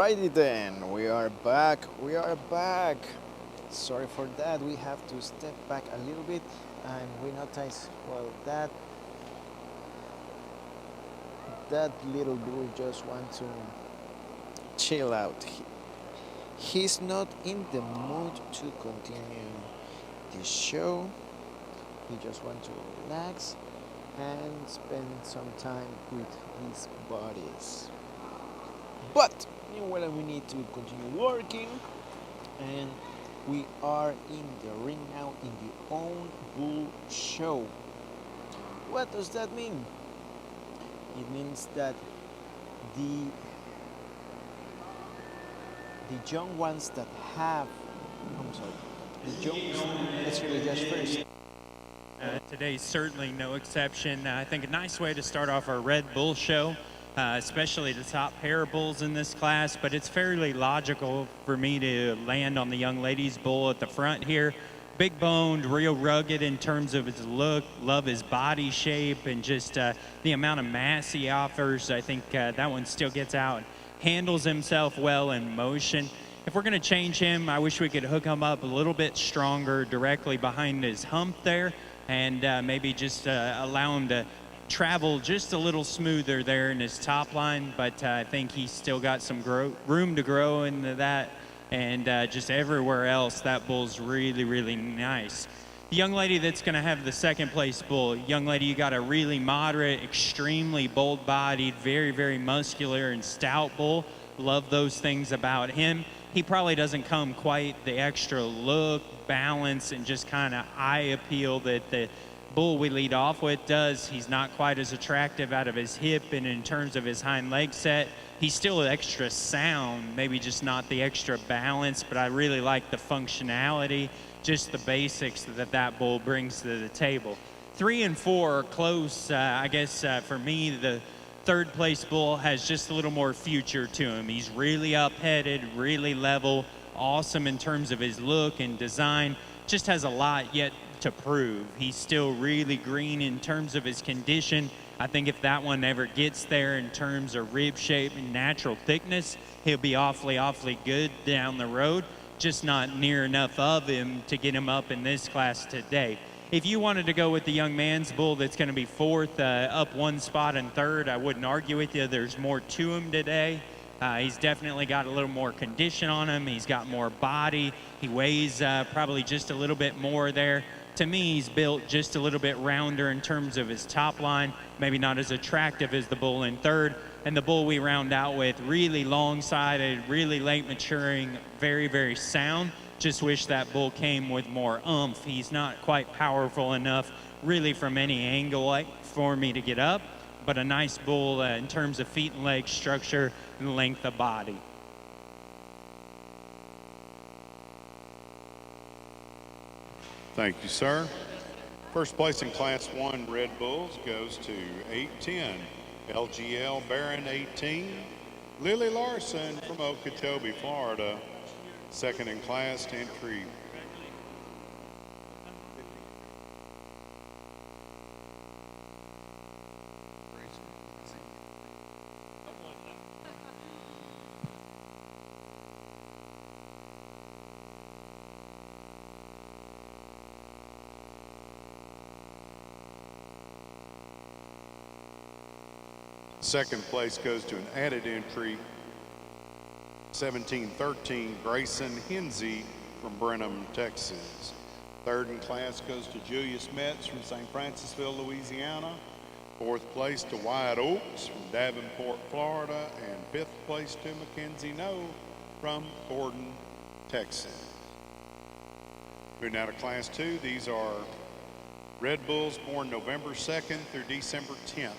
Alrighty then, we are back. We are back. Sorry for that. We have to step back a little bit, and we notice that little bull just want to chill out. He's not in the mood to continue the show. He just want to relax and spend some time with his buddies. But meanwhile, we need to continue working, and we are in the ring now in the Own Bull Show. What does that mean? It means that the the young ones that have, I'm sorry, the young. Let's hear the judge first. Today's certainly no exception. I think a nice way to start off our Red Bull show, especially the top pair of bulls in this class, but it's fairly logical for me to land on the young ladies bull at the front here. Big boned, real rugged in terms of his look, love his body shape, and just the amount of mass he offers. I think that one still gets out, handles himself well in motion. If we're going to change him, I wish we could hook him up a little bit stronger directly behind his hump there, and maybe just allow him to travel just a little smoother there in his top line. But I think he's still got some room to grow into that, and just everywhere else, that bull's really, really nice. The young lady that's going to have the second place bull, young lady, you got a really moderate, extremely bold-bodied, very, very muscular and stout bull. Love those things about him. He probably doesn't come quite the extra look, balance, and just kind of eye appeal that the bull we lead off with does. He's not quite as attractive out of his hip and in terms of his hind leg set. He's still extra sound, maybe just not the extra balance, but I really like the functionality, just the basics that bull brings to the table. 3 and 4 are close. I guess for me, the third place bull has just a little more future to him. He's really up-headed, really level, awesome in terms of his look and design. Just has a lot yet to prove. He's still really green in terms of his condition. I think if that one ever gets there in terms of rib shape and natural thickness, he'll be awfully, awfully good down the road. Just not near enough of him to get him up in this class today. If you wanted to go with the young man's bull that's going to be fourth, up one spot in third, I wouldn't argue with you. There's more to him today. He's definitely got a little more condition on him. He's got more body. He weighs probably just a little bit more there. To me, he's built just a little bit rounder in terms of his top line, maybe not as attractive as the bull in third. And the bull we round out with, really long-sided, really late maturing, very, very sound. Just wish that bull came with more oomph. He's not quite powerful enough really from any angle for me to get up, but a nice bull in terms of feet and leg structure and length of body. Thank you, sir. First place in Class 1 Red Bulls goes to 810 LGL Baron 18, Lily Larson from Okeechobee, Florida. Second in class to entry. Second place goes to an added entry, 1713 Grayson Hinsey from Brenham, Texas. Third in class goes to Julius Metz from St. Francisville, Louisiana. Fourth place to Wyatt Oaks from Davenport, Florida. And fifth place to Mackenzie No from Gordon, Texas. Moving now to Class 2, these are Red Bulls born November 2nd through December 10th.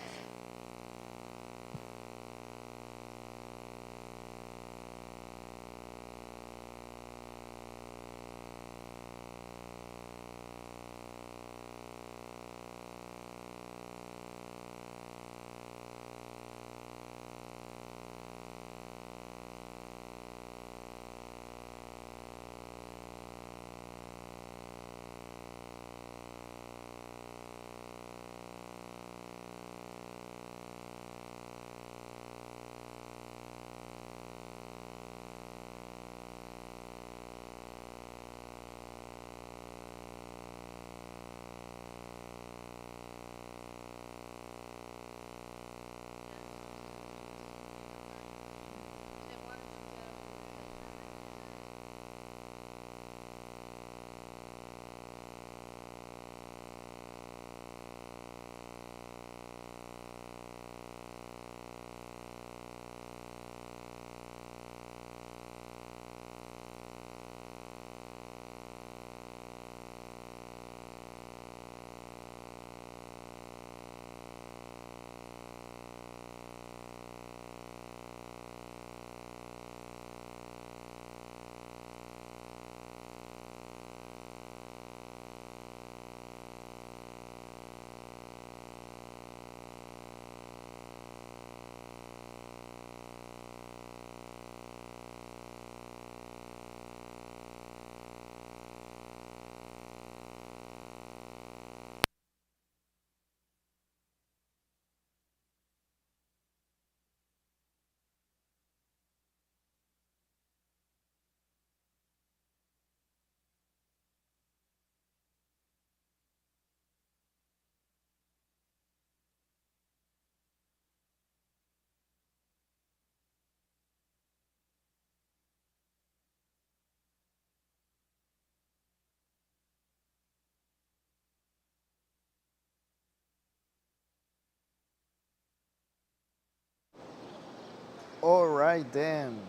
right then.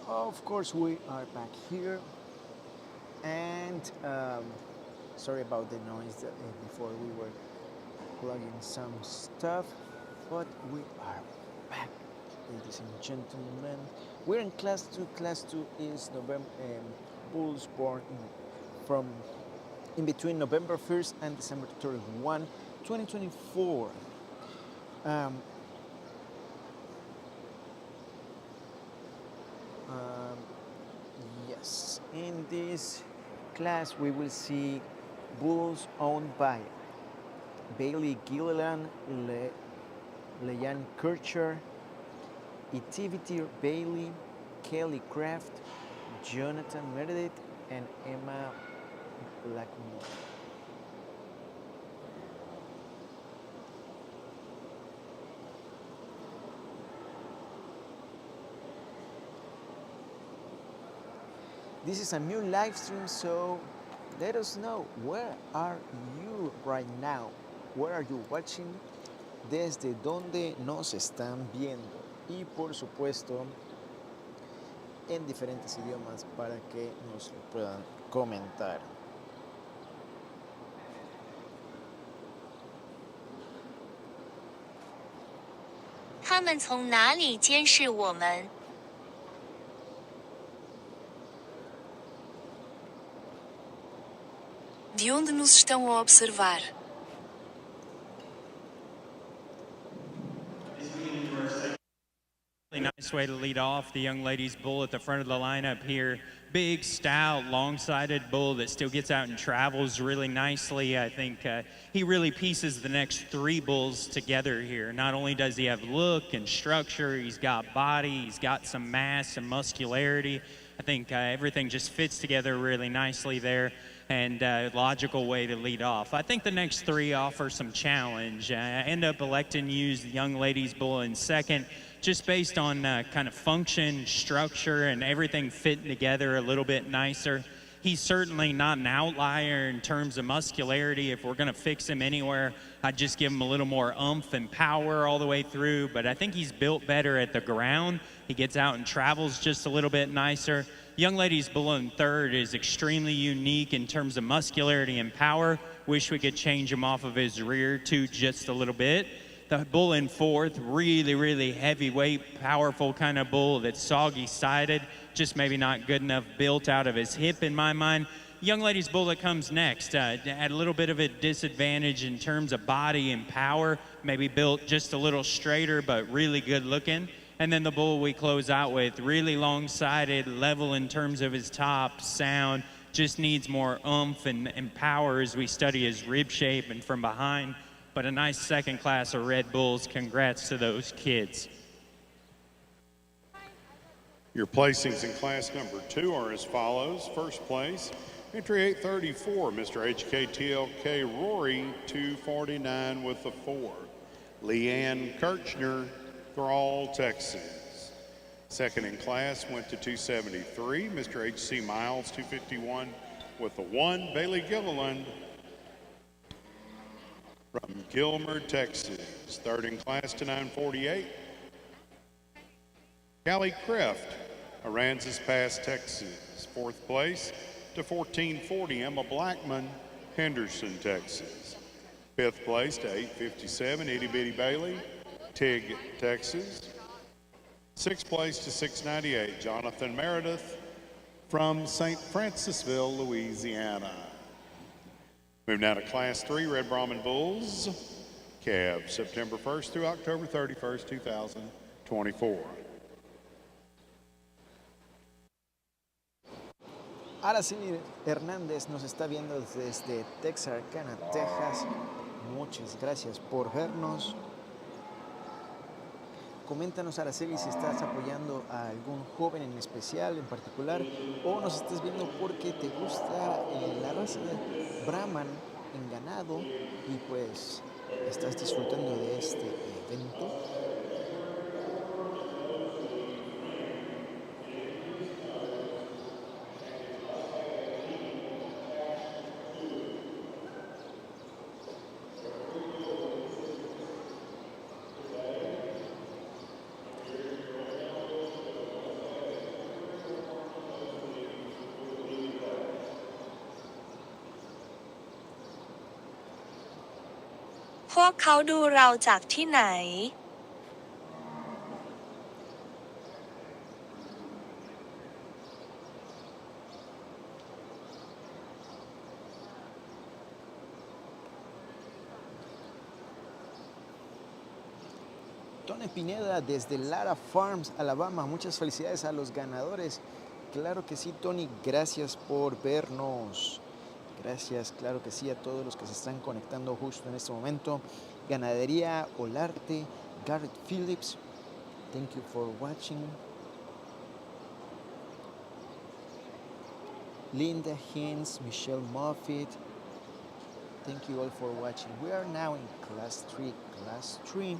Of course, we are back here, and sorry about the noise before we were plugging some stuff, but we are back, ladies and gentlemen. We're in class 2. Class 2 is November bulls born from in between November 1st and December 31, 2024. Um, um, yes, in this class we will see bulls owned by Bailey Gilliland, Leanne Kircher, Itivity Bailey, Kelly Kraft, Jonathan Meredith, and Emma Blackmore. This is a new live stream, so let us know, where are you right now? Where are you watching? ¿Desde dónde nos están viendo? Y por supuesto, en diferentes idiomas para que nos lo puedan comentar. 他们从哪里监视我们？ De onde nos estão a observar? Really nice way to lead off the young ladies bull at the front of the lineup here. Big, stout, long-sided bull that still gets out and travels really nicely. I think he really pieces the next three bulls together here. Not only does he have look and structure, he's got body, he's got some mass and muscularity. I think everything just fits together really nicely there, and logical way to lead off. I think the next three offer some challenge. I end up electing to use the young ladies bull in second, just based on kind of function, structure, and everything fitting together a little bit nicer. He's certainly not an outlier in terms of muscularity. If we're going to fix him anywhere, I'd just give him a little more oomph and power all the way through. But I think he's built better at the ground. He gets out and travels just a little bit nicer. Young Ladies Bull in third is extremely unique in terms of muscularity and power. Wish we could change him off of his rear too just a little bit. The bull in fourth, really, really heavyweight, powerful kind of bull that's soggy-sided, just maybe not good enough built out of his hip in my mind. Young Ladies Bull that comes next, at a little bit of a disadvantage in terms of body and power, maybe built just a little straighter, but really good looking. And then the bull we close out with, really long-sided, level in terms of his top, sound, just needs more oomph and power as we study his rib shape and from behind. But a nice second class of Red Bulls. Congrats to those kids. Your placings in class number 2 are as follows. First place, entry 834, Mr. HKTLK Rory, 249 with the 4. Leanne Kirchner, Thrall, Texas. Second in class went to 273, Mr. HC Miles, 251 with the 1. Bailey Gilliland from Gilmer, Texas. Third in class to 948. Callie Kreft, Aransas Pass, Texas. Fourth place to 1440, Emma Blackman, Henderson, Texas. Fifth place to 857, Itty Bitty Bailey, Tig, Texas. Sixth place to 698, Jonathan Meredith from St. Francisville, Louisiana. Moving now to Class 3, Red Brahman Bulls, Cab, September 1st through October 31st, 2024. Araceli Hernández nos está viendo desde Texarkana, Texas. Muchas gracias por vernos. Coméntanos, Araceli, si estás apoyando a algún joven en especial, en particular, o nos estás viendo porque te gusta la raza de Brahman en ganado y pues estás disfrutando de este evento. พวกเขาดูเราจากที่ไหน Tony Pineda desde Lara Farms, Alabama. Muchas felicidades a los ganadores. Claro que sí, Tony, gracias por vernos. Gracias, claro que sí, a todos los que se están conectando justo en este momento. Ganadería Olarte, Garrett Phillips, thank you for watching. Linda Hines, Michelle Moffitt, thank you all for watching. We are now in class 3. Class 3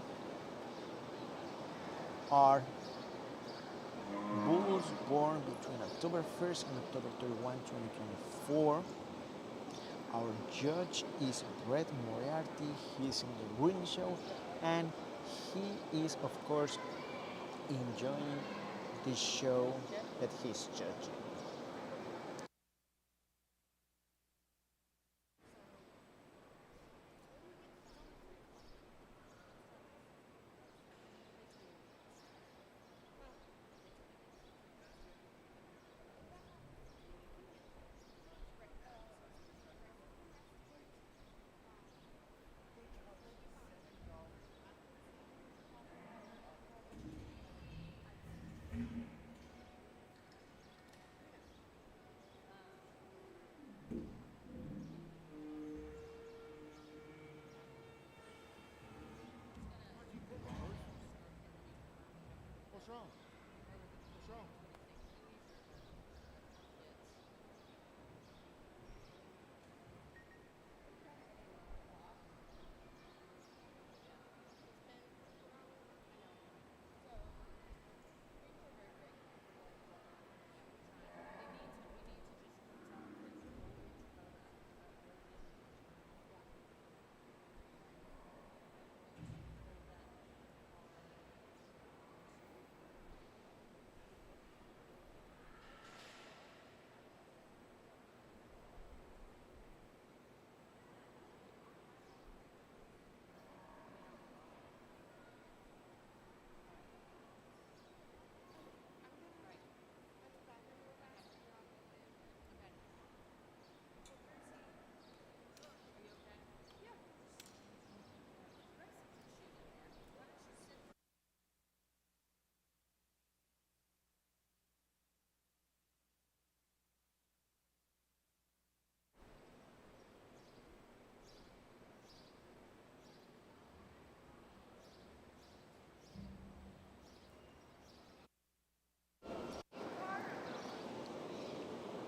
are bulls born between October 1st and October 31, 2024. Our judge is Brett Moriarty. He's in the breeding show and he is, of course, enjoying the show that he's judging. What's wrong? What's wrong?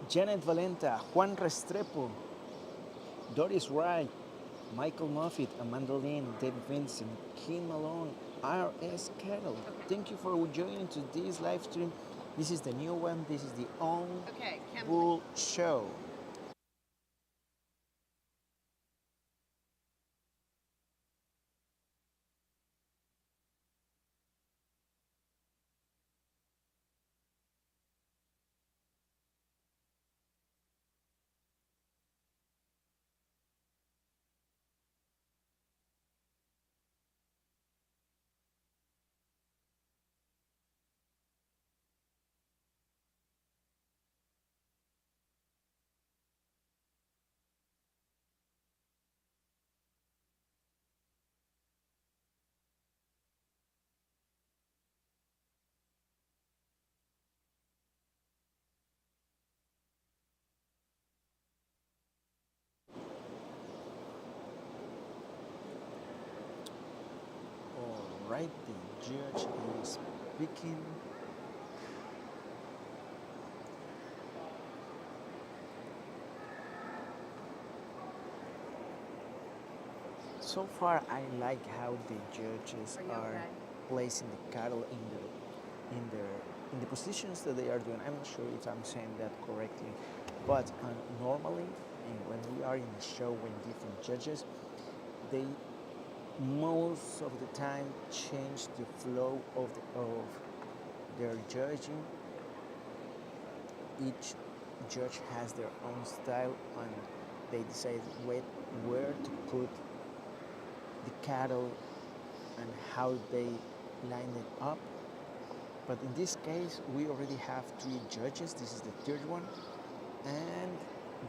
Janet Valenta, Juan Restrepo, Doris Wright, Michael Moffitt, Amanda Lynn, David Vincent, Kim Malone, R.S. Carroll. Thank you for joining to this live stream. This is the new one. This is the On Bull Show. All right, the judge is speaking. So far, I like how the judges are placing the cattle in the positions that they are doing. I'm not sure if I'm saying that correctly, but normally, when we are in a show with different judges, they most of the time change the flow of their judging. Each judge has their own style and they decide where to put the cattle and how they line it up. But in this case, we already have 3 judges. This is the 3rd one, and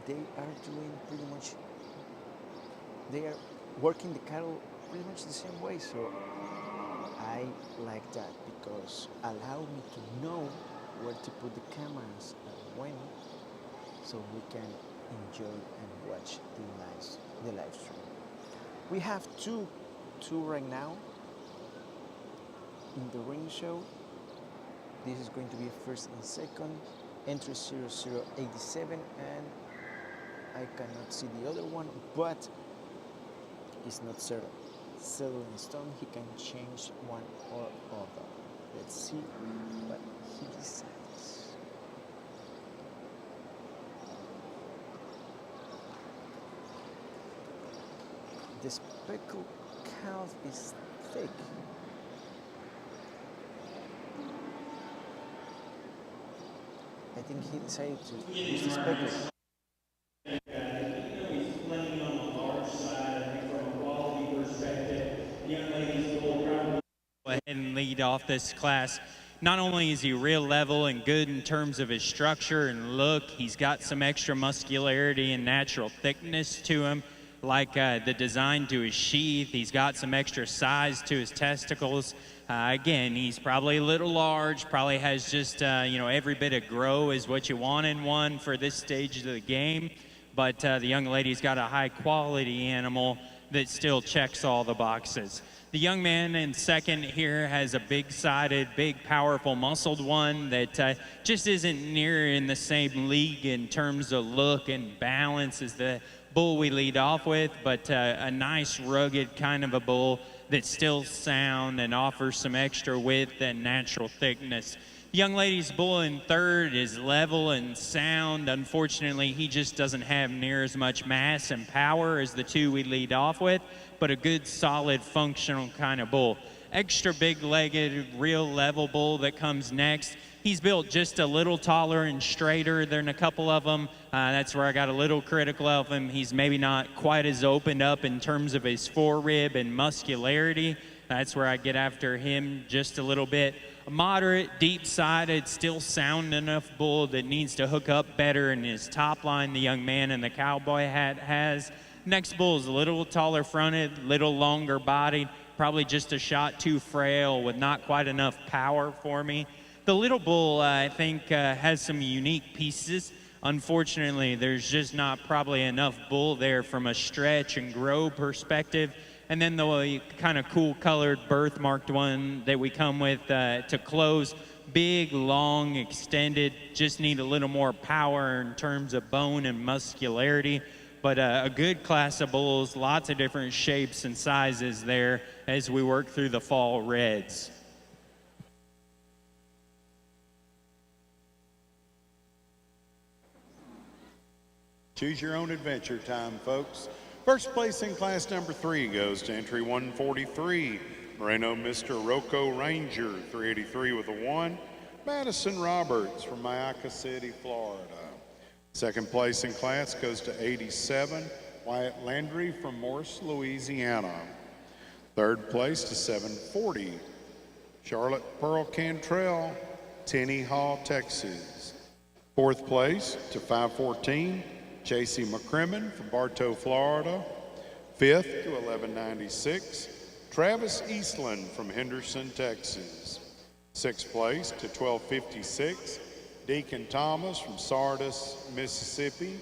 they are doing pretty much, they are working the cattle pretty much the same way. So I like that because allow me to know where to put the cameras and when, so we can enjoy and watch the live stream. We have two right now in the ring show. This is going to be first and second, entry 0087, and I cannot see the other one, but it's not settled in stone. He can change one or other. Let's see what he decides. The speckled calf is thick. I think he decided to use the speckled. Go ahead and lead off this class. Not only is he real level and good in terms of his structure and look, he's got some extra muscularity and natural thickness to him, like the design to his sheath. He's got some extra size to his testicles. Again, he's probably a little large, probably has just, every bit of grow is what you want in one for this stage of the game. But the young lady's got a high quality animal that still checks all the boxes. The young man in second here has a big-sided, big, powerful, muscled one that just isn't near in the same league in terms of look and balance as the bull we lead off with, but a nice, rugged kind of a bull that's still sound and offers some extra width and natural thickness. The young lady's bull in third is level and sound. Unfortunately, he just doesn't have near as much mass and power as the 2 we lead off with, but a good, solid, functional kind of bull. Extra big-legged, real level bull that comes next. He's built just a little taller and straighter than a couple of them. That's where I got a little critical of him. He's maybe not quite as opened up in terms of his forerib and muscularity. That's where I get after him just a little bit. A moderate, deep-sided, still sound enough bull that needs to hook up better in his top line, the young man in the cowboy hat has. Next bull is a little taller fronted, little longer bodied, probably just a shot too frail with not quite enough power for me. The little bull, I think, has some unique pieces. Unfortunately, there's just not probably enough bull there from a stretch and grow perspective. And then the kind of cool colored birthmarked one that we come with to close, big, long, extended, just need a little more power in terms of bone and muscularity. But a good class of bulls, lots of different shapes and sizes there as we work through the fall reds. Choose your own adventure time, folks. First place in class number 3 goes to entry 143, Moreno Mr. Rocco Ranger, 383 with a 1, Madison Roberts from Mayaca City, Florida. Second place in class goes to 87, Wyatt Landry from Morris, Louisiana. Third place to 740, Charlotte Pearl Cantrell, Tenny Hall, Texas. Fourth place to 514, J.C. McCrimmon from Bartow, Florida. Fifth to 1196, Travis Eastland from Henderson, Texas. Sixth place to 1256, Deacon Thomas from Sardis, Mississippi.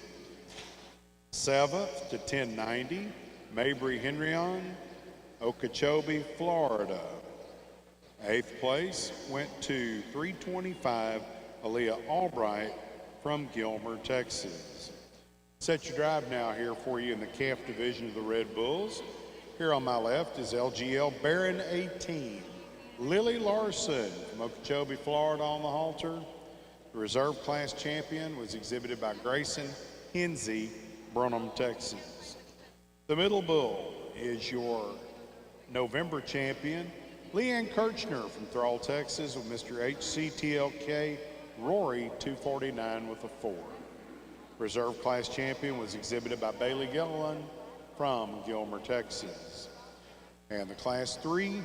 Seventh to 1090, Mabry Henryon, Okeechobee, Florida. Eighth place went to 325, Aaliyah Albright from Gilmer, Texas. Set your drive now here for you in the calf division of the Red Bulls. Here on my left is LGL Baron 18, Lily Larson from Okeechobee, Florida on the halter. The reserve class champion was exhibited by Grayson Hinsey, Burnham, Texas. The middle bull is your November champion, Leanne Kirchner from Thrall, Texas with Mr. HCTLK Rory 249 with a 4. Reserve class champion was exhibited by Bailey Gilliland from Gilmer, Texas. And the Class 3,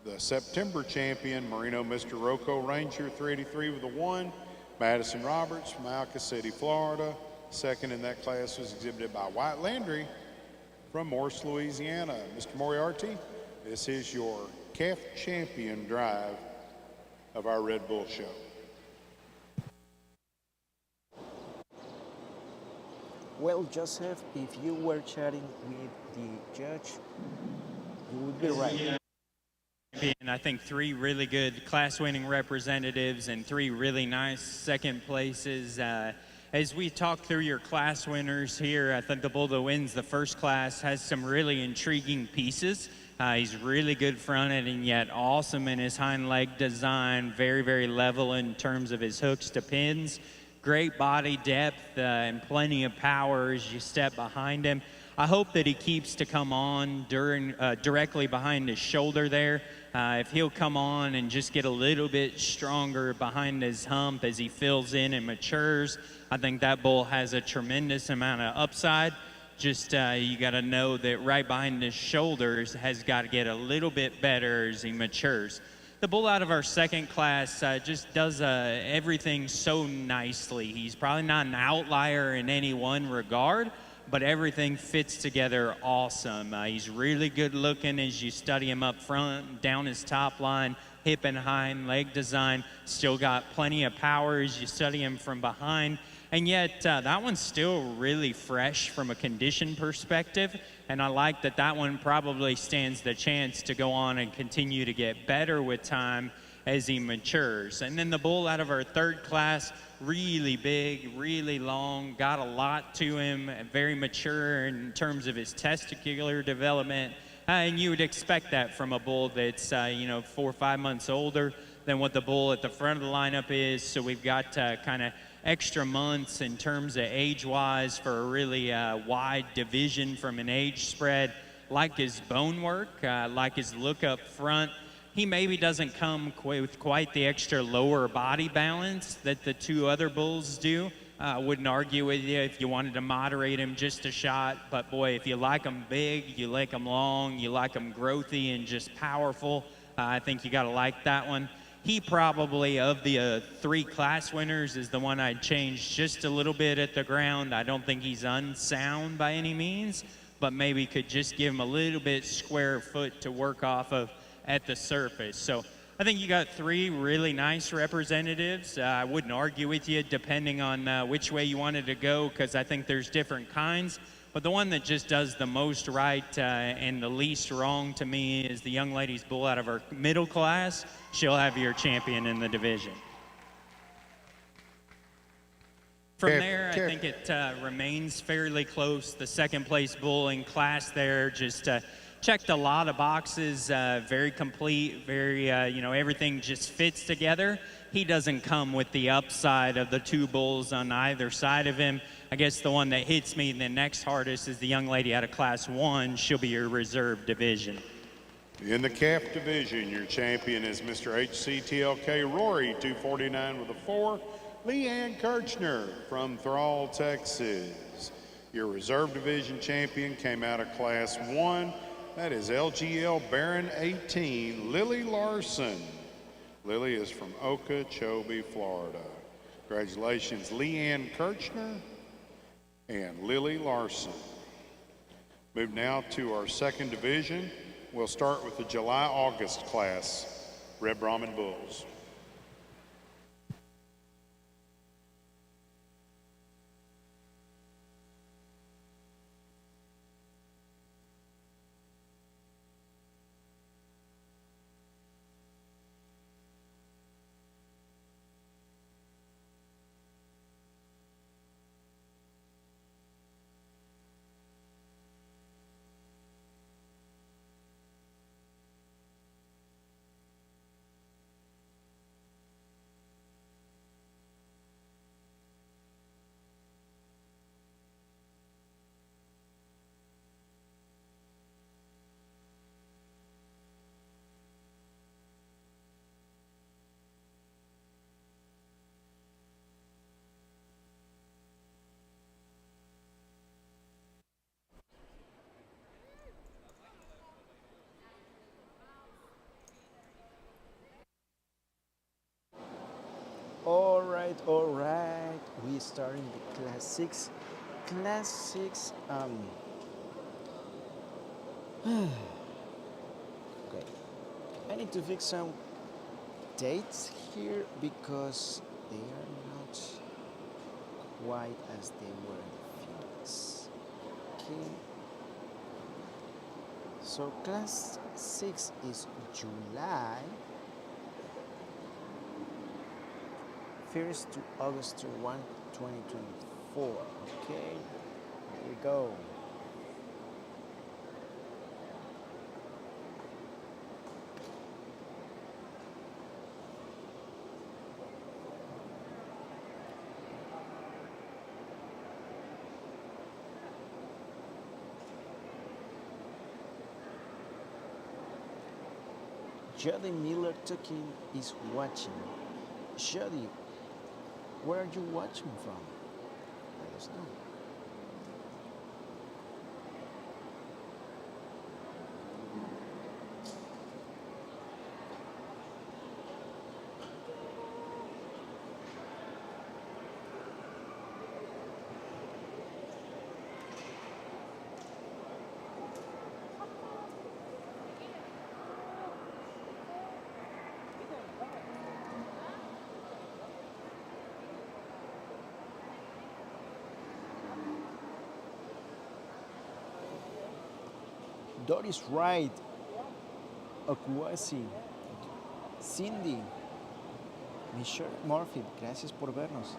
the September champion, Merino Mr. Rocco Ranger 383 with a 1. Madison Roberts from Alka City, Florida. Second in that class was exhibited by White Landry from Morris, Louisiana. Mr. Moriarty, this is your calf champion drive of our Red Bull show. Well, Joseph, if you were chatting with the judge, you would be right. And I think 3 really good class-winning representatives and 3 really nice second places. As we talk through your class winners here, I think the bull that wins the first class has some really intriguing pieces. He's really good fronted and yet awesome in his hind leg design, very, very level in terms of his hooks to pins. Great body depth and plenty of power as you step behind him. I hope that he keeps to come on directly behind his shoulder there. If he'll come on and just get a little bit stronger behind his hump as he fills in and matures, I think that bull has a tremendous amount of upside. Just you got to know that right behind his shoulders has got to get a little bit better as he matures. The bull out of our second class just does everything so nicely. He's probably not an outlier in any one regard, but everything fits together awesome. He's really good looking as you study him up front, down his top line, hip and hind leg design. Still got plenty of power as you study him from behind. And yet that one's still really fresh from a condition perspective. And I like that one probably stands the chance to go on and continue to get better with time as he matures. And then the bull out of our third class, really big, really long, got a lot to him, very mature in terms of his testicular development. And you would expect that from a bull that's, 4 or 5 months older than what the bull at the front of the lineup is. So we've got kind of extra months in terms of age-wise for a really wide division from an age spread. Like his bone work, like his look up front. He maybe doesn't come with quite the extra lower body balance that the 2 other bulls do. I wouldn't argue with you if you wanted to moderate him just a shot. But boy, if you like him big, you like him long, you like him growthy and just powerful, I think you got to like that one. He probably, of the 3 class winners, is the one I'd change just a little bit at the ground. I don't think he's unsound by any means, but maybe could just give him a little bit square foot to work off of at the surface. So I think you got 3 really nice representatives. I wouldn't argue with you depending on which way you wanted to go, because I think there's different kinds. But the one that just does the most right and the least wrong to me is the young lady's bull out of our middle class. She'll have your champion in the division. From there, I think it remains fairly close. The second place bull in class there just checked a lot of boxes, very complete, very, everything just fits together. He doesn't come with the upside of the 2 bulls on either side of him. I guess the one that hits me the next hardest is the young lady out of class 1. She'll be your reserve division. In the calf division, your champion is Mr. HCTLK Rory 249 with a 4. Leanne Kirchner from Thrall, Texas. Your reserve division champion came out of class 1. That is LGL Baron 18, Lily Larson. Lily is from Okeechobee, Florida. Congratulations, Leanne Kirchner and Lily Larson. Move now to our second division. We'll start with the July-August class, Red Brahman Bulls. starting the class 6. Class 6, okay. I need to fix some dates here because they are not quite as they were in the Phoenix. Okay. So class 6 is July 1st to August 1, 2024. Okay, here we go. Jody Miller talking is watching. Jody, where are you watching from? Let us know. Doris Wright, Okuasi, Cindy, Michelle Murphy, gracias por vernos.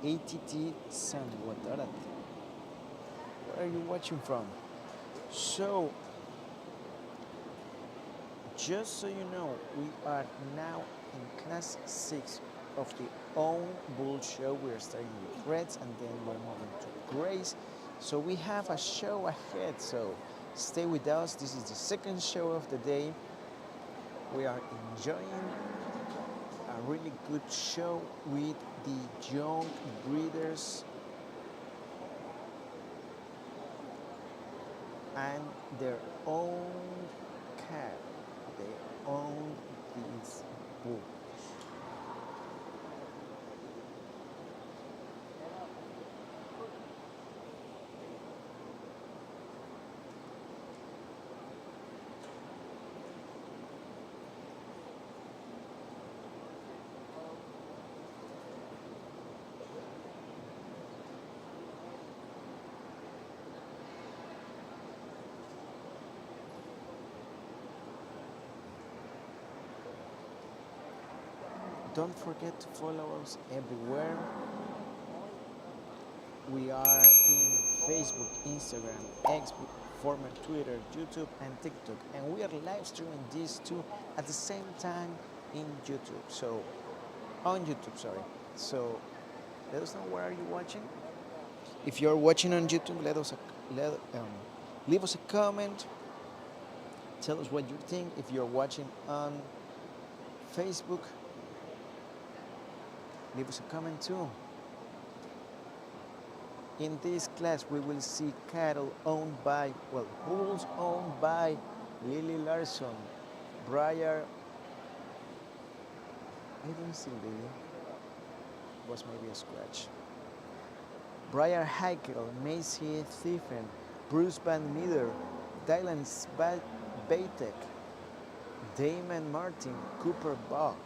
ATT San Watarat. Where are you watching from? So, just so you know, we are now in class 6 of the Own Bull show. We're starting with Reds and then we're moving to Grays. So we have a show ahead, so stay with us. This is the second show of the day. We are enjoying a really good show with the young breeders and their own cat. They own these bulls. Don't forget to follow us everywhere. We are in Facebook, Instagram, X, former Twitter, YouTube, and TikTok. And we are live streaming these two at the same time in YouTube. So, on YouTube, sorry. So, let us know where are you watching. If you're watching on YouTube, leave us a comment. Tell us what you think. If you're watching on Facebook, leave us a comment too. In this class, we will see cattle owned by, bulls owned by Lily Larson, Briar, I don't see Lily, was maybe a scratch. Briar Heikel, Macy Stephen, Bruce Van Meter, Dylan Baitek, Damon Martin, Cooper Bach.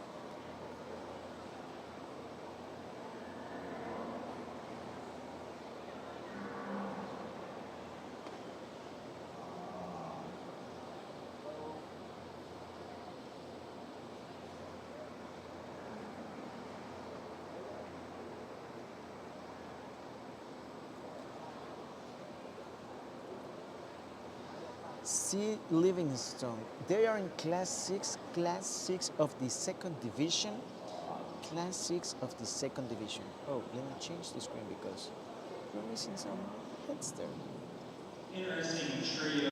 C. Livingston. They are in class 6 of the second division. Class 6 of the second division. Oh, let me change the screen because we're missing some heads there. Interesting trio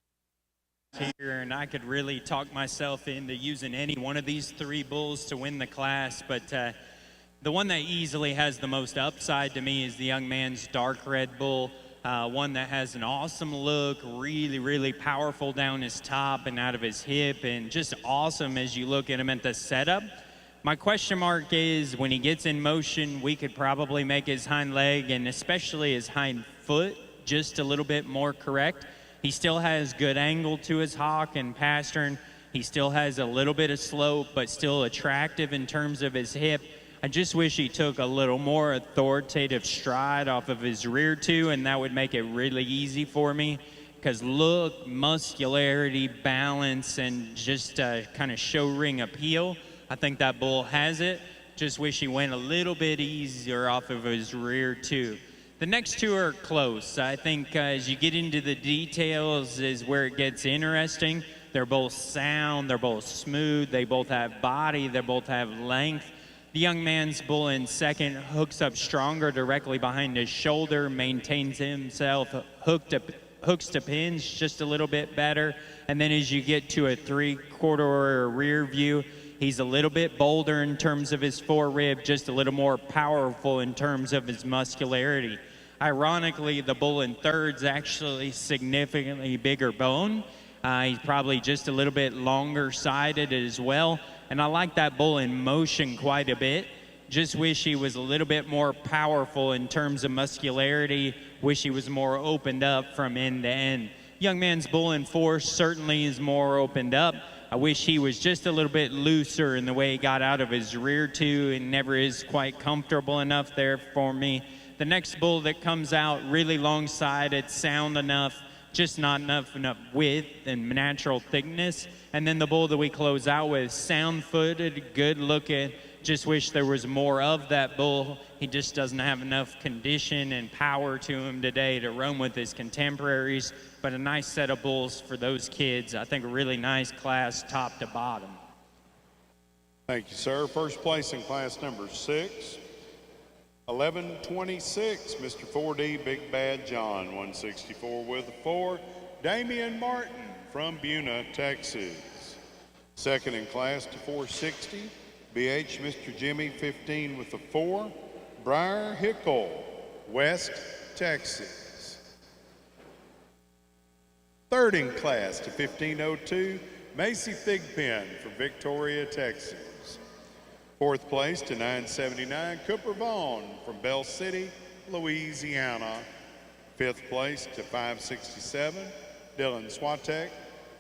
here, and I could really talk myself into using any one of these three bulls to win the class, but the one that easily has the most upside to me is the young man's dark red bull. One that has an awesome look, really, really powerful down his top and out of his hip, and just awesome as you look at him at the setup. My question mark is when he gets in motion, we could probably make his hind leg and especially his hind foot just a little bit more correct. He still has good angle to his hock and pastern. He still has a little bit of slope, but still attractive in terms of his hip. I just wish he took a little more authoritative stride off of his rear two, and that would make it really easy for me. Because look, muscularity, balance, and just kind of show ring appeal, I think that bull has it. Just wish he went a little bit easier off of his rear two. The next two are close. I think as you get into the details is where it gets interesting. They're both sound, they're both smooth, they both have body, they both have length. The young man's bull in second hooks up stronger directly behind his shoulder, maintains himself hooks to pins just a little bit better. And then as you get to a 3/4 or a rear view, he's a little bit bolder in terms of his forerib, just a little more powerful in terms of his muscularity. Ironically, the bull in third's actually significantly bigger bone. He's probably just a little bit longer sided as well. And I like that bull in motion quite a bit. Just wish he was a little bit more powerful in terms of muscularity. Wish he was more opened up from end to end. Young man's bull in four certainly is more opened up. I wish he was just a little bit looser in the way he got out of his rear two and never is quite comfortable enough there for me. The next bull that comes out really long-sided, sound enough, just not enough width and natural thickness. And then the bull that we close out with, sound-footed, good-looking. Just wish there was more of that bull. He just doesn't have enough condition and power to him today to run with his contemporaries. But a nice set of bulls for those kids. I think a really nice class top to bottom. Thank you, sir. First place in class number 6, 1126, Mr. 4D Big Bad John, 164 with a 4, Damian Martin from Buna, Texas. Second in class to 460, BH Mr. Jimmy 15 with a 4, Briar Hickle, West Texas. Third in class to 1502, Macy Thigpen from Victoria, Texas. Fourth place to 979, Cooper Vaughn from Bell City, Louisiana. Fifth place to 567, Dylan Swatek,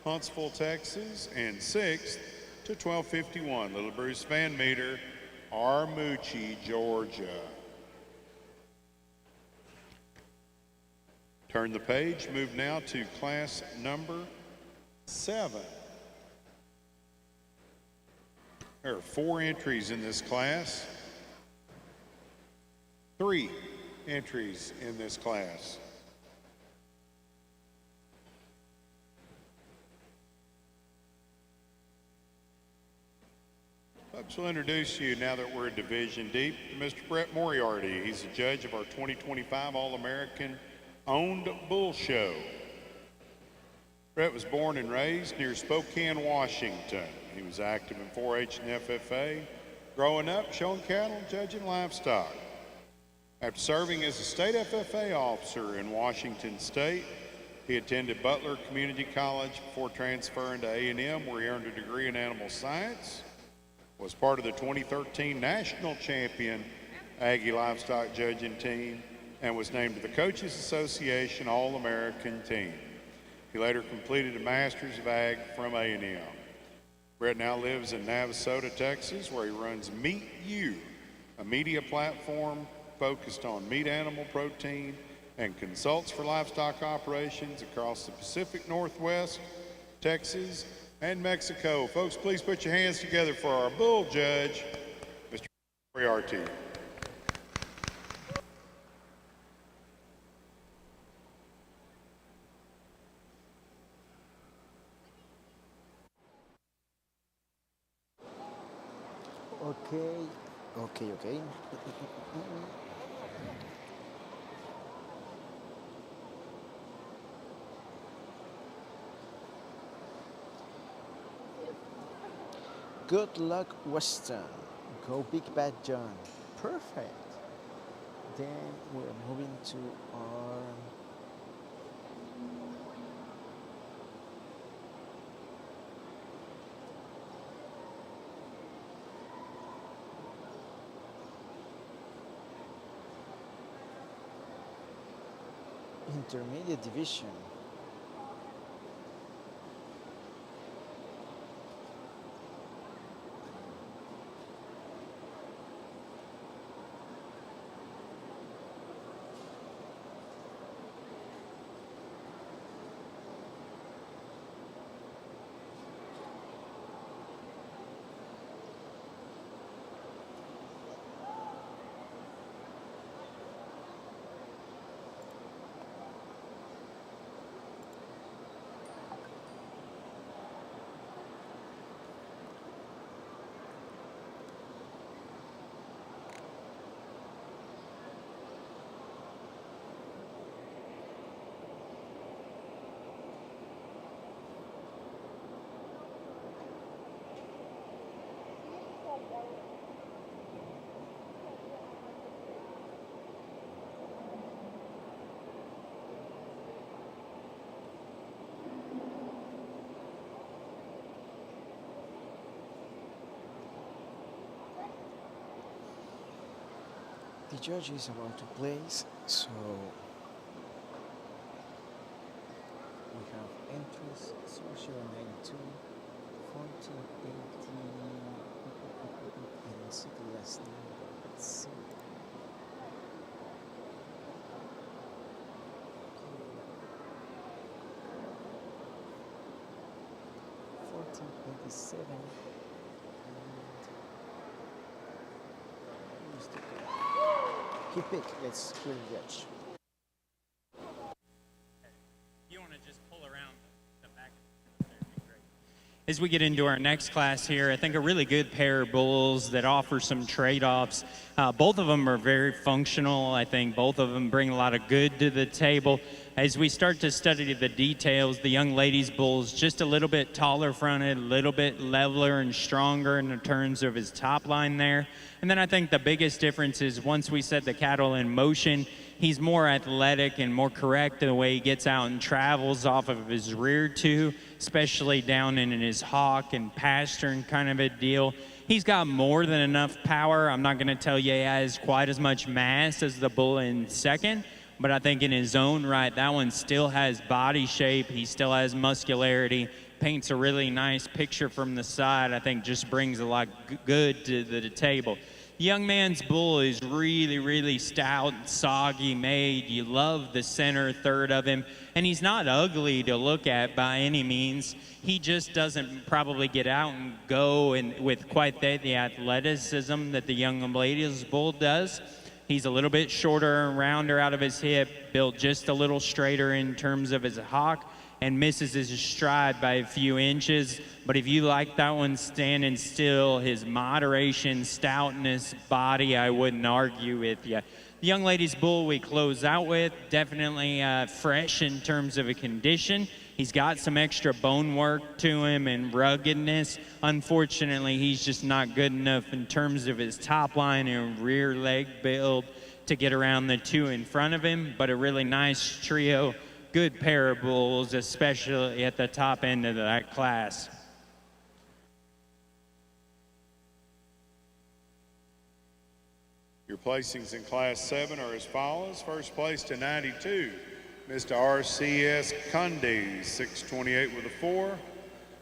Huntsville, Texas. And sixth to 1251, Little Bruce Van Meter, Armucci, Georgia. Turn the page, move now to class number 7. There are 4 entries in this class, 3 entries in this class. Folks, will introduce you now that we're a division deep to Mr. Brett Moriarty. He's a judge of our 2025 All-American Owned Bull Show. Brett was born and raised near Spokane, Washington. He was active in 4-H and FFA, growing up, showing cattle, judging livestock. After serving as a state FFA officer in Washington State, he attended Butler Community College before transferring to A&M, where he earned a degree in animal science, was part of the 2013 national champion Aggie livestock judging team, and was named to the Coaches Association All-American team. He later completed a Masters of Ag from A&M. Brett now lives in Navasota, Texas, where he runs Meat U, a media platform focused on meat animal protein, and consults for livestock operations across the Pacific Northwest, Texas, and Mexico. Folks, please put your hands together for our bull judge, Mr. Moriarty. Okay. Good luck, Western. Go Big Bad John. Perfect. Then we're moving to our intermediate division. The judge is about to place, so we have entries 0092, 1480, and see the last number. Let's see. $14.87 and who's the guy? He picked. Let's hear the judge. You want to just pull around the back? That'd be great. As we get into our next class here, I think a really good pair of bulls that offer some trade-offs. Both of them are very functional. I think both of them bring a lot of good to the table. As we start to study the details, the young ladies' bull's just a little bit taller fronted, a little bit leveler and stronger in terms of his top line there. And then I think the biggest difference is once we set the cattle in motion, he's more athletic and more correct in the way he gets out and travels off of his rear two, especially down in his hawk and pastern kind of a deal. He's got more than enough power. I'm not going to tell you he has quite as much mass as the bull in second, but I think in his own right, that one still has body shape. He still has muscularity, paints a really nice picture from the side. I think just brings a lot good to the table. The young man's bull is really, really stout, soggy made. You love the center third of him, and he's not ugly to look at by any means. He just doesn't probably get out and go and with quite the athleticism that the young lady's bull does. He's a little bit shorter and rounder out of his hip, built just a little straighter in terms of his hock, and misses his stride by a few inches. But if you like that one standing still, his moderation, stoutness, body, I wouldn't argue with you. The young lady's bull we close out with, definitely fresh in terms of a condition. He's got some extra bone work to him and ruggedness. Unfortunately, he's just not good enough in terms of his top line and rear leg build to get around the two in front of him, but a really nice trio, good pair of bulls, especially at the top end of that class. Your placings in Class 7 are as follows. First place to 92, Mr. RCS Conde, 628 with a 4.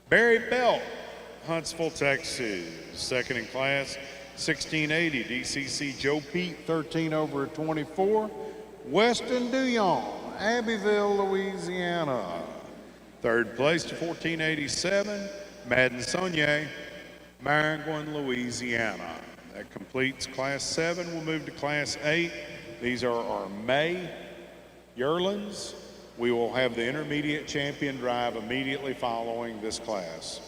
Barry Belt, Huntsville, Texas. Second in class, 1680, DCC Joe Pete, 13 over a 24. Weston Duyon, Abbeville, Louisiana. Third place to 1487, Madden Sonier, Maringouin, Louisiana. That completes Class 7. We'll move to Class 8. These are our May yearlings. We will have the intermediate champion drive immediately following this class.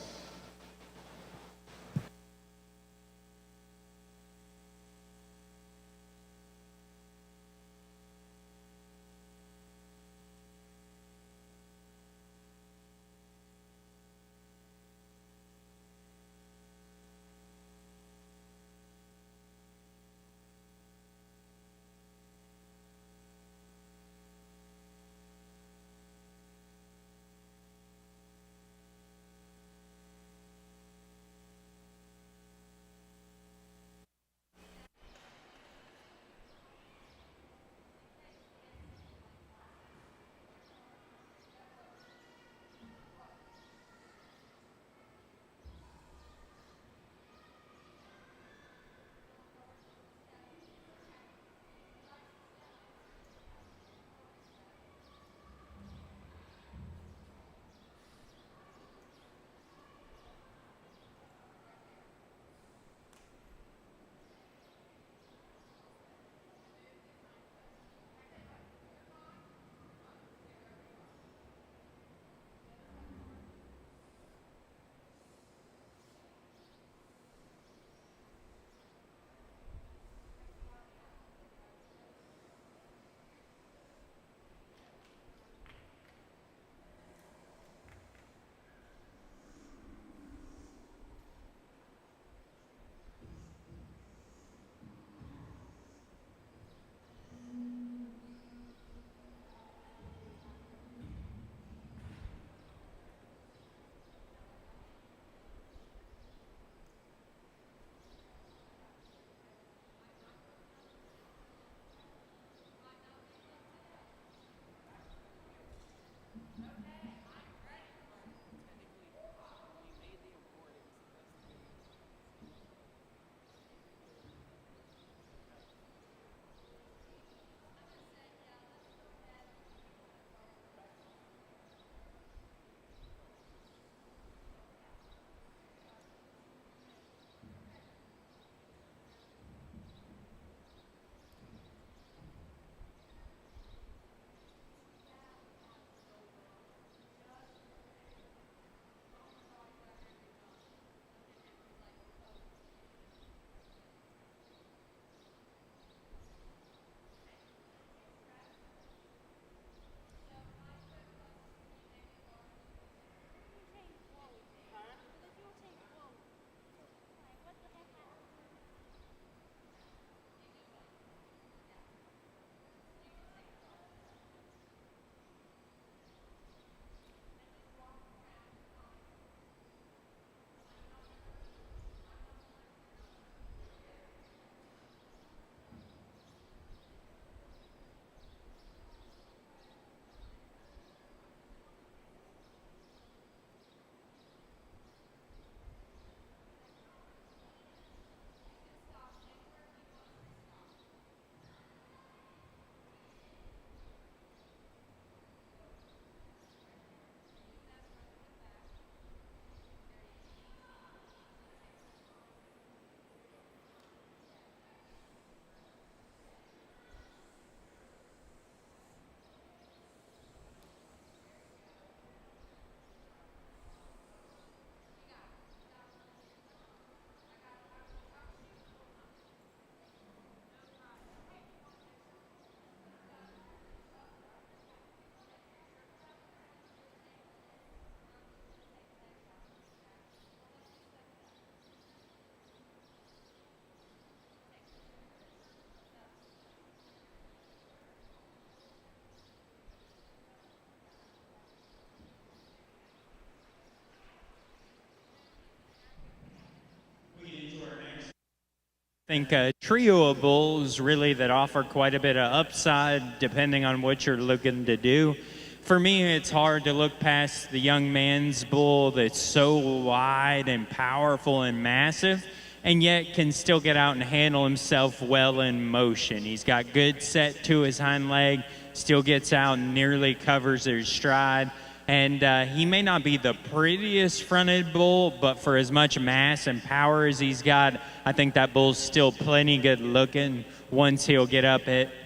think a trio of bulls really that offer quite a bit of upside depending on what you're looking to do. For me, it's hard to look past the young man's bull that's so wide and powerful and massive, and yet can still get out and handle himself well in motion. He's got good set to his hind leg, still gets out and nearly covers his stride. And he may not be the prettiest fronted bull, but for as much mass and power as he's got, I think that bull's still plenty good looking once he'll get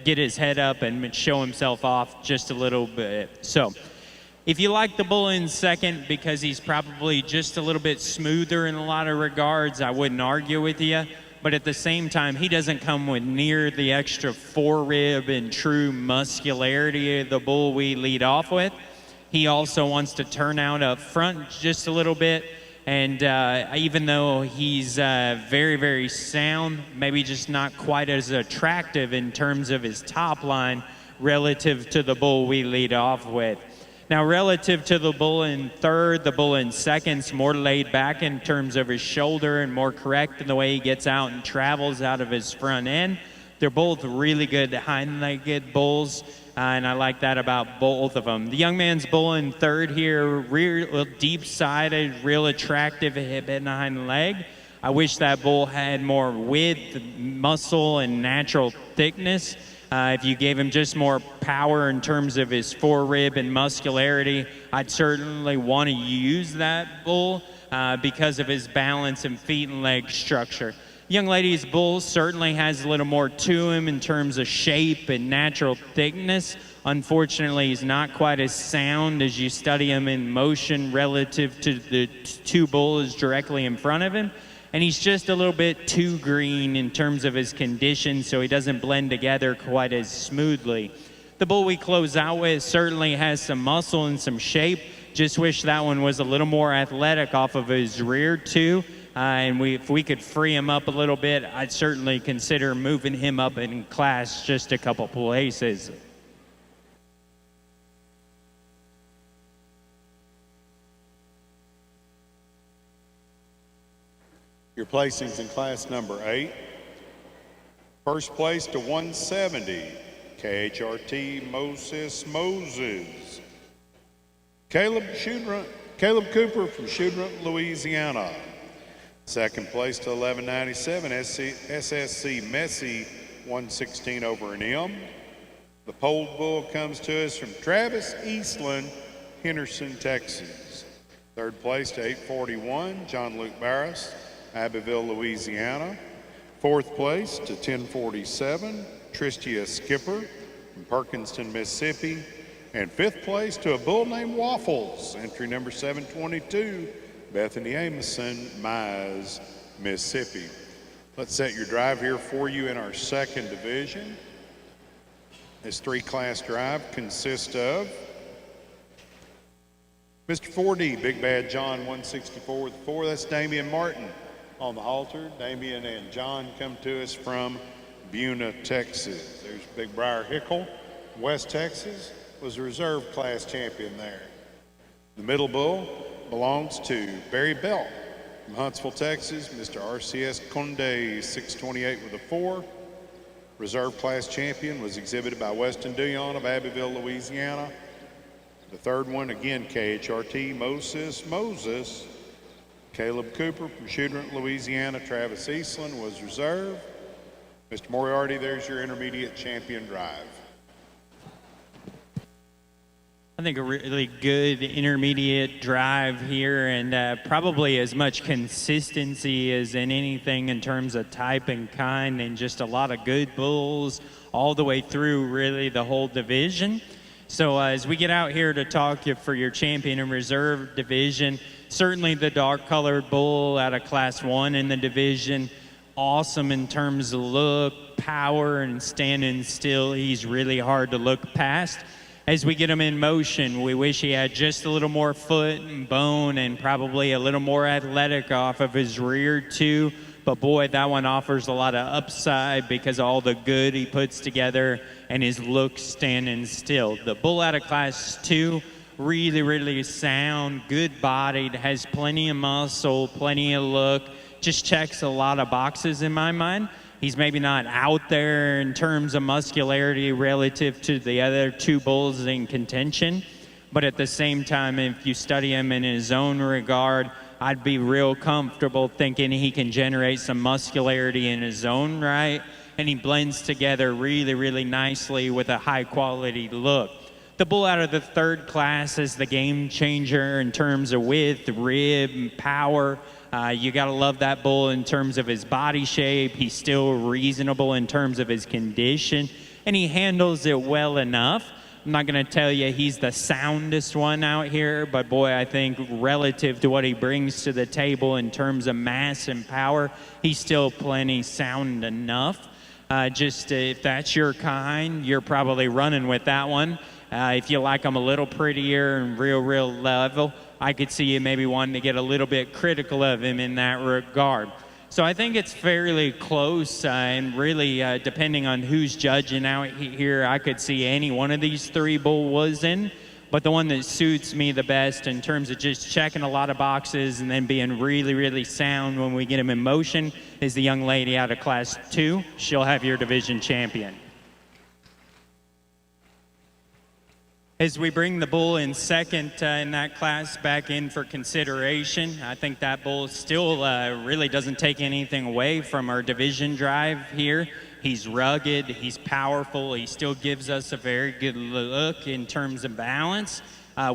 his head up and show himself off just a little bit. So if you like the bull in second because he's probably just a little bit smoother in a lot of regards, I wouldn't argue with you. But at the same time, he doesn't come with near the extra four-rib and true muscularity of the bull we lead off with. He also wants to turn out up front just a little bit. And even though he's very, very sound, maybe just not quite as attractive in terms of his top line relative to the bull we lead off with. Now, relative to the bull in third, the bull in second's more laid back in terms of his shoulder and more correct in the way he gets out and travels out of his front end. They're both really good hind-legged bulls, and I like that about both of them. The young man's bull in third here, real deep-sided, real attractive hip and hind leg. I wish that bull had more width, muscle, and natural thickness. If you gave him just more power in terms of his four-rib and muscularity, I'd certainly want to use that bull because of his balance and feet and leg structure. Young lady's bull certainly has a little more to him in terms of shape and natural thickness. Unfortunately, he's not quite as sound as you study him in motion relative to the two bulls directly in front of him. And he's just a little bit too green in terms of his condition, so he doesn't blend together quite as smoothly. The bull we close out with certainly has some muscle and some shape. Just wish that one was a little more athletic off of his rear too. And if we could free him up a little bit, I'd certainly consider moving him up in class just a couple places. Your placings in class number 8. First place to 170, KHRT Moses. Caleb Cooper from Shudront, Louisiana. Second place to 1197, SSC Messi, 116 over an M. The pole bull comes to us from Travis Eastland, Henderson, Texas. Third place to 841, John Luke Barris, Abbeville, Louisiana. Fourth place to 1047, Tristia Skipper from Perkinston, Mississippi. And fifth place to a bull named Waffles, entry number 722, Bethany Ameson, Mize, Mississippi. Let's set your drive here for you in our second division. This three-class drive consists of Mr. 4D, Big Bad John, 164 with 4. That's Damian Martin on the halter. Damian and John come to us from Buna, Texas. There's Big Briar Hickle, West Texas, was a reserve class champion there. The middle bull belongs to Barry Belt from Huntsville, Texas. Mr. RCS Conde, 628 with a 4. Reserve class champion was exhibited by Weston Duyon of Abbeville, Louisiana. The third one, again, KHRT Moses. Caleb Cooper from Shudront, Louisiana. Travis Eastland was reserve. Mr. Moriarty, there's your intermediate champion drive. I think a really good intermediate drive here, and probably as much consistency as in anything in terms of type and kind, and just a lot of good bulls all the way through really the whole division. So as we get out here to talk for your champion and reserve division, certainly the dark-colored bull out of Class 1 in the division, awesome in terms of look, power, and standing still. He's really hard to look past. As we get him in motion, we wish he had just a little more foot and bone and probably a little more athletic off of his rear too. But boy, that one offers a lot of upside because of all the good he puts together and his look standing still. The bull out of Class 2, really, really sound, good-bodied, has plenty of muscle, plenty of look, just checks a lot of boxes in my mind. He's maybe not out there in terms of muscularity relative to the other two bulls in contention, but at the same time, if you study him in his own regard, I'd be real comfortable thinking he can generate some muscularity in his own right, and he blends together really, really nicely with a high-quality look. The bull out of the third class is the game changer in terms of width, rib, and power. You got to love that bull in terms of his body shape. He's still reasonable in terms of his condition, and he handles it well enough. I'm not going to tell you he's the soundest one out here, but boy, I think relative to what he brings to the table in terms of mass and power, he's still plenty sound enough. Just if that's your kind, you're probably running with that one. If you like him a little prettier and real level, I could see you maybe wanting to get a little bit critical of him in that regard. So I think it's fairly close, and really depending on who's judging out here, I could see any one of these three bulls in. But the one that suits me the best in terms of just checking a lot of boxes and then being really sound when we get him in motion is the young lady out of Class 2. She'll have your division champion. As we bring the bull in second in that class back in for consideration, I think that bull still really doesn't take anything away from our division drive here. He's rugged, he's powerful, he still gives us a very good look in terms of balance.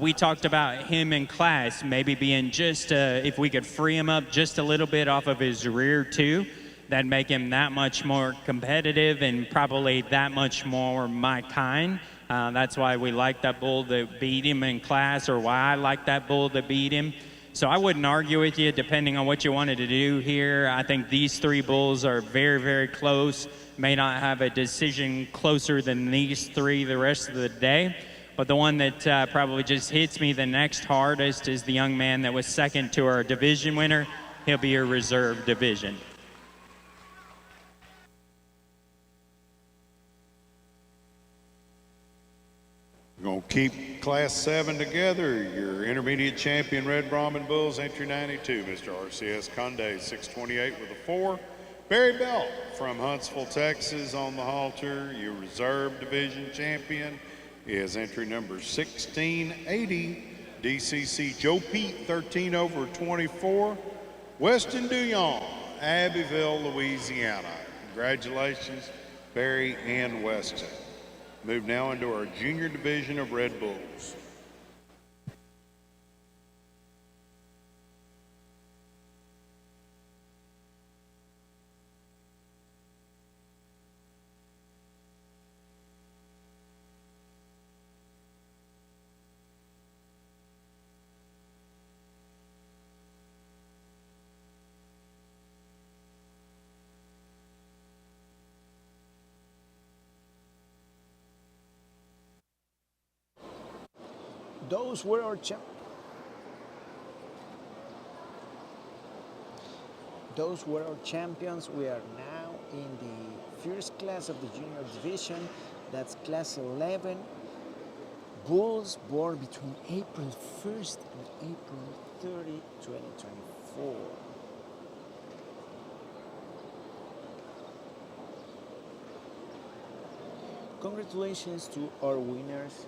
We talked about him in class maybe being just, if we could free him up just a little bit off of his rear too, that'd make him that much more competitive and probably that much more my kind. That's why we like that bull that beat him in class, or why I like that bull that beat him. So I wouldn't argue with you depending on what you wanted to do here. I think these three bulls are very close. May not have a decision closer than these three the rest of the day. But the one that probably just hits me the next hardest is the young man that was second to our division winner. He'll be your reserve division. We're going to keep Class 7 together. Your intermediate champion, Red Brahman Bulls, entry 92, Mr. RCS Conde, 628 with a 4. Barry Belt from Huntsville, Texas on the halter. Your reserve division champion is entry number 1680, DCC Joe Pete, 13 over 24. Weston Duyon, Abbeville, Louisiana. Congratulations, Barry and Weston. Move now into our junior division of Red Bulls. Those were our champions. We are now in the first class of the junior division. That's class 11. Bulls born between April 1st and April 30, 2024. Congratulations to our winners.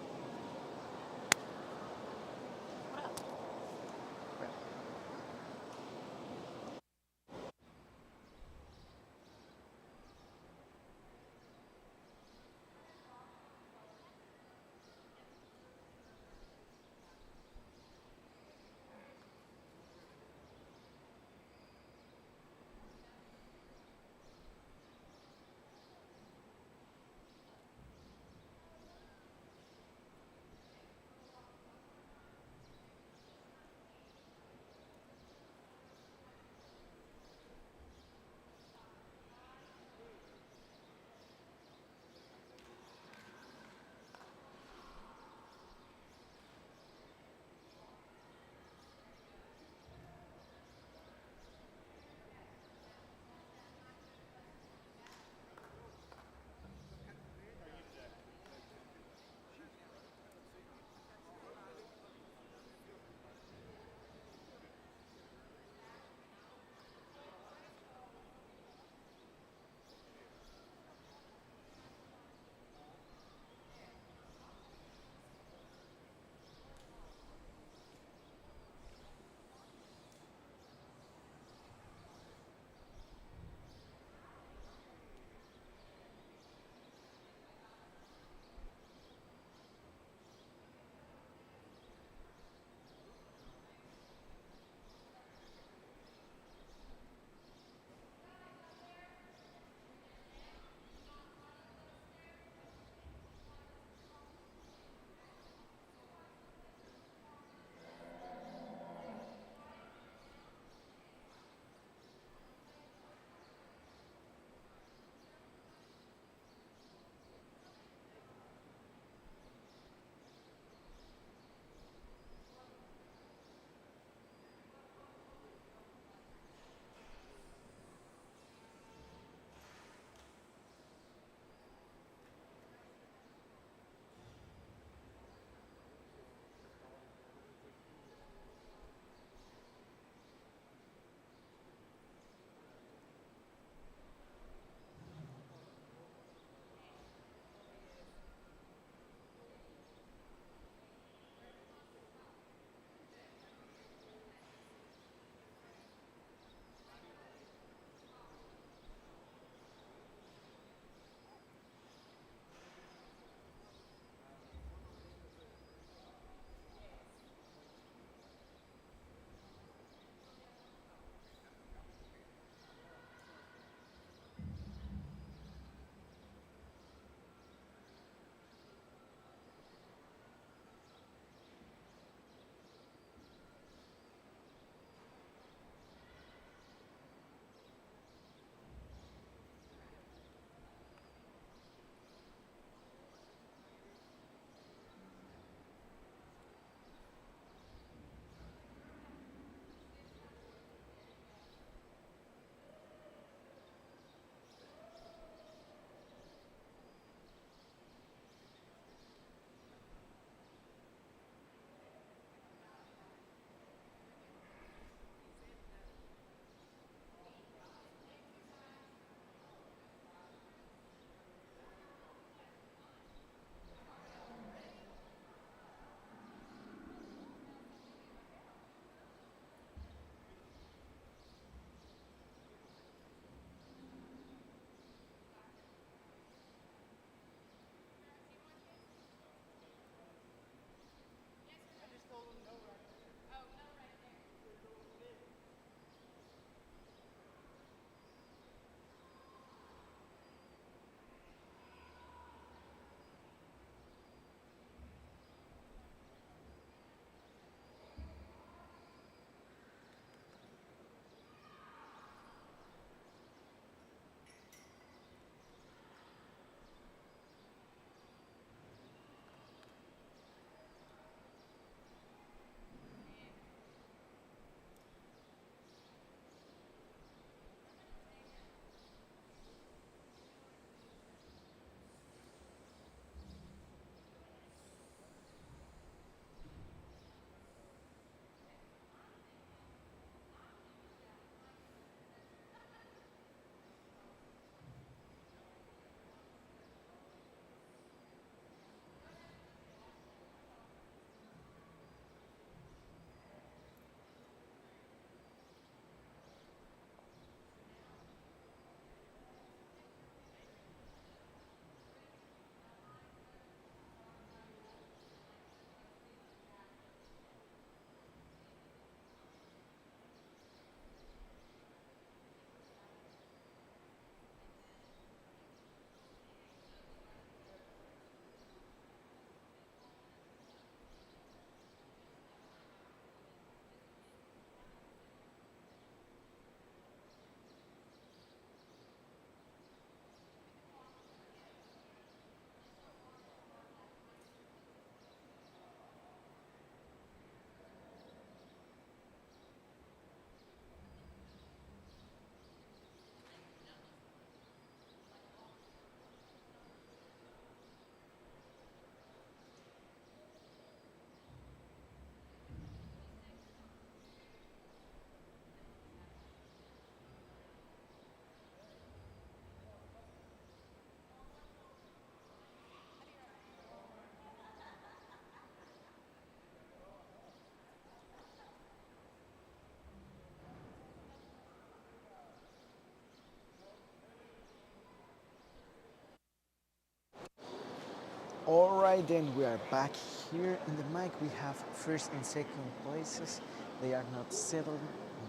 right, then we are back here in the mic. We have first and second places. They are not settled,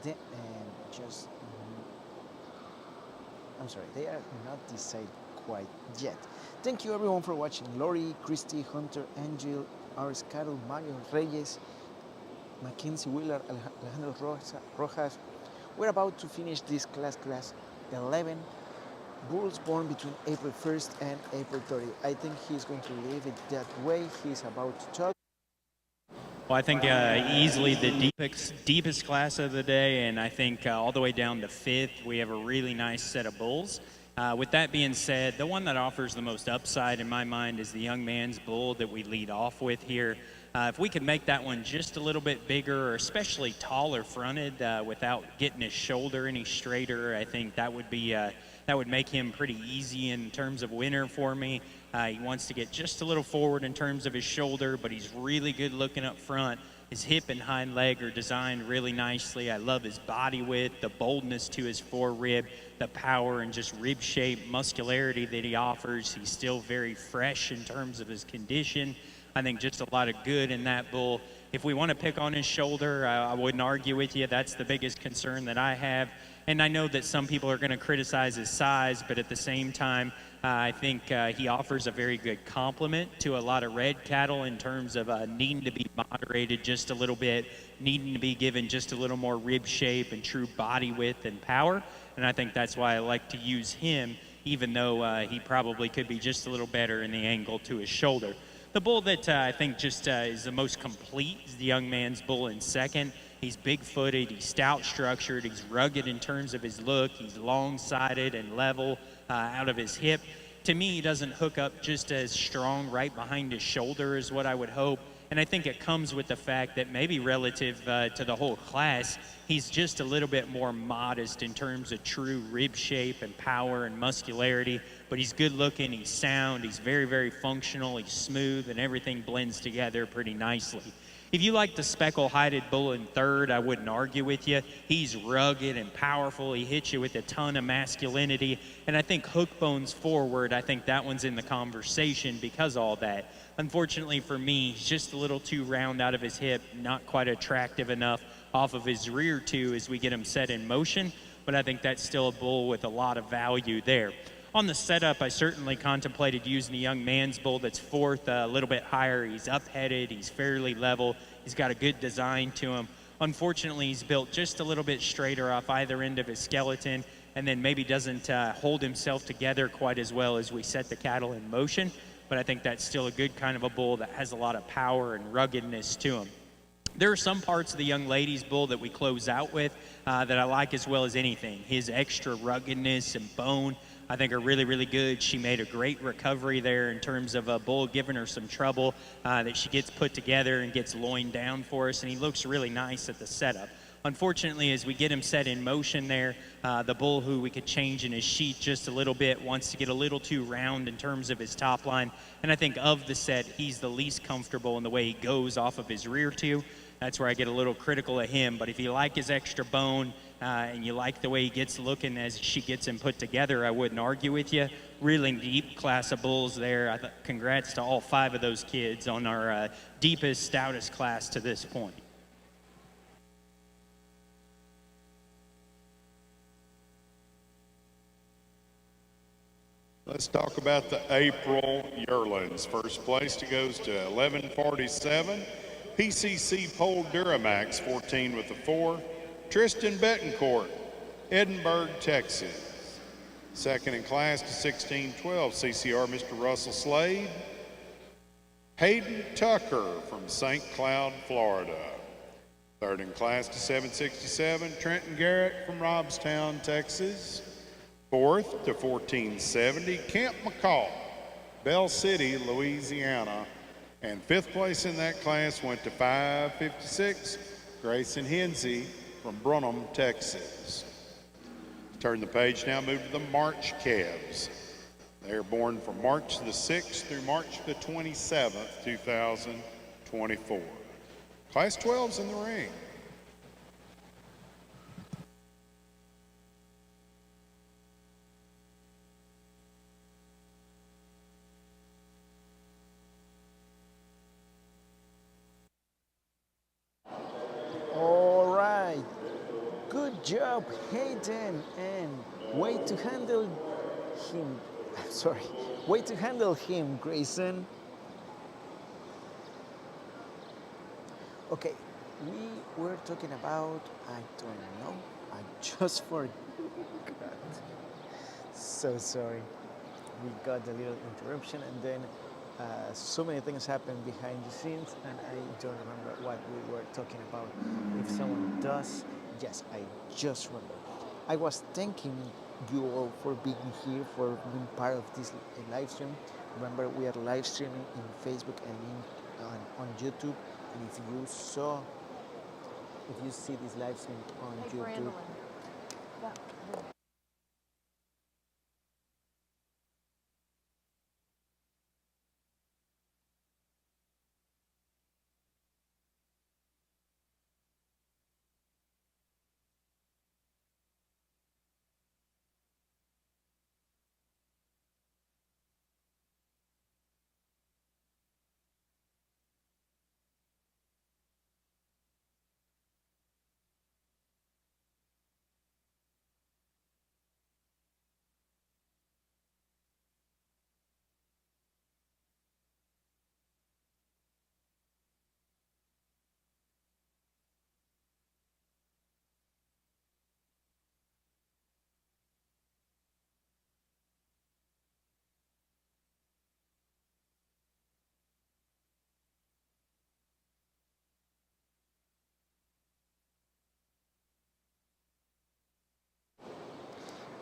and just I'm sorry, they are not decided quite yet. Thank you everyone for watching. Lori, Christy, Hunter, Angel, Aris Carol, Mario, Reyes, Mackenzie Wheeler, Alejandro Rojas. We're about to finish this class 11. Bulls born between April 1st and April 30th. I think he's going to leave it that way. He's about to talk. Well, I think easily the deepest class of the day, and I think all the way down to fifth, we have a really nice set of bulls. With that being said, the one that offers the most upside in my mind is the young man's bull that we lead off with here. If we could make that one just a little bit bigger, or especially taller fronted, without getting his shoulder any straighter, I think that would be that would make him pretty easy in terms of winner for me. He wants to get just a little forward in terms of his shoulder, but he's really good looking up front. His hip and hind leg are designed really nicely. I love his body width, the boldness to his forerib, the power and just rib shape, muscularity that he offers. He's still very fresh in terms of his condition. I think just a lot of good in that bull. If we want to pick on his shoulder, I wouldn't argue with you. That's the biggest concern that I have. And I know that some people are going to criticize his size, but at the same time, I think he offers a very good complement to a lot of red cattle in terms of needing to be moderated just a little bit, needing to be given just a little more rib shape and true body width and power. And I think that's why I like to use him, even though he probably could be just a little better in the angle to his shoulder. The bull that I think just is the most complete is the young man's bull in second. He's big-footed, he's stout-structured, he's rugged in terms of his look, he's long-sided and level out of his hip. To me, he doesn't hook up just as strong right behind his shoulder as what I would hope. And I think it comes with the fact that maybe relative to the whole class, he's just a little bit more modest in terms of true rib shape and power and muscularity. But he's good looking, he's sound, he's very, very functional, he's smooth, and everything blends together pretty nicely. If you like the speckle-hided bull in third, I wouldn't argue with you. He's rugged and powerful. He hits you with a ton of masculinity. And I think hook bones forward, I think that one's in the conversation because of all that. Unfortunately for me, he's just a little too round out of his hip, not quite attractive enough off of his rear two as we get him set in motion. But I think that's still a bull with a lot of value there. On the setup, I certainly contemplated using the young man's bull that's fourth, a little bit higher. He's up-headed, he's fairly level, he's got a good design to him. Unfortunately, he's built just a little bit straighter off either end of his skeleton, and then maybe doesn't hold himself together quite as well as we set the cattle in motion. But I think that's still a good kind of a bull that has a lot of power and ruggedness to him. There are some parts of the young lady's bull that we close out with that I like as well as anything. His extra ruggedness and bone, I think, are really, really good. She made a great recovery there in terms of a bull giving her some trouble that she gets put together and gets loined down for us, and he looks really nice at the setup. Unfortunately, as we get him set in motion there, the bull who we could change in his sheet just a little bit wants to get a little too round in terms of his top line, and I think of the set, he's the least comfortable in the way he goes off of his rear two. That's where I get a little critical of him, but if you like his extra bone, and you like the way he gets looking as she gets him put together, I wouldn't argue with you. Really deep class of bulls there. Congrats to all 5 of those kids on our deepest, stoutest class to this point. Let's talk about the April yearlings. First place goes to 1147. PCC Pole Duramax, 14 with the 4. Tristan Betancourt, Edinburgh, Texas. Second in class to 1612, CCR Mr. Russell Slade. Hayden Tucker from St. Cloud, Florida. Third in class to 767, Trenton Garrett from Robstown, Texas. Fourth to 1470, Kemp McCall, Bell City, Louisiana. And fifth place in that class went to 556, Grayson Hensey from Brunham, Texas. Turn the page now, move to the March calves. They are born from March the 6th through March the 27th, 2024. Class 12's in the ring. Good job, Hayden, and way to handle him. Sorry, way to handle him, Grayson. Okay, we were talking about, I don't know, I just forgot. So sorry. We got a little interruption, and then so many things happened behind the scenes, and I don't remember what we were talking about. If someone does, yes, I just remember. I was thanking you all for being here, for being part of this live stream. Remember, we are live streaming in Facebook and on YouTube. And if you see this live stream on YouTube,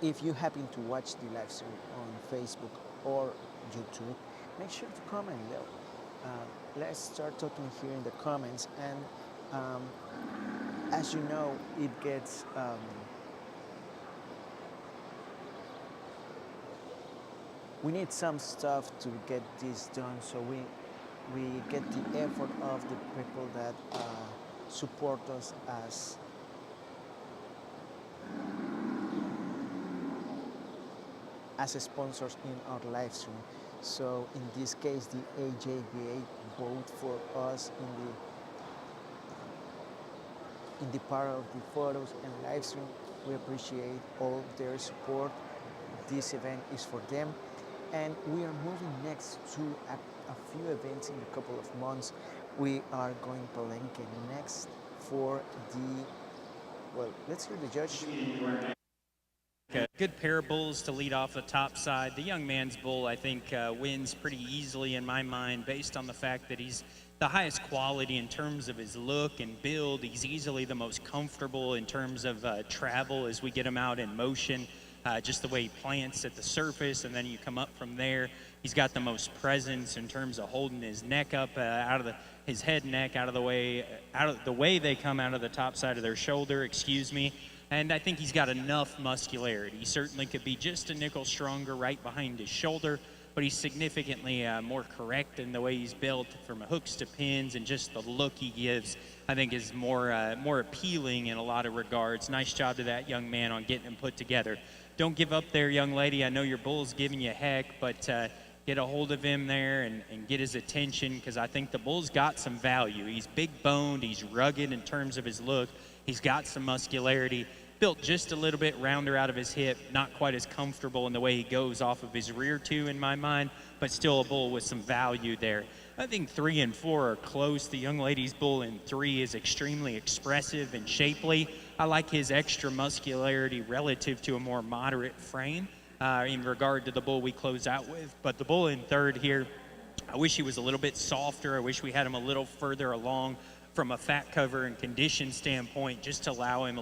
if you happen to watch the live stream on Facebook or YouTube, make sure to comment though. Let's start talking here in the comments, and as you know, it gets we need some stuff to get this done, so we get the effort of the people that support us as sponsors in our live stream. So in this case, the AJBA vote for us in the part of the photos and live stream. We appreciate all their support. This event is for them, and we are moving next to a few events in a couple of months. We are going Palenque next for let's hear the judge. Good pair of bulls to lead off the top side. The young man's bull, I think, wins pretty easily in my mind based on the fact that he's the highest quality in terms of his look and build. He's easily the most comfortable in terms of travel as we get him out in motion. Just the way he plants at the surface, and then you come up from there. He's got the most presence in terms of holding his neck up his head and neck out of the way they come out of the top side of their shoulder, and I think he's got enough muscularity. He certainly could be just a nickel stronger right behind his shoulder, but he's significantly more correct in the way he's built, from hooks to pins, and just the look he gives, I think, is more appealing in a lot of regards. Nice job to that young man on getting him put together. Don't give up there, young lady. I know your bull's giving you heck, but get a hold of him there and get his attention, because I think the bull's got some value. He's big boned, he's rugged in terms of his look, he's got some muscularity, built just a little bit rounder out of his hip, not quite as comfortable in the way he goes off of his rear two in my mind, but still a bull with some value there. I think 3 and 4 are close. The young lady's bull in 3 is extremely expressive and shapely. I like his extra muscularity relative to a more moderate frame in regard to the bull we close out with. But the bull in 3rd here, I wish he was a little bit softer. I wish we had him a little further along from a fat cover and condition standpoint, just to allow him to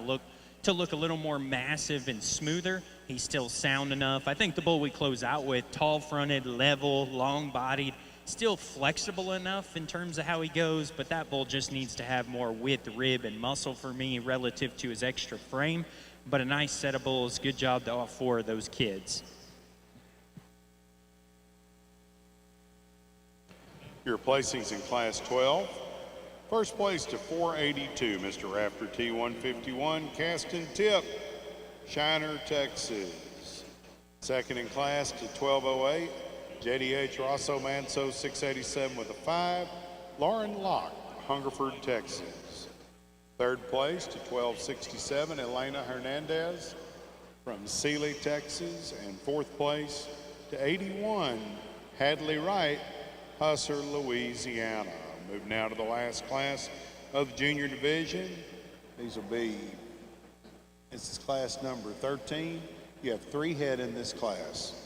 look a little more massive and smoother. He's still sound enough. I think the bull we close out with, tall fronted, level, long bodied, still flexible enough in terms of how he goes, but that bull just needs to have more width, rib, and muscle for me relative to his extra frame. But a nice set of bulls. Good job to all 4 of those kids. Your placings in Class 12. First place to 482, Mr. Rafter T151, Caston Tip, Shiner, Texas. Second in class to 1208, JDH Rosso Manso 687 with a 5, Lauren Locke, Hungerford, Texas. Third place to 1267, Elena Hernandez from Sealy, Texas. And fourth place to 81, Hadley Wright, Husser, Louisiana. Move now to the last class of the junior division. This is class number 13. You have 3 head in this class.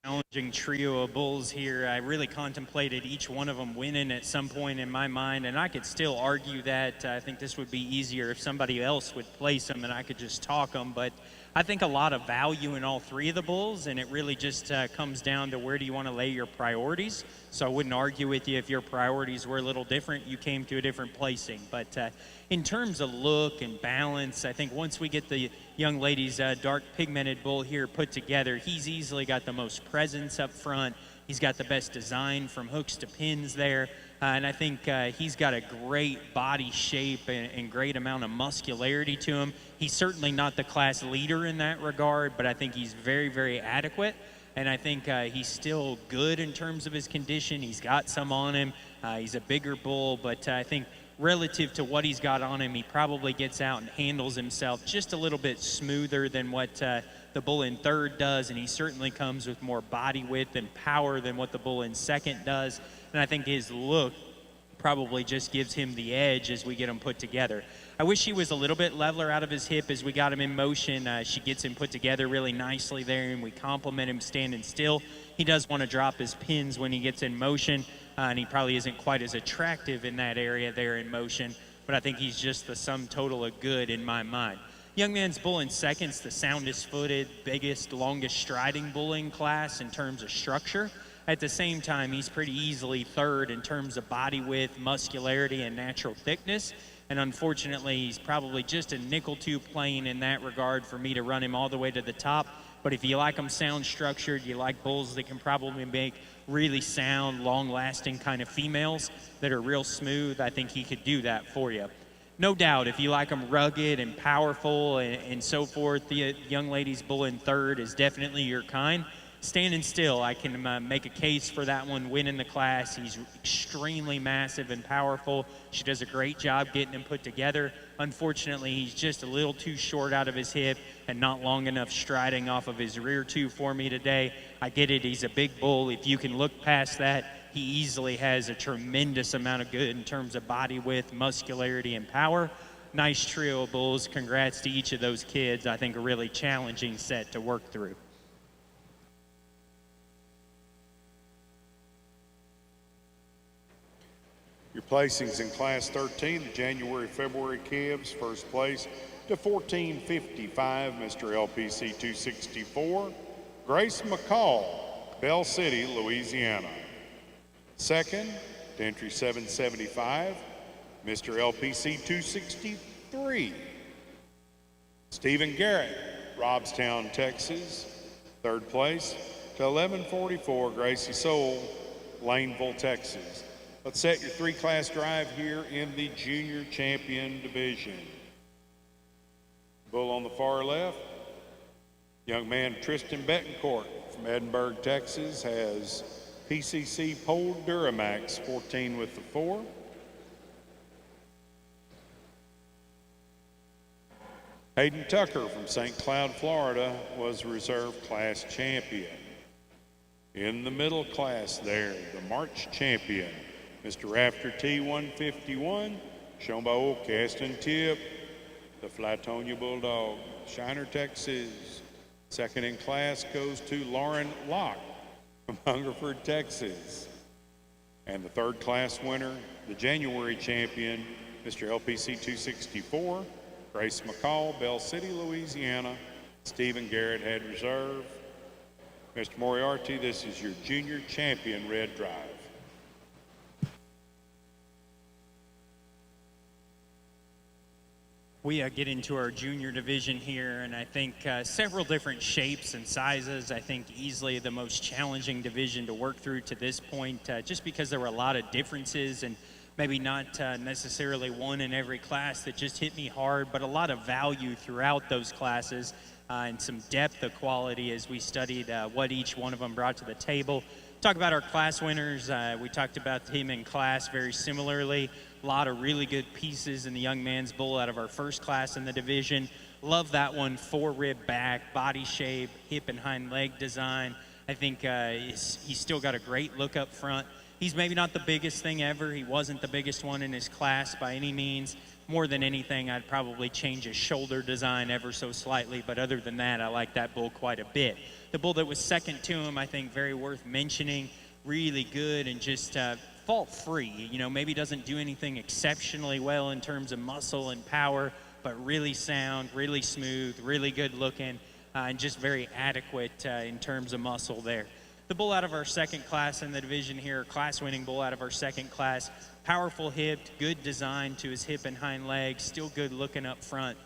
challenging trio of bulls here. I really contemplated each one of them winning at some point in my mind, and I could still argue that. I think this would be easier if somebody else would place them and I could just talk them, but I think a lot of value in all three of the bulls, and it really just comes down to where do you want to lay your priorities. So I wouldn't argue with you if your priorities were a little different, you came to a different placing. But in terms of look and balance, I think once we get the young lady's dark pigmented bull here put together, he's easily got the most presence up front. He's got the best design from hooks to pins there. And I think he's got a great body shape and great amount of muscularity to him. He's certainly not the class leader in that regard, but I think he's very, very adequate. And I think he's still good in terms of his condition. He's got some on him. He's a bigger bull, but I think relative to what he's got on him, he probably gets out and handles himself just a little bit smoother than what the bull in third does, and he certainly comes with more body width and power than what the bull in second does. And I think his look probably just gives him the edge as we get him put together. I wish he was a little bit leveler out of his hip as we got him in motion. She gets him put together really nicely there, and we compliment him standing still. He does want to drop his pins when he gets in motion, and he probably isn't quite as attractive in that area there in motion, but I think he's just the sum total of good in my mind. Young man's bull in second's the soundest footed, biggest, longest striding bull in class in terms of structure. At the same time, he's pretty easily third in terms of body width, muscularity, and natural thickness. And unfortunately, he's probably just a nickel tube plane in that regard for me to run him all the way to the top. But if you like them sound structured, you like bulls that can probably make really sound, long-lasting kind of females that are real smooth, I think he could do that for you. No doubt, if you like them rugged and powerful and so forth, the young lady's bull in third is definitely your kind. Standing still, I can make a case for that one winning the class. He's extremely massive and powerful. She does a great job getting him put together. Unfortunately, he's just a little too short out of his hip and not long enough striding off of his rear tube for me today. I get it, he's a big bull. If you can look past that, he easily has a tremendous amount of good in terms of body width, muscularity, and power. Nice trio of bulls. Congrats to each of those kids. I think a really challenging set to work through. Your placings in Class 13, the January-February calves, first place to 1455, Mr. LPC 264, Grace McCall, Bell City, Louisiana. Second, to entry 775, Mr. LPC 263, Stephen Garrett, Robstown, Texas. Third place to 1144, Gracie Soul, Laneville, Texas. Let's set your three-class drive here in the Junior Champion Division. Bull on the far left, young man Tristan Betancourt from Edinburgh, Texas, has PCC Pole Duramax 14 with the 4. Hayden Tucker from St. Cloud, Florida, was reserve class champion. In the middle class there, the March champion, Mr. Rafter T151, shown by old Caston Tip, the Flatonia Bulldog, Shiner, Texas. Second in class goes to Lauren Locke from Hungerford, Texas. And the third class winner, the January champion, Mr. LPC 264, Grace McCall, Bell City, Louisiana. Stephen Garrett had reserve. Mr. Moriarty, this is your junior champion red drive. We get into our junior division here, and I think several different shapes and sizes. I think easily the most challenging division to work through to this point, just because there were a lot of differences and maybe not necessarily one in every class that just hit me hard, but a lot of value throughout those classes and some depth of quality as we studied what each one of them brought to the table. Talk about our class winners. We talked about him in class very similarly. A lot of really good pieces in the young man's bull out of our first class in the division. Love that one, 4-rib back, body shape, hip and hind leg design. I think he's still got a great look up front. He's maybe not the biggest thing ever. He wasn't the biggest one in his class by any means. More than anything, I'd probably change his shoulder design ever so slightly, but other than that, I like that bull quite a bit. The bull that was second to him, I think, very worth mentioning. Really good and just fault free. You know, maybe doesn't do anything exceptionally well in terms of muscle and power, but really sound, really smooth, really good looking, and just very adequate in terms of muscle there. The bull out of our second class in the division here, class winning bull out of our second class, powerful hipped, good design to his hip and hind legs, still good looking up front.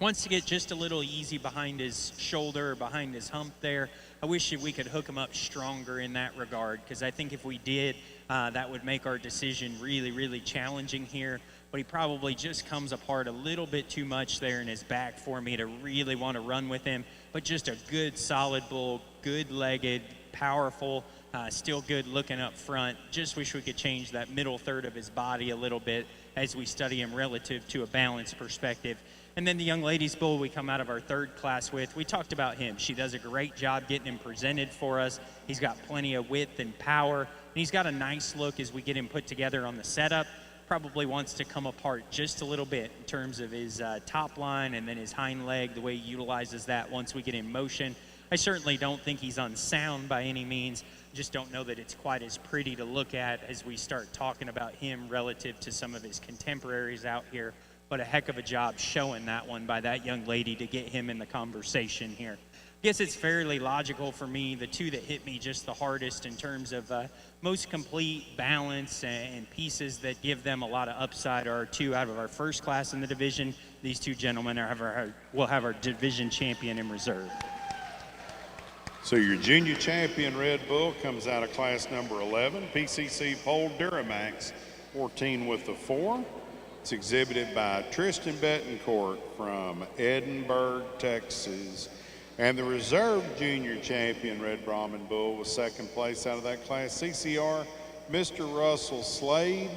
Wants to get just a little easy behind his shoulder or behind his hump there. I wish that we could hook him up stronger in that regard, because I think if we did, that would make our decision really, really challenging here. But he probably just comes apart a little bit too much there in his back for me to really want to run with him. But just a good, solid bull, good-legged, powerful, still good looking up front. Just wish we could change that middle third of his body a little bit as we study him relative to a balance perspective. And then the young ladies bull we come out of our third class with, we talked about him. She does a great job getting him presented for us. He's got plenty of width and power, and he's got a nice look as we get him put together on the setup. Probably wants to come apart just a little bit in terms of his top line and then his hind leg, the way he utilizes that once we get in motion. I certainly don't think he's unsound by any means. Just don't know that it's quite as pretty to look at as we start talking about him relative to some of his contemporaries out here. But a heck of a job showing that one by that young lady to get him in the conversation here. I guess it's fairly logical for me. The two that hit me just the hardest in terms of most complete balance and pieces that give them a lot of upside are two out of our first class in the division. These two gentlemen will have our division champion in reserve. So your junior champion Red Bull comes out of class number 11, PCC Pole Duramax, 14 with the 4. It's exhibited by Tristan Betancourt from Edinburgh, Texas. And the reserve junior champion Red Brahman Bull was second place out of that class, CCR Mr. Russell Slade,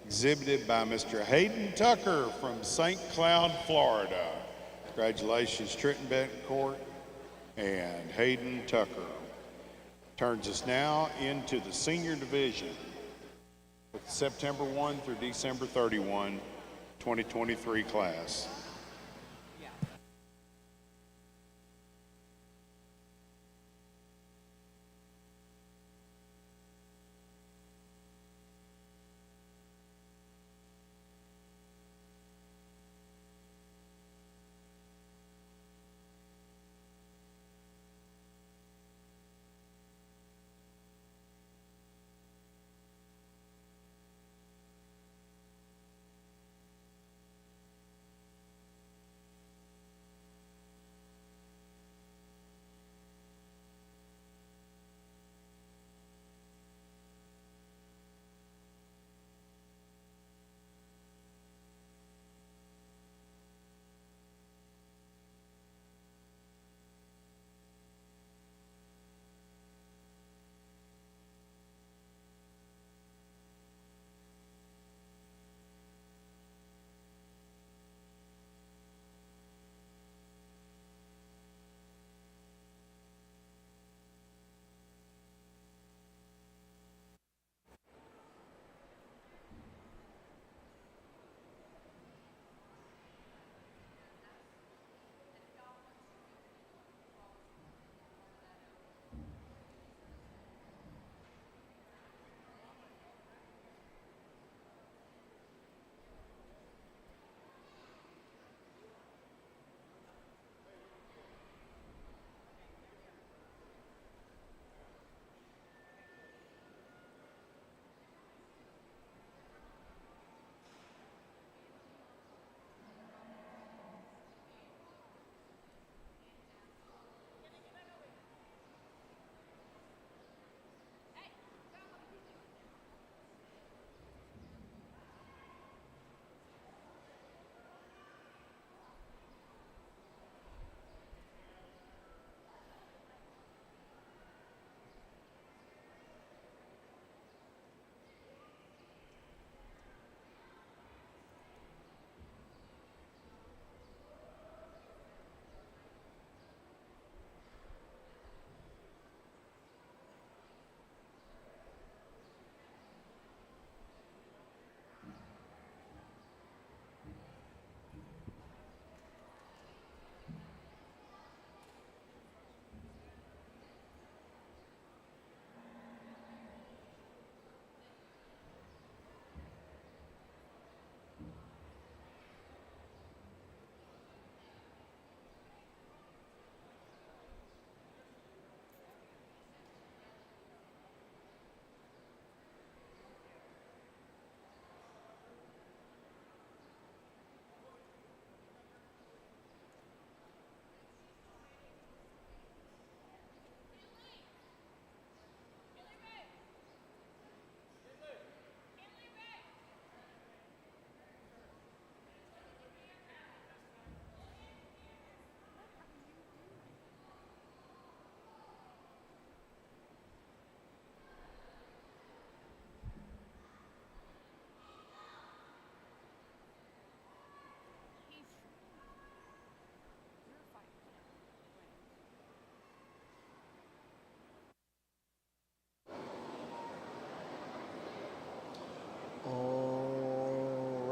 exhibited by Mr. Hayden Tucker from St. Cloud, Florida. Congratulations, Tristan Betancourt and Hayden Tucker. Turns us now into the senior division with September 1 through December 31, 2023 class.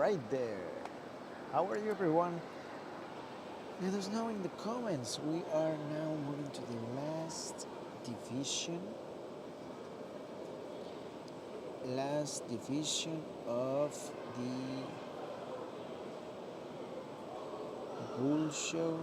right there. How are you, everyone? Let us know in the comments. We are now moving to the last division. Last division of the bull show.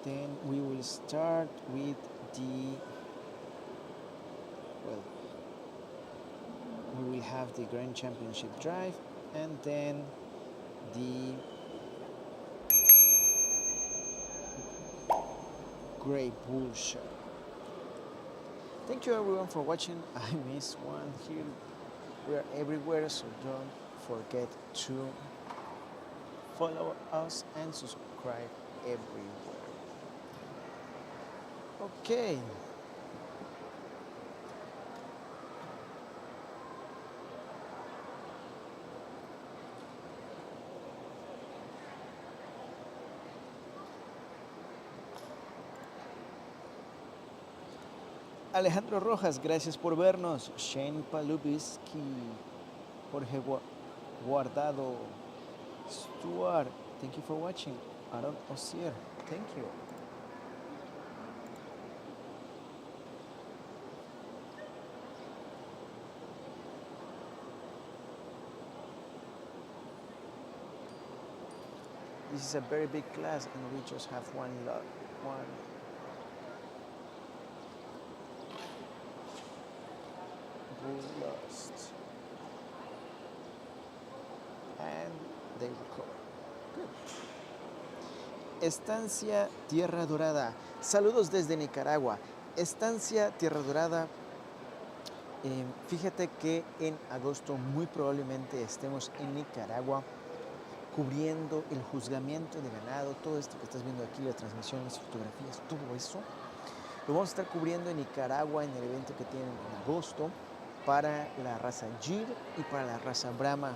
Then we will start with the, well, we will have the Grand Championship Drive and then the Great Bull Show. Thank you everyone for watching. I missed one here. We are everywhere, so don't forget to follow us and subscribe everywhere. Okay. Alejandro Rojas, gracias por vernos. Shane Palubiski, Jorge Guardado, Stuart, thank you for watching. Aaron Osier, thank you. This is a very big class and we just have one bull lost. And they recover. Good. Estancia Tierra Dorada. Saludos desde Nicaragua. Estancia Tierra Dorada. Fíjate que en agosto muy probablemente estemos en Nicaragua cubriendo el juzgamiento de ganado, todo esto que estás viendo aquí, las transmisiones, fotografías, todo eso. Lo vamos a estar cubriendo en Nicaragua en el evento que tienen en agosto para la raza Gir y para la raza Brahman.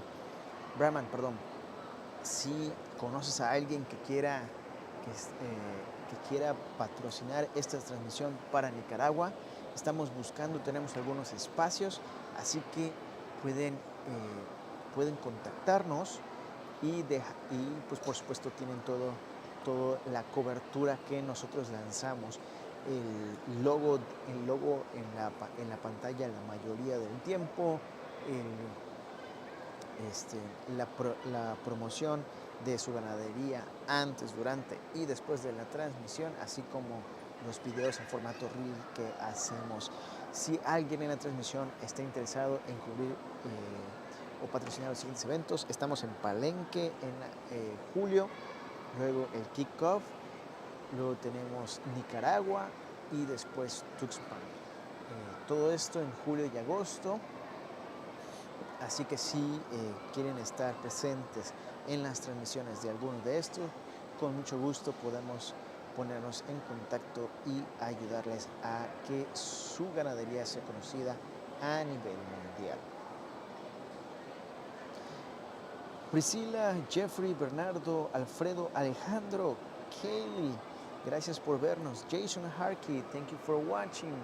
Si conoces a alguien que quiera patrocinar esta transmisión para Nicaragua, estamos buscando, tenemos algunos espacios, así que pueden contactarnos y pues por supuesto tienen toda la cobertura que nosotros lanzamos. El logo en la pantalla la mayoría del tiempo, la promoción de su ganadería antes, durante y después de la transmisión, así como los videos en formato reel que hacemos. Si alguien en la transmisión está interesado en cubrir o patrocinar los siguientes eventos, estamos en Palenque en julio, luego el Kickoff, luego tenemos Nicaragua y después Tuxpan. Todo esto en julio y agosto. Así que si quieren estar presentes en las transmisiones de alguno de estos, con mucho gusto podemos ponernos en contacto y ayudarles a que su ganadería sea conocida a nivel mundial. Priscila, Jeffrey, Bernardo, Alfredo, Alejandro, Kaylee, gracias por vernos. Jason Harkey, thank you for watching.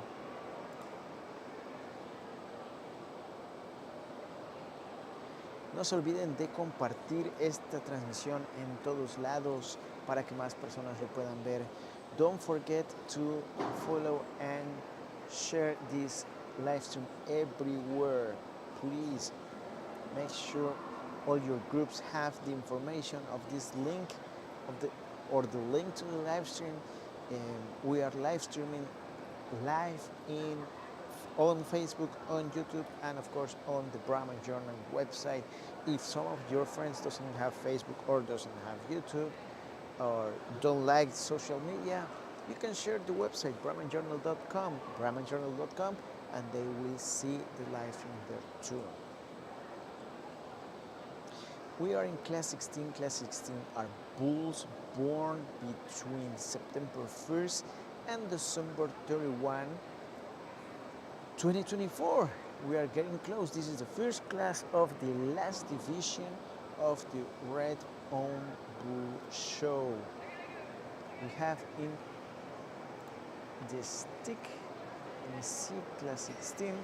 No se olviden de compartir esta transmisión en todos lados para que más personas lo puedan ver. Don't forget to follow and share this live stream everywhere. Please make sure all your groups have the information of this link or the link to the live stream. We are live streaming live on Facebook, on YouTube, and of course on the Brahman Journal website. If some of your friends doesn't have Facebook or doesn't have YouTube or don't like social media, you can share the website brahmanjournal.com, and they will see the live stream there too. We are in Class 16. Class 16 are bulls born between September 1st and December 31, 2024. We are getting close. This is the first class of the last division of the Red Owned Bull Show. We have in the stick in C Class 16,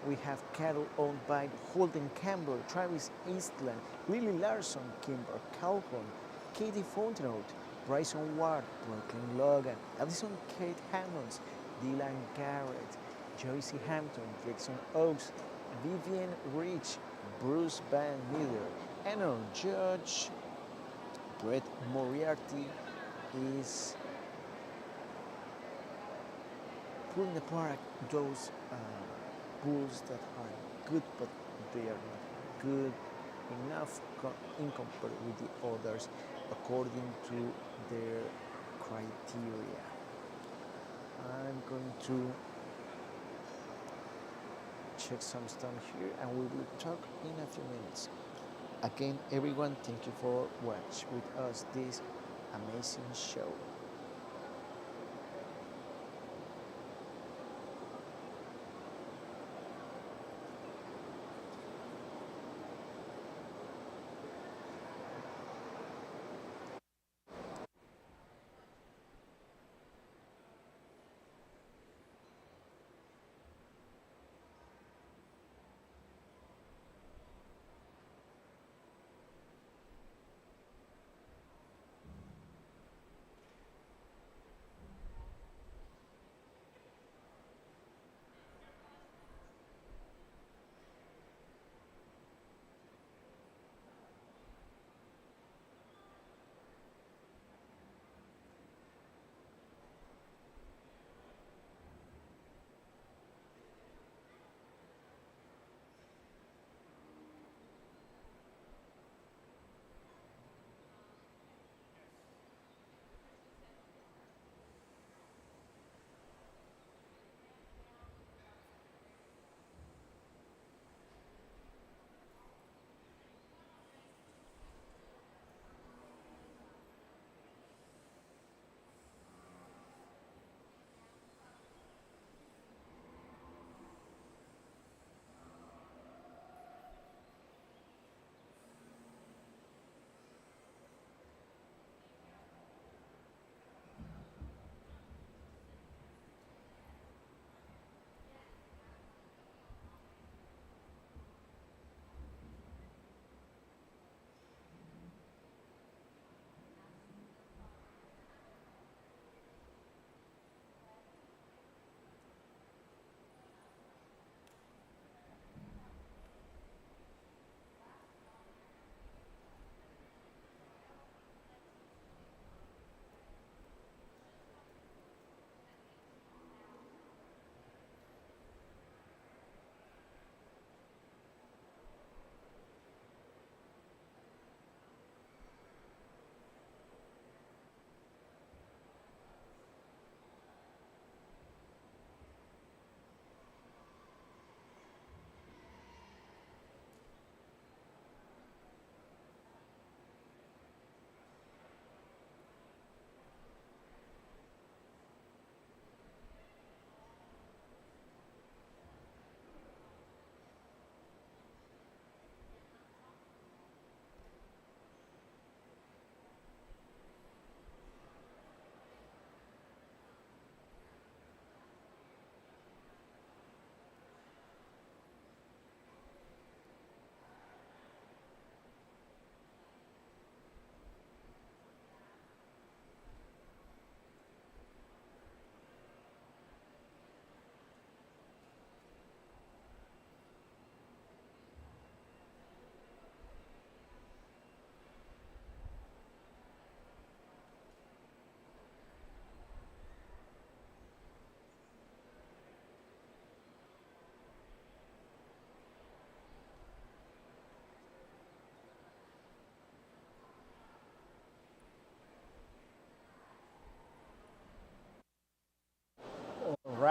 we have cattle owned by Holden Campbell, Travis Eastland, Lily Larson, Kimber Calhoun, Katie Fontenot, Bryson Ward, Brooklyn Logan, Addison Kate Hammonds, Dylan Garrett, Joycey Hampton, Jackson Oaks, Vivian Rich, Bruce Van Miller, and our judge, Brett Moriarty, is pulling apart those bulls that are good, but they are not good enough in compared with the others according to their criteria. I'm going to check some stuff here and we will talk in a few minutes. Again, everyone, thank you for watching with us this amazing show.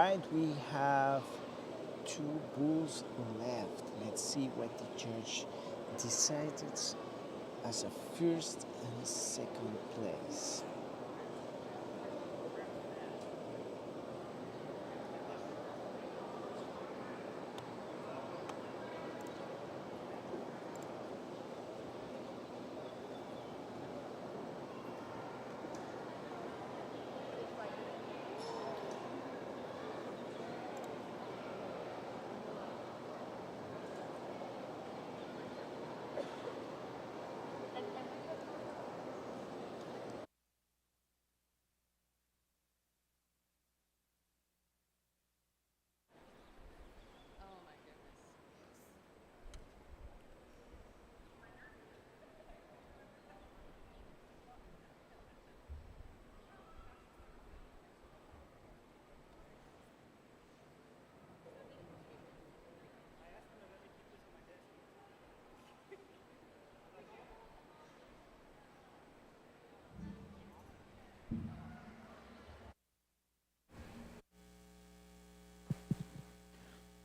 right, we have two bulls left. Let's see what the judge decided as a first and a second place.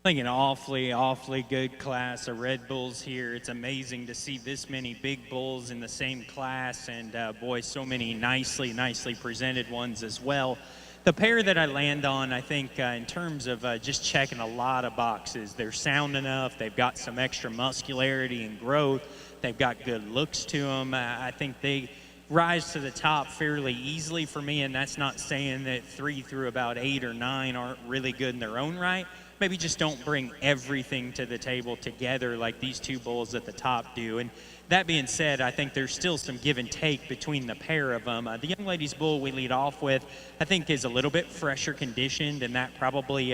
I think an awfully good class of Red Bulls here. It's amazing to see this many big bulls in the same class, and boy, so many nicely presented ones as well. The pair that I land on, I think, in terms of just checking a lot of boxes. They're sound enough. They've got some extra muscularity and growth. They've got good looks to them. I think they rise to the top fairly easily for me, and that's not saying that 3 through about 8 or 9 aren't really good in their own right. Maybe just don't bring everything to the table together like these two bulls at the top do. And that being said, I think there's still some give and take between the pair of them. The young lady's bull we lead off with, I think, is a little bit fresher conditioned, and that probably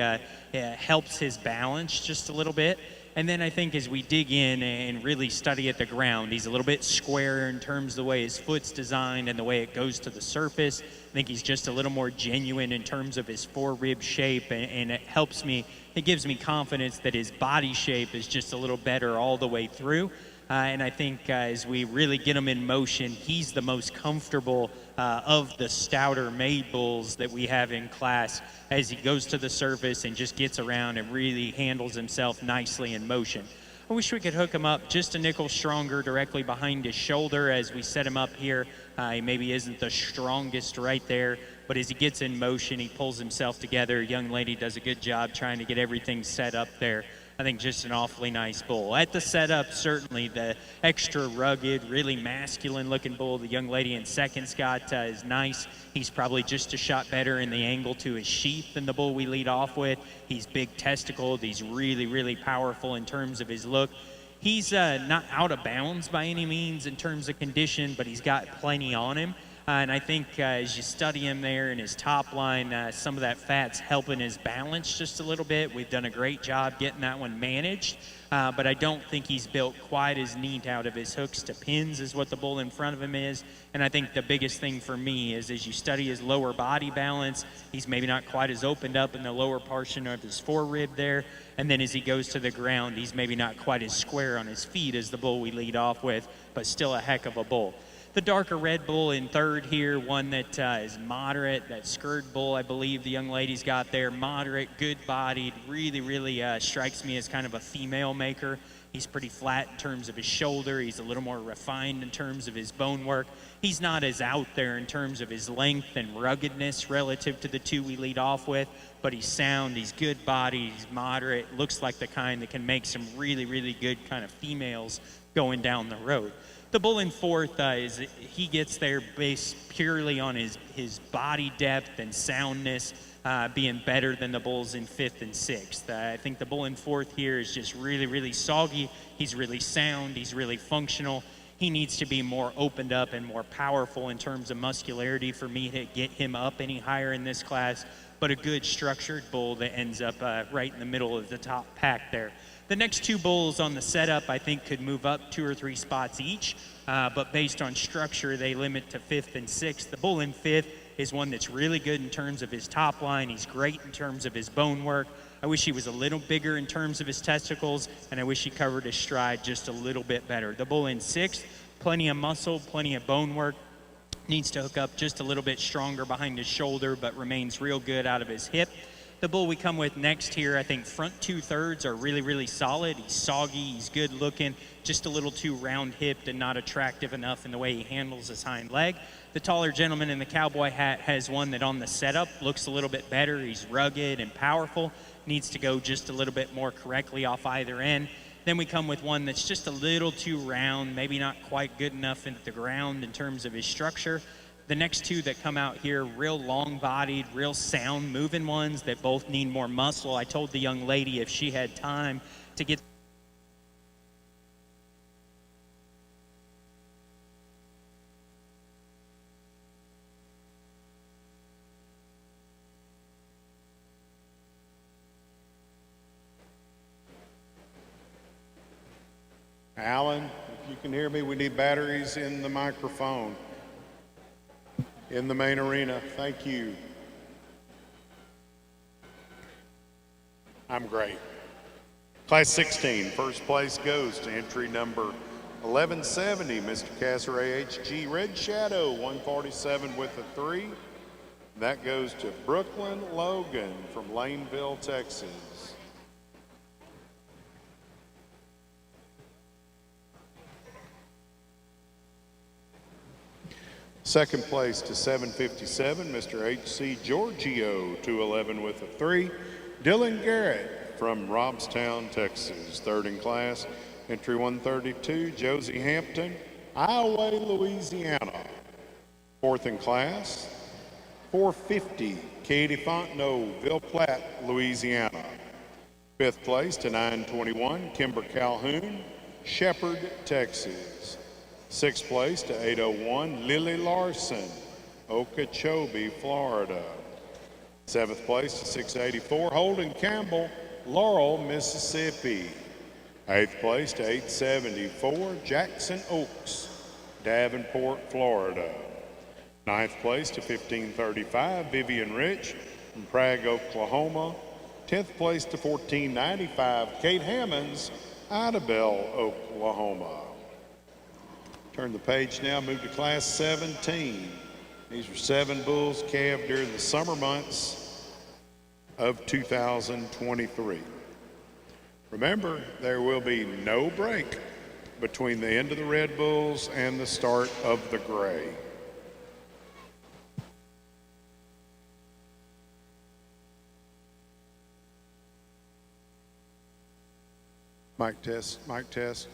helps his balance just a little bit. And then I think as we dig in and really study at the ground, he's a little bit squarer in terms of the way his foot's designed and the way it goes to the surface. I think he's just a little more genuine in terms of his forerib shape, and it gives me confidence that his body shape is just a little better all the way through. And I think as we really get him in motion, he's the most comfortable of the stouter made bulls that we have in class as he goes to the surface and just gets around and really handles himself nicely in motion. I wish we could hook him up just a nickel stronger directly behind his shoulder as we set him up here. He maybe isn't the strongest right there, but as he gets in motion, he pulls himself together. Young lady does a good job trying to get everything set up there. I think just an awfully nice bull. At the setup, certainly the extra rugged, really masculine-looking bull the young lady in second's got is nice. He's probably just a shot better in the angle to his sheath than the bull we lead off with. He's big testicled. He's really powerful in terms of his look. He's not out of bounds by any means in terms of condition, but he's got plenty on him. And I think as you study him there in his top line, some of that fat's helping his balance just a little bit. We've done a great job getting that one managed, but I don't think he's built quite as neat out of his hooks to pins as what the bull in front of him is. And I think the biggest thing for me is as you study his lower body balance, he's maybe not quite as opened up in the lower portion of his forerib there. And then as he goes to the ground, he's maybe not quite as square on his feet as the bull we lead off with, but still a heck of a bull. The darker red bull in third here, one that is moderate, that Skurd bull I believe the young lady's got there, moderate, good-bodied, really strikes me as kind of a female maker. He's pretty flat in terms of his shoulder. He's a little more refined in terms of his bone work. He's not as out there in terms of his length and ruggedness relative to the two we lead off with, but he's sound, he's good-bodied, he's moderate, looks like the kind that can make some really good kind of females going down the road. The bull in fourth he gets there based purely on his body depth and soundness being better than the bulls in fifth and sixth. I think the bull in fourth here is just really soggy. He's really sound. He's really functional. He needs to be more opened up and more powerful in terms of muscularity for me to get him up any higher in this class, but a good structured bull that ends up right in the middle of the top pack there. The next two bulls on the setup, I think, could move up 2 or 3 spots each, but based on structure, they limit to fifth and sixth. The bull in fifth is one that's really good in terms of his top line. He's great in terms of his bone work. I wish he was a little bigger in terms of his testicles, and I wish he covered his stride just a little bit better. The bull in sixth, plenty of muscle, plenty of bone work. Needs to hook up just a little bit stronger behind his shoulder, but remains real good out of his hip. The bull we come with next here, I think front 2/3 are really, really solid. He's soggy, he's good looking, just a little too round hipped and not attractive enough in the way he handles his hind leg. The taller gentleman in the cowboy hat has one that on the setup looks a little bit better. He's rugged and powerful, needs to go just a little bit more correctly off either end. Then we come with one that's just a little too round, maybe not quite good enough into the ground in terms of his structure. The next two that come out here, real long-bodied, real sound-moving ones that both need more muscle. I told the young lady if she had time to get Alan, if you can hear me, we need batteries in the microphone in the main arena. Thank you. I'm great. Class 16, first place goes to entry number 1170, Mr. Casser AHG Red Shadow, 147 with a 3. That goes to Brooklyn Logan from Laneville, Texas. Second place to 757, Mr. H.C. Giorgio, 211 with a 3. Dylan Garrett from Robstown, Texas. Third in class, entry 132, Josie Hampton, Iowa, Louisiana. Fourth in class, 450, Katie Fontenot, Ville Platte, Louisiana. Fifth place to 921, Kimber Calhoun, Shepherd, Texas. Sixth place to 801, Lily Larson, Okeechobee, Florida. Seventh place to 684, Holden Campbell, Laurel, Mississippi. Eighth place to 874, Jackson Oaks, Davenport, Florida. Ninth place to 1535, Vivian Rich from Prague, Oklahoma. 10th place to 1495, Kate Hammonds, Idabel, Oklahoma. Turn the page now, move to class 17. These are 7 bulls calved during the summer months of 2023. Remember, there will be no break between the end of the Red Bulls and the start of the Gray. Mic test, mic test.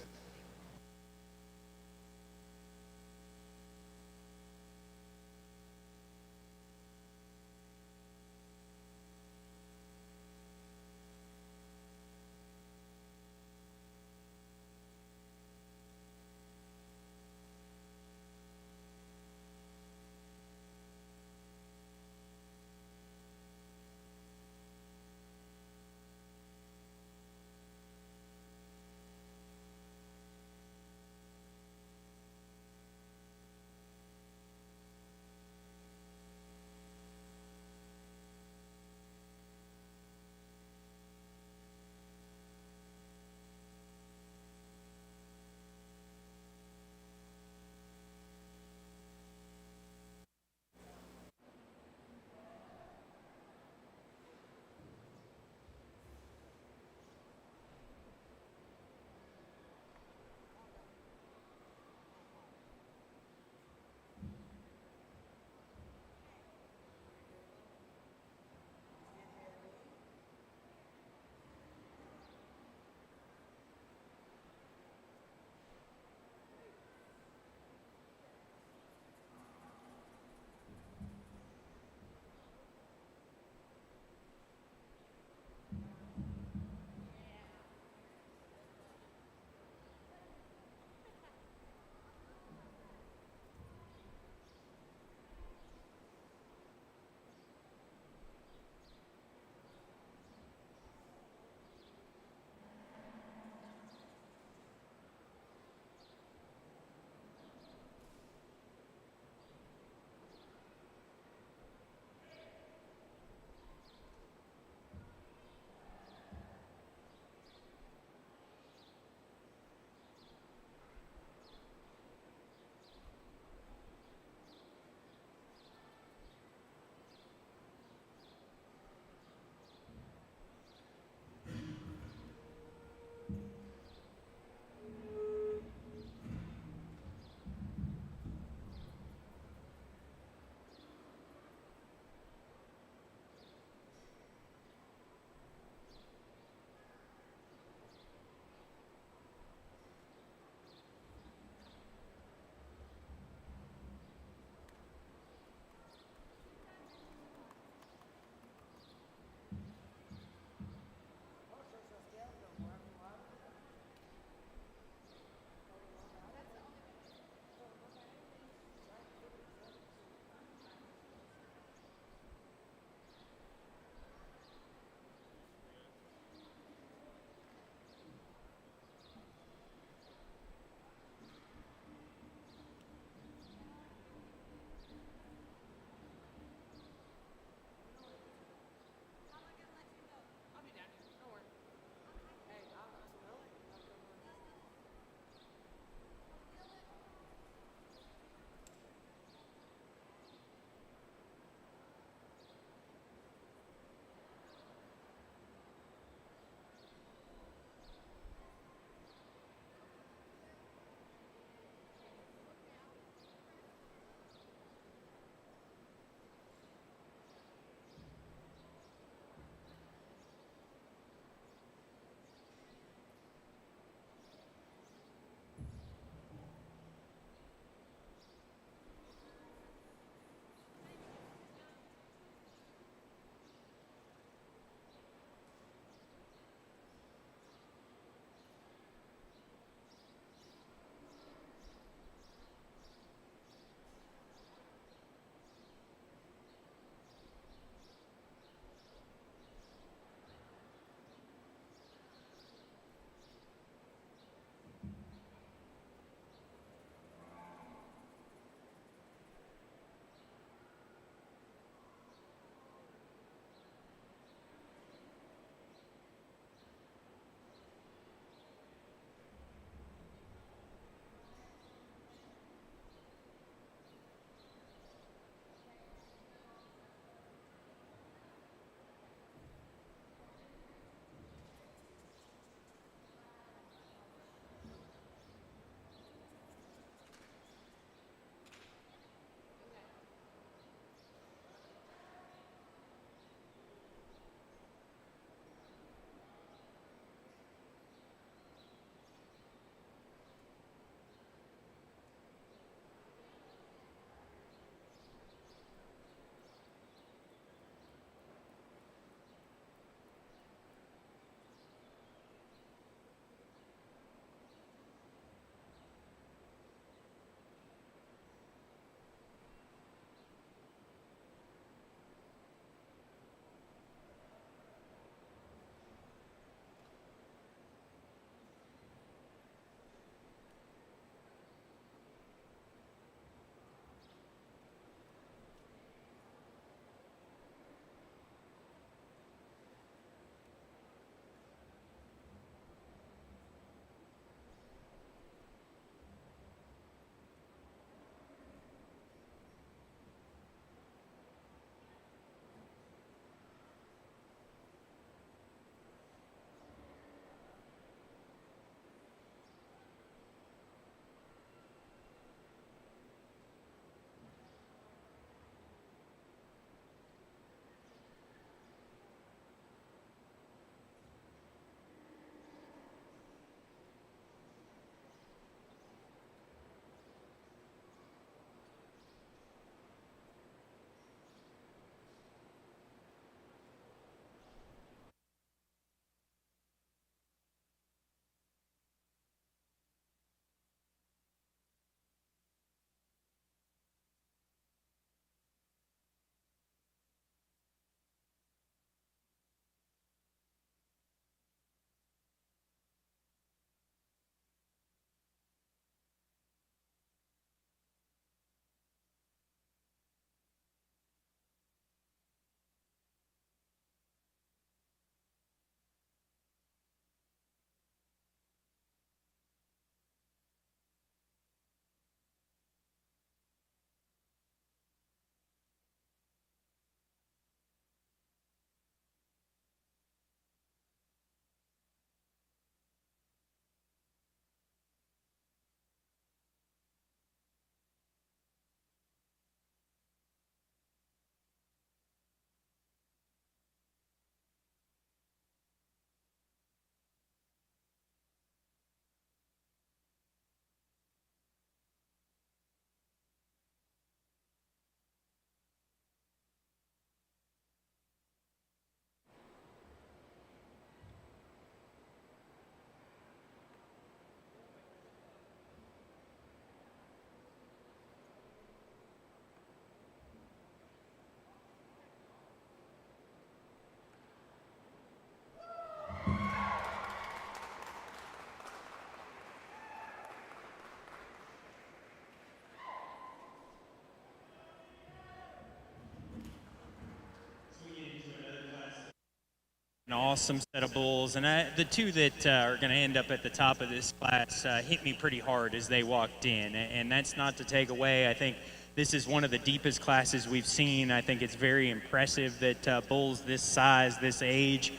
An awesome set of bulls, and the two that are going to end up at the top of this class hit me pretty hard as they walked in, and that's not to take away. I think this is one of the deepest classes we've seen. I think it's very impressive that bulls this size, this age,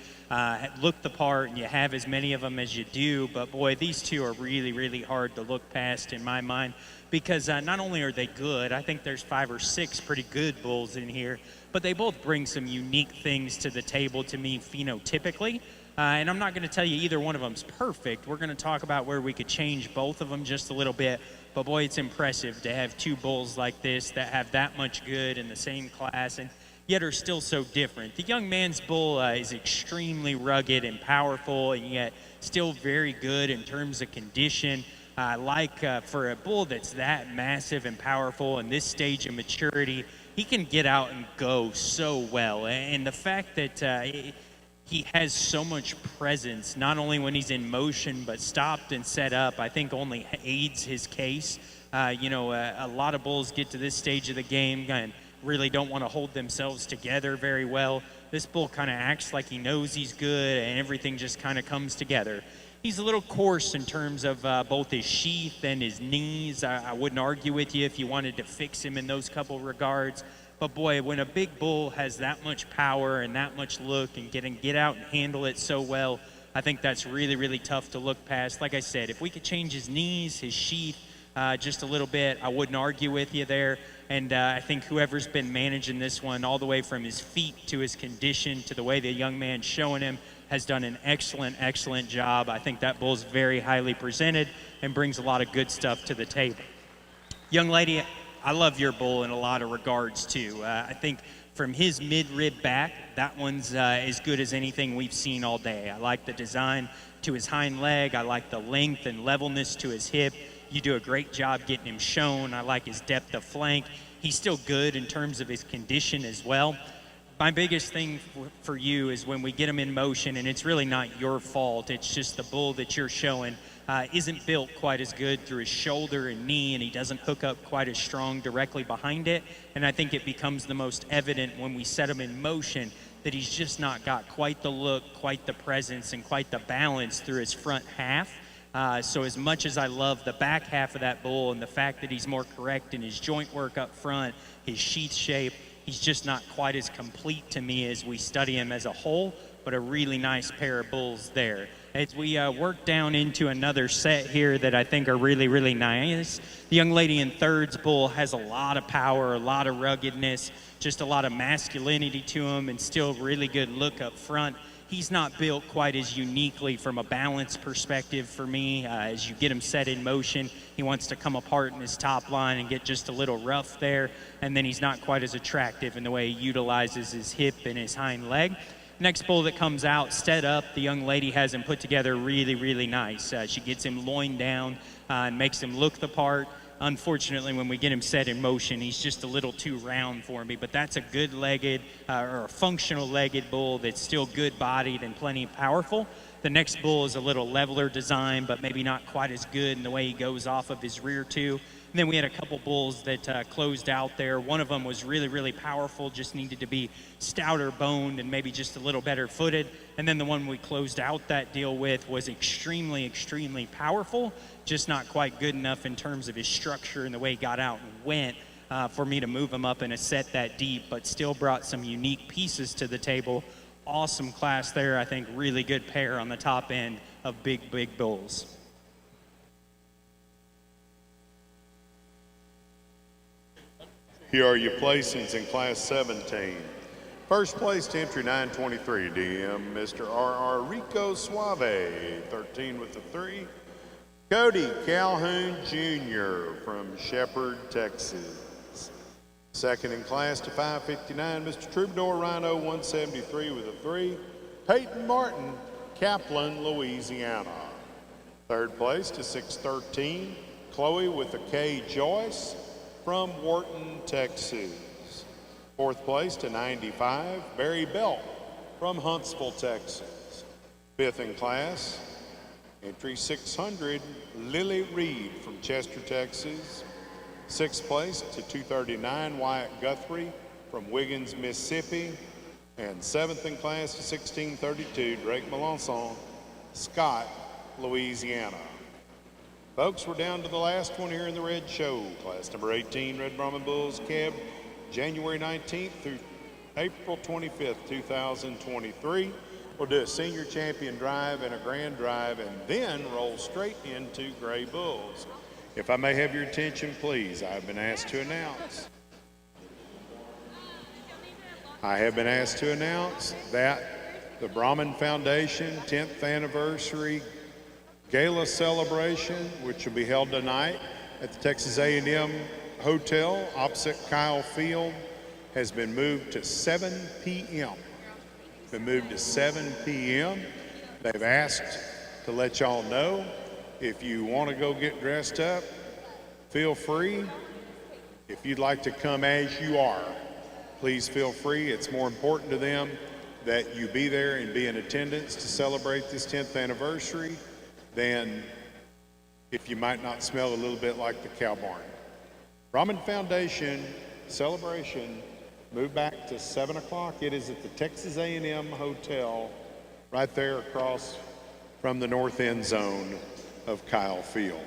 look the part, and you have as many of them as you do. But boy, these two are really, really hard to look past in my mind, because not only are they good, I think there's 5 or 6 pretty good bulls in here, but they both bring some unique things to the table to me phenotypically. And I'm not going to tell you either one of them's perfect. We're going to talk about where we could change both of them just a little bit. But boy, it's impressive to have 2 bulls like this that have that much good in the same class and yet are still so different. The young man's bull is extremely rugged and powerful, and yet still very good in terms of condition. For a bull that's that massive and powerful in this stage of maturity, he can get out and go so well. And the fact that he has so much presence, not only when he's in motion, but stopped and set up, I think only aids his case. A lot of bulls get to this stage of the game and really don't want to hold themselves together very well. This bull kind of acts like he knows he's good, and everything just kind of comes together. He's a little coarse in terms of both his sheath and his knees. I wouldn't argue with you if you wanted to fix him in those couple regards. But boy, when a big bull has that much power and that much look and get out and handle it so well, I think that's really, really tough to look past. Like I said, if we could change his knees, his sheath, just a little bit, I wouldn't argue with you there. And I think whoever's been managing this one all the way from his feet to his condition to the way the young man's showing him has done an excellent, excellent job. I think that bull's very highly presented and brings a lot of good stuff to the table. Young lady, I love your bull in a lot of regards too. I think from his mid-rib back, that one's as good as anything we've seen all day. I like the design to his hind leg. I like the length and levelness to his hip. You do a great job getting him shown. I like his depth of flank. He's still good in terms of his condition as well. My biggest thing for you is when we get him in motion, and it's really not your fault, it's just the bull that you're showing isn't built quite as good through his shoulder and knee, and he doesn't hook up quite as strong directly behind it. And I think it becomes the most evident when we set him in motion that he's just not got quite the look, quite the presence, and quite the balance through his front half. So as much as I love the back half of that bull and the fact that he's more correct in his joint work up front, his sheath shape, he's just not quite as complete to me as we study him as a whole, but a really nice pair of bulls there. As we work down into another set here that I think are really, really nice, the young lady in third's bull has a lot of power, a lot of ruggedness, just a lot of masculinity to him, and still really good look up front. He's not built quite as uniquely from a balance perspective for me. As you get him set in motion, he wants to come apart in his top line and get just a little rough there, and then he's not quite as attractive in the way he utilizes his hip and his hind leg. Next bull that comes out, set up, the young lady has him put together really, really nice. She gets him loin down and makes him look the part. Unfortunately, when we get him set in motion, he's just a little too round for me, but that's a good-legged or a functional-legged bull that's still good-bodied and plenty powerful. The next bull is a little leveler design, but maybe not quite as good in the way he goes off of his rear two. And then we had a couple bulls that closed out there. One of them was really, really powerful, just needed to be stouter boned and maybe just a little better footed. And then the one we closed out that deal with was extremely, extremely powerful, just not quite good enough in terms of his structure and the way he got out and went for me to move him up in a set that deep, but still brought some unique pieces to the table. Awesome class there. I think really good pair on the top end of big, big bulls. Here are your placings in Class 17. First place to entry 923 DM, Mr. R.R. Rico Suave, 13 with the 3. Cody Calhoun Jr. from Shepherd, Texas. Second in class to 559, Mr. Troubadour Rhino, 173 with a 3. Peyton Martin, Kaplan, Louisiana. Third place to 613, Chloe with a K. Joyce from Wharton, Texas. Fourth place to 95, Barry Belt from Huntsville, Texas. Fifth in class, entry 600, Lily Reed from Chester, Texas. Sixth place to 239, Wyatt Guthrie from Wiggins, Mississippi. And 7th in class to 1632, Drake Melanson, Scott, Louisiana. Folks, we're down to the last one here in the red show. Class number 18, Red Brahman Bulls, cab January 19th through April 25th, 2023. We'll do a senior champion drive and a grand drive and then roll straight into Gray Bulls. If I may have your attention, please, I have been asked to announce that the Brahman Foundation 10th anniversary gala celebration, which will be held tonight at the Texas A&M Hotel opposite Kyle Field, has been moved to 7 p.m. Been moved to 7 p.m. They've asked to let y'all know if you want to go get dressed up, feel free. If you'd like to come as you are, please feel free. It's more important to them that you be there and be in attendance to celebrate this 10th anniversary than if you might not smell a little bit like the cow barn. Brahman Foundation celebration moved back to 7 o'clock. It is at the Texas A&M Hotel right there across from the north end zone of Kyle Field.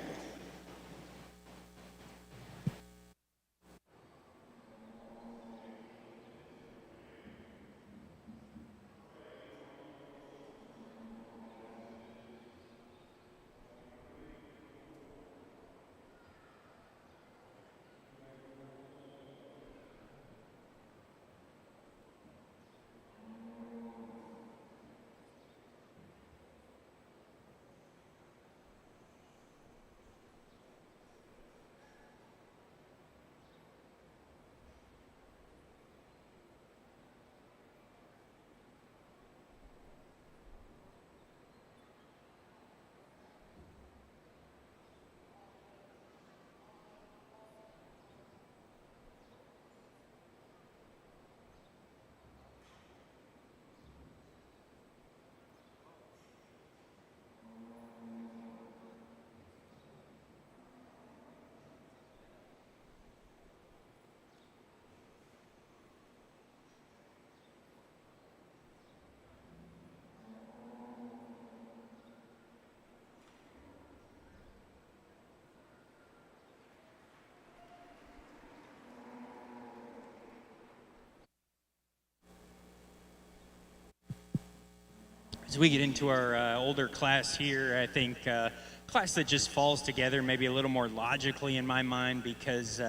As we get into our older class here, I think class that just falls together maybe a little more logically in my mind because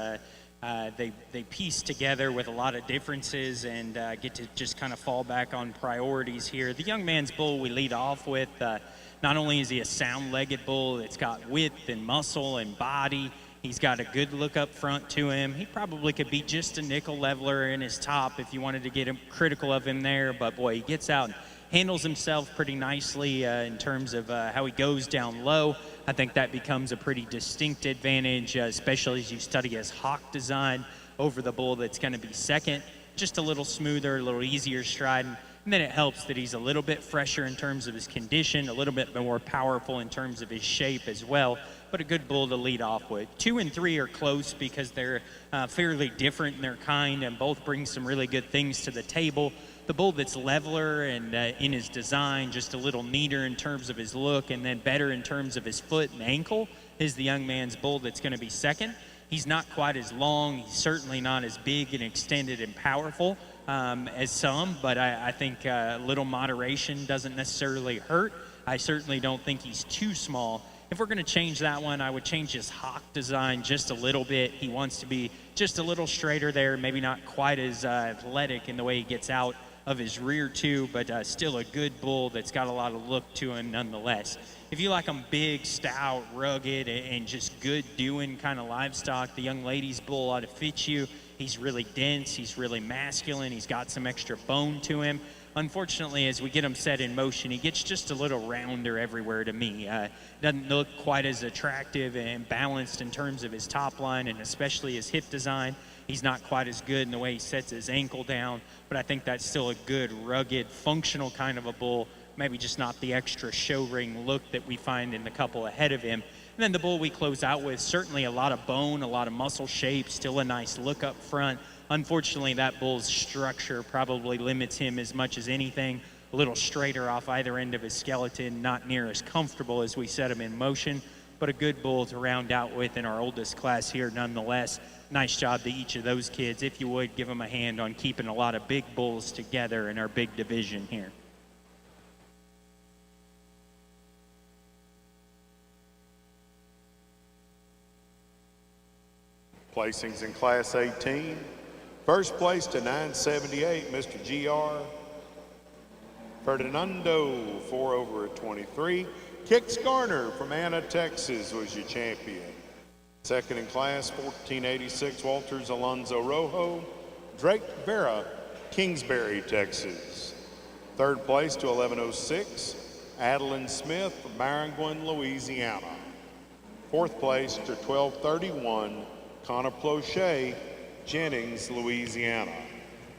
they piece together with a lot of differences and get to just kind of fall back on priorities here. The young man's bull we lead off with, not only is he a sound-legged bull, it's got width and muscle and body. He's got a good look up front to him. He probably could be just a nickel leveler in his top if you wanted to get him critical of him there, but boy, he gets out and handles himself pretty nicely in terms of how he goes down low. I think that becomes a pretty distinct advantage, especially as you study his hawk design over the bull that's going to be second. Just a little smoother, a little easier striding. And then it helps that he's a little bit fresher in terms of his condition, a little bit more powerful in terms of his shape as well, but a good bull to lead off with. 2 and 3 are close because they're fairly different in their kind and both bring some really good things to the table. The bull that's leveler and in his design, just a little neater in terms of his look and then better in terms of his foot and ankle is the young man's bull that's going to be second. He's not quite as long. He's certainly not as big and extended and powerful as some, but I think a little moderation doesn't necessarily hurt. I certainly don't think he's too small. If we're going to change that one, I would change his hawk design just a little bit. He wants to be just a little straighter there, maybe not quite as athletic in the way he gets out of his rear too, but still a good bull that's got a lot of look to him nonetheless. If you like him big, stout, rugged, and just good doing kind of livestock, the young lady's bull ought to fit you. He's really dense, he's really masculine, he's got some extra bone to him. Unfortunately, as we get him set in motion, he gets just a little rounder everywhere to me. Doesn't look quite as attractive and balanced in terms of his top line and especially his hip design. He's not quite as good in the way he sets his ankle down, but I think that's still a good, rugged, functional kind of a bull, maybe just not the extra show ring look that we find in the couple ahead of him. And then the bull we close out with, certainly a lot of bone, a lot of muscle shape, still a nice look up front, Unfortunately, that bull's structure probably limits him as much as anything. A little straighter off either end of his skeleton, not near as comfortable as we set him in motion, but a good bull to round out with in our oldest class here nonetheless. Nice job to each of those kids. If you would, give them a hand on keeping a lot of big bulls together in our big division here. Placings in Class 18. First place to 978, Mr. G.R. Ferdinando, 4 over at 23. Kix Garner from Anna, Texas was your champion. Second in class, 1486, Walters Alonzo Rojo. Drake Vera, Kingsbury, Texas. Third place to 1106, Adeline Smith from Maringouin, Louisiana. Fourth place to 1231, Connor Plochet, Jennings, Louisiana.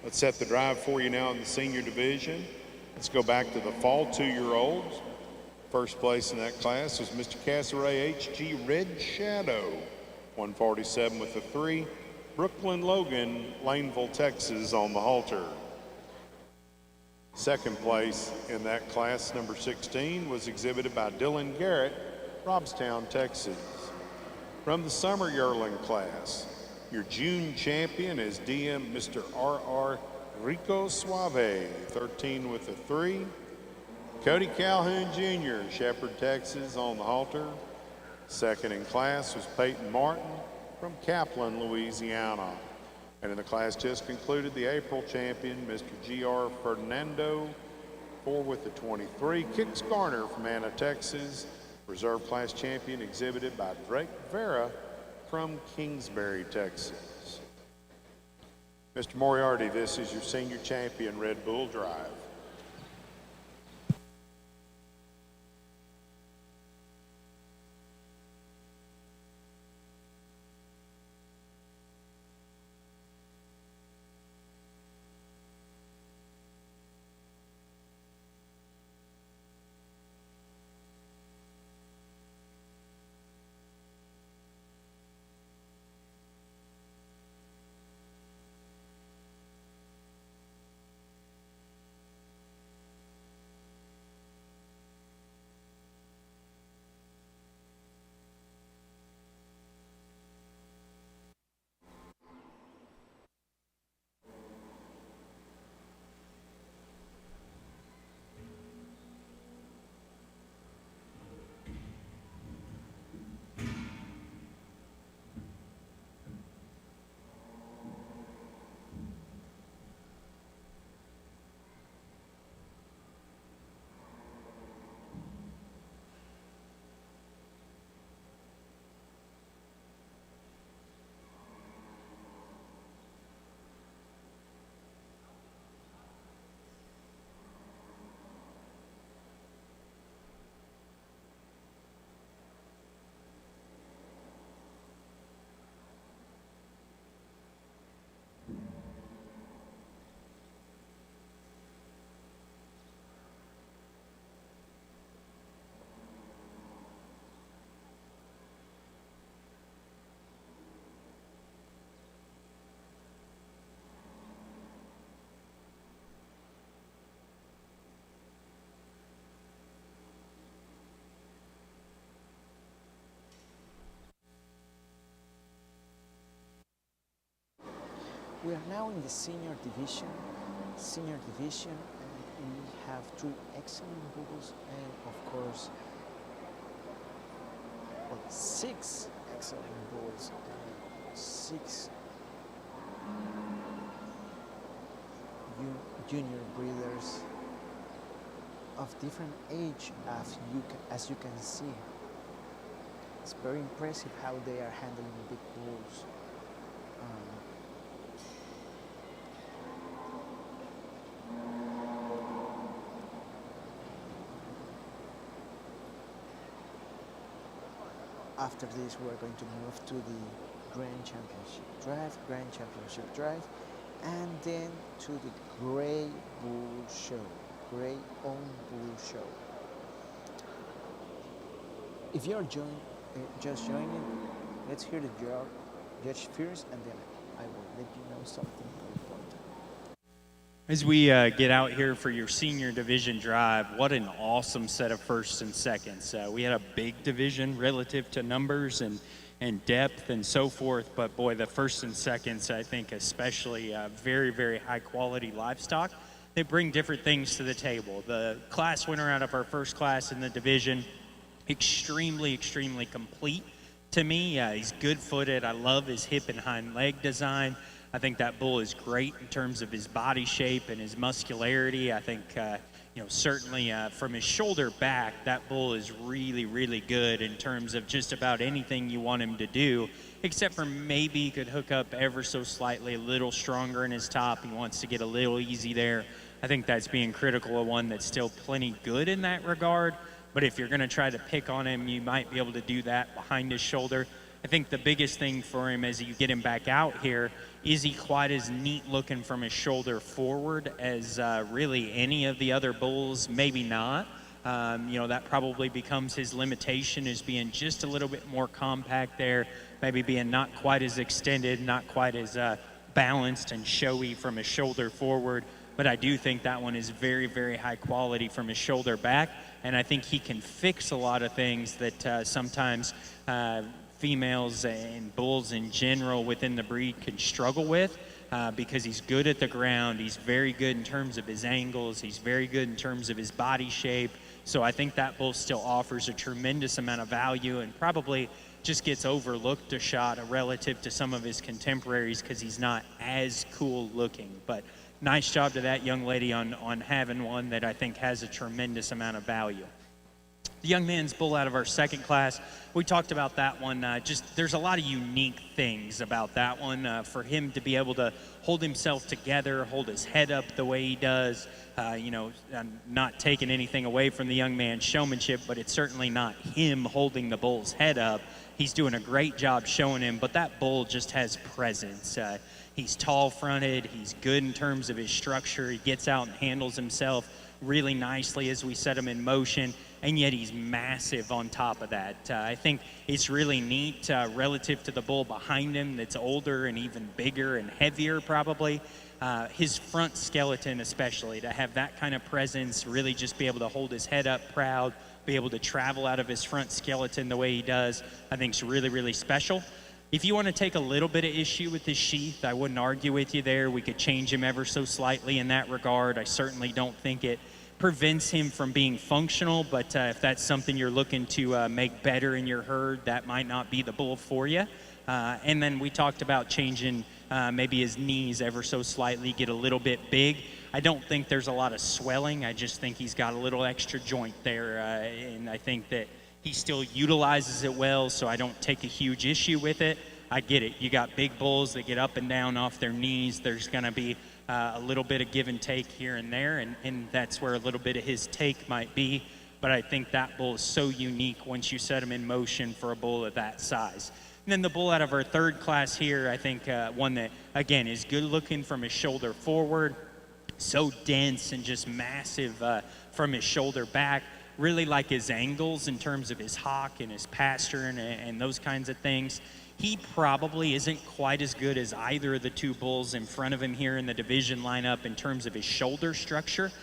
Let's set the drive for you now in the senior division. Let's go back to the fall 2-year-olds. First place in that class was Mr. Cassaray H.G. Red Shadow, 147 with a 3. Brooklyn Logan, Laneville, Texas on the halter. Second place in that class, number 16, was exhibited by Dylan Garrett, Robstown, Texas. From the summer yearling class, your June champion is DM Mr. R.R. Rico Suave, 13 with a 3. Cody Calhoun Jr., Shepherd, Texas on the halter. Second in class was Peyton Martin from Kaplan, Louisiana. And in the class just concluded, the April champion, Mr. G.R. Ferdinando, 4 with a 23. Kix Garner from Anna, Texas. Reserve class champion exhibited by Drake Vera from Kingsbury, Texas. Mr. Moriarty, this is your senior champion Red Bull Drive. We are now in the senior division. We have 2 excellent bulls and of course 6 excellent bulls and 6 junior breeders of different age, as you can see. It's very impressive how they are handling big bulls. After this, we're going to move to the Grand Championship Drive, and then to the Gray Bull Show, Gray Own Bull Show. If you're just joining, let's hear the judge first, and then I will let you know something important. As we get out here for your senior division drive, what an awesome set of firsts and seconds. We had a big division relative to numbers and depth and so forth, but boy, the firsts and seconds, I think especially very, very high quality livestock. They bring different things to the table. The class winner out of our first class in the division, extremely, extremely complete to me. He's good-footed. I love his hip and hind leg design. I think that bull is great in terms of his body shape and his muscularity. I think, certainly from his shoulder back, that bull is really, really good in terms of just about anything you want him to do, except for maybe he could hook up ever so slightly, a little stronger in his top. He wants to get a little easy there. I think that's being critical of one that's still plenty good in that regard. But if you're going to try to pick on him, you might be able to do that behind his shoulder. I think the biggest thing for him as you get him back out here, is he quite as neat looking from his shoulder forward as really any of the other bulls? Maybe not. That probably becomes his limitation, is being just a little bit more compact there, maybe being not quite as extended, not quite as balanced and showy from his shoulder forward. But I do think that one is very, very high quality from his shoulder back. And I think he can fix a lot of things that sometimes females and bulls in general within the breed can struggle with because he's good at the ground. He's very good in terms of his angles. He's very good in terms of his body shape. So I think that bull still offers a tremendous amount of value and probably just gets overlooked a shot relative to some of his contemporaries because he's not as cool looking. But nice job to that young lady on having one that I think has a tremendous amount of value. The young man's bull out of our second class, we talked about that one. There's a lot of unique things about that one. For him to be able to hold himself together, hold his head up the way he does, I'm not taking anything away from the young man's showmanship, but it's certainly not him holding the bull's head up. He's doing a great job showing him, but that bull just has presence. He's tall-fronted. He's good in terms of his structure. He gets out and handles himself really nicely as we set him in motion, and yet he's massive on top of that. I think it's really neat relative to the bull behind him that's older and even bigger and heavier probably. His front skeleton especially, to have that kind of presence, really just be able to hold his head up proud, be able to travel out of his front skeleton the way he does, I think is really, really special. If you want to take a little bit of issue with his sheath, I wouldn't argue with you there. We could change him ever so slightly in that regard. I certainly don't think it prevents him from being functional, but if that's something you're looking to make better in your herd, that might not be the bull for you. And then we talked about changing maybe his knees ever so slightly, get a little bit big. I don't think there's a lot of swelling. I just think he's got a little extra joint there, and I think that he still utilizes it well, so I don't take a huge issue with it. I get it. You got big bulls that get up and down off their knees. There's going to be a little bit of give and take here and there, and that's where a little bit of his take might be. But I think that bull is so unique once you set him in motion for a bull of that size. And then the bull out of our third class here, I think one that, again, is good looking from his shoulder forward, so dense and just massive from his shoulder back. Really like his angles in terms of his hock and his pastern and those kinds of things. He probably isn't quite as good as either of the two bulls in front of him here in the division lineup in terms of his shoulder structure.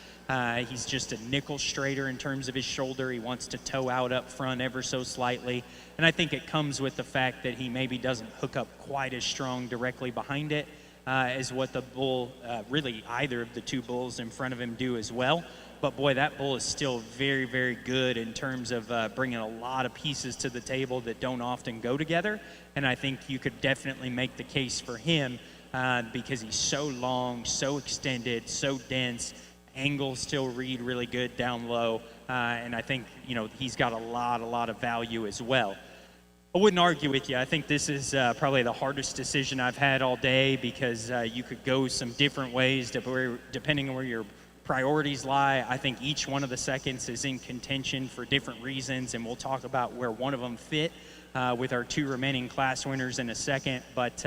He's just a nickel straighter in terms of his shoulder. He wants to toe out up front ever so slightly. And I think it comes with the fact that he maybe doesn't hook up quite as strong directly behind it as what the bull, really either of the two bulls in front of him do as well. But boy, that bull is still very, very good in terms of bringing a lot of pieces to the table that don't often go together. And I think you could definitely make the case for him because he's so long, so extended, so dense. Angles still read really good down low. And I think, he's got a lot of value as well. I wouldn't argue with you. I think this is probably the hardest decision I've had all day because you could go some different ways depending on where your priorities lie. I think each one of the seconds is in contention for different reasons, and we'll talk about where one of them fit with our two remaining class winners in a second. But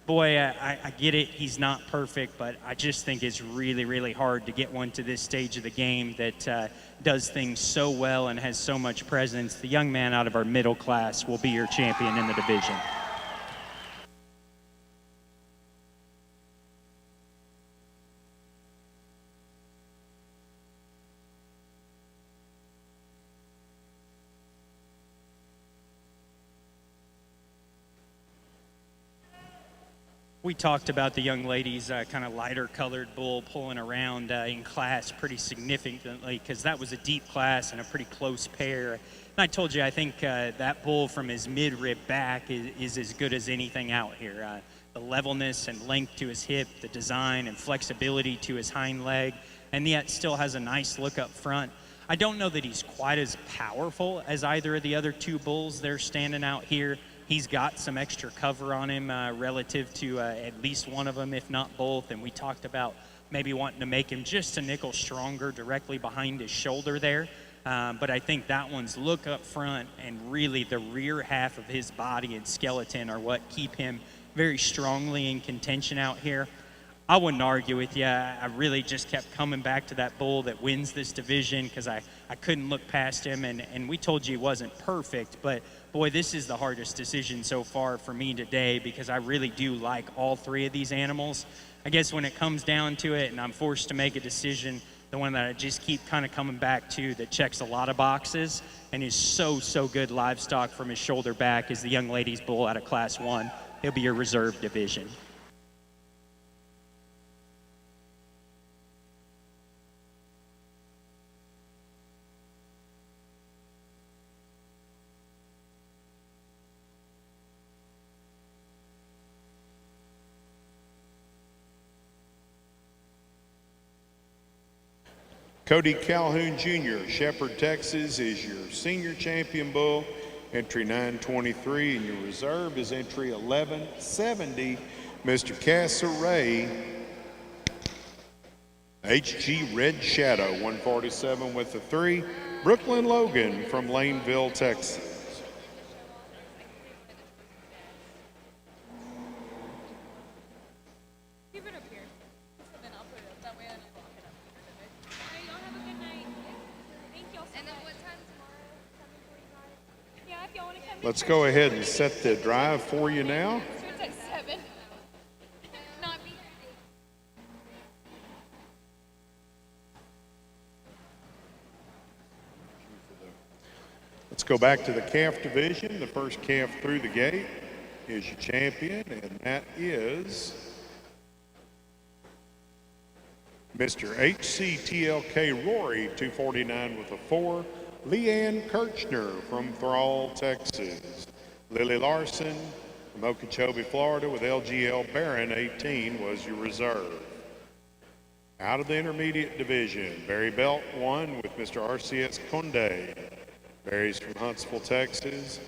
boy, I get it. He's not perfect, but I just think it's really, really hard to get one to this stage of the game that does things so well and has so much presence. The young man out of our middle class will be your champion in the division. We talked about the young lady's kind of lighter colored bull pulling around in class pretty significantly because that was a deep class and a pretty close pair. And I told you, I think that bull from his mid-rib back is as good as anything out here. The levelness and length to his hip, the design and flexibility to his hind leg, and yet still has a nice look up front. I don't know that he's quite as powerful as either of the other two bulls they're standing out here. He's got some extra cover on him relative to at least one of them, if not both. And we talked about maybe wanting to make him just a nickel stronger directly behind his shoulder there. But I think that one's look up front and really the rear half of his body and skeleton are what keep him very strongly in contention out here. I wouldn't argue with you. I really just kept coming back to that bull that wins this division because I couldn't look past him. And we told you he wasn't perfect, but boy, this is the hardest decision so far for me today because I really do like all three of these animals. I guess when it comes down to it and I'm forced to make a decision, the one that I just keep kind of coming back to that checks a lot of boxes and is so good livestock from his shoulder back is the young lady's bull out of Class 1. He'll be your reserve division. Cody Calhoun Jr., Shepherd, Texas, is your senior champion bull, entry 923, and your reserve is entry 1170, Mr. Castlereagh, HG Red Shadow, 147 with the 3, Brooklyn Logan from Laneville, Texas. Let's go ahead and set the drive for you now. Let's go back to the calf division. The first calf through the gate is your champion, and that is Mr. HCTLK Rory, 249 with a 4. Leanne Kirchner from Thrall, Texas. Lily Larson from Okeechobee, Florida with LGL Barron, 18 was your reserve. Out of the intermediate division, Barry Belt 1 with Mr. RCS Conde. Barry's from Huntsville, Texas.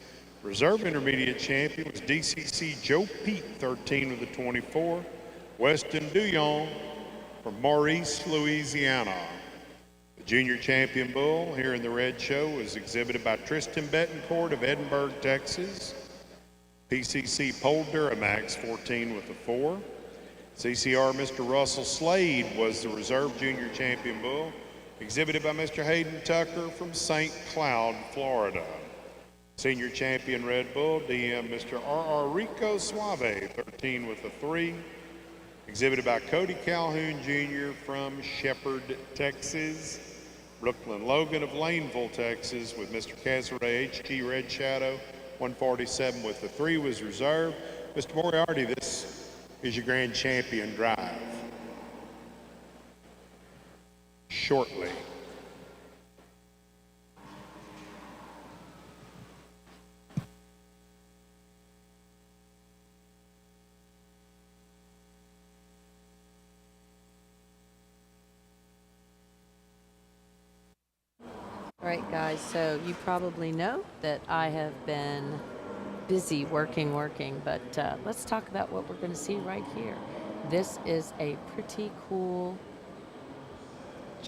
Reserve intermediate champion was DCC Joe Pete, 13 with a 24. Weston Duyon from Maurice, Louisiana. The junior champion bull here in the red show was exhibited by Tristan Betancourt of Edinburgh, Texas. PCC Pole Duramax, 14 with a 4. CCR Mr. Russell Slade was the reserve junior champion bull, exhibited by Mr. Hayden Tucker from St. Cloud, Florida. Senior champion Red Bull, DM Mr. R.R. Rico Suave, 13 with a 3. Exhibited by Cody Calhoun Jr. from Shepherd, Texas. Brooklyn Logan of Laneville, Texas with Mr. Castlereagh HG Red Shadow, 147 with the 3 was reserved. Mr. Moriarty, this is your grand champion drive. Shortly. All right, guys, so you probably know that I have been busy working, but let's talk about what we're going to see right here. This is a pretty cool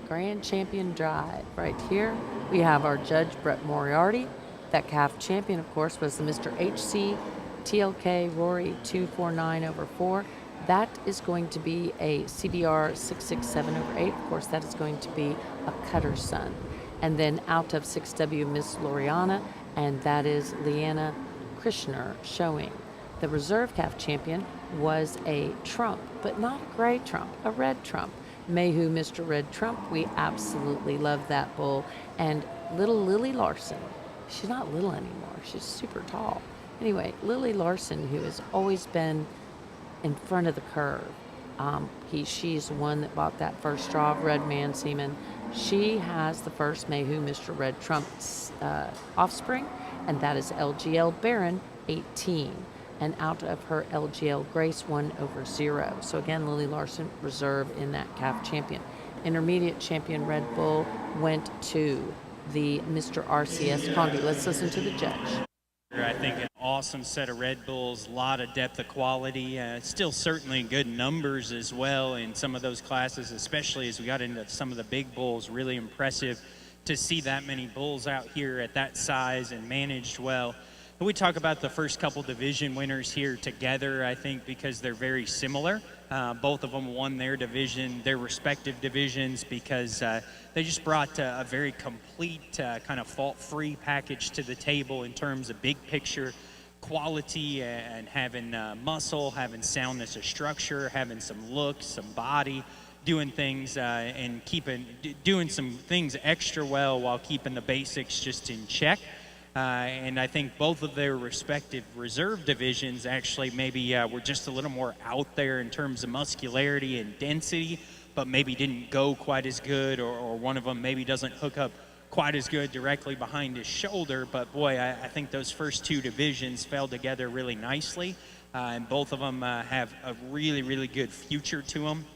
Grand Champion drive right here. We have our judge, Brett Moriarty. That calf champion, of course, was the Mr. HC TLK Rory 249 over 4. That is going to be a CBR 667 over 8. Of course, that is going to be a Cutter son. And then out of 6W, Miss Loriana, and that is Leanna Krishner showing. The reserve calf champion was a trump, but not a gray trump, a red trump. Mayhew, Mr. Red Trump, we absolutely love that bull. And little Lily Larson, she's not little anymore, she's super tall. Anyway, Lily Larson, who has always been in front of the curve. She's the one that bought that first draw of Red Man Seaman. She has the first Mayhew Mr. Red Trump's offspring, and that is LGL Baron 18. And out of her LGL Grace 1/0. So again, Lily Larson reserve in that calf champion. Intermediate champion Red Bull went to the Mr. RCS Condi. Let's listen to the judge. I think an awesome set of Red Bulls, a lot of depth of quality, still certainly good numbers as well in some of those classes, especially as we got into some of the big bulls. Really impressive to see that many bulls out here at that size and managed well. But we talk about the first couple division winners here together, I think, because they're very similar. Both of them won their division, their respective divisions, because they just brought a very complete, kind of fault-free package to the table in terms of big picture quality and having muscle, having soundness of structure, having some look, some body, doing things and doing some things extra well while keeping the basics just in check. And I think both of their respective reserve divisions actually maybe were just a little more out there in terms of muscularity and density, but maybe didn't go quite as good, or one of them maybe doesn't hook up quite as good directly behind his shoulder. But boy, I think those first two divisions fell together really nicely, and both of them have a really, really good future to them.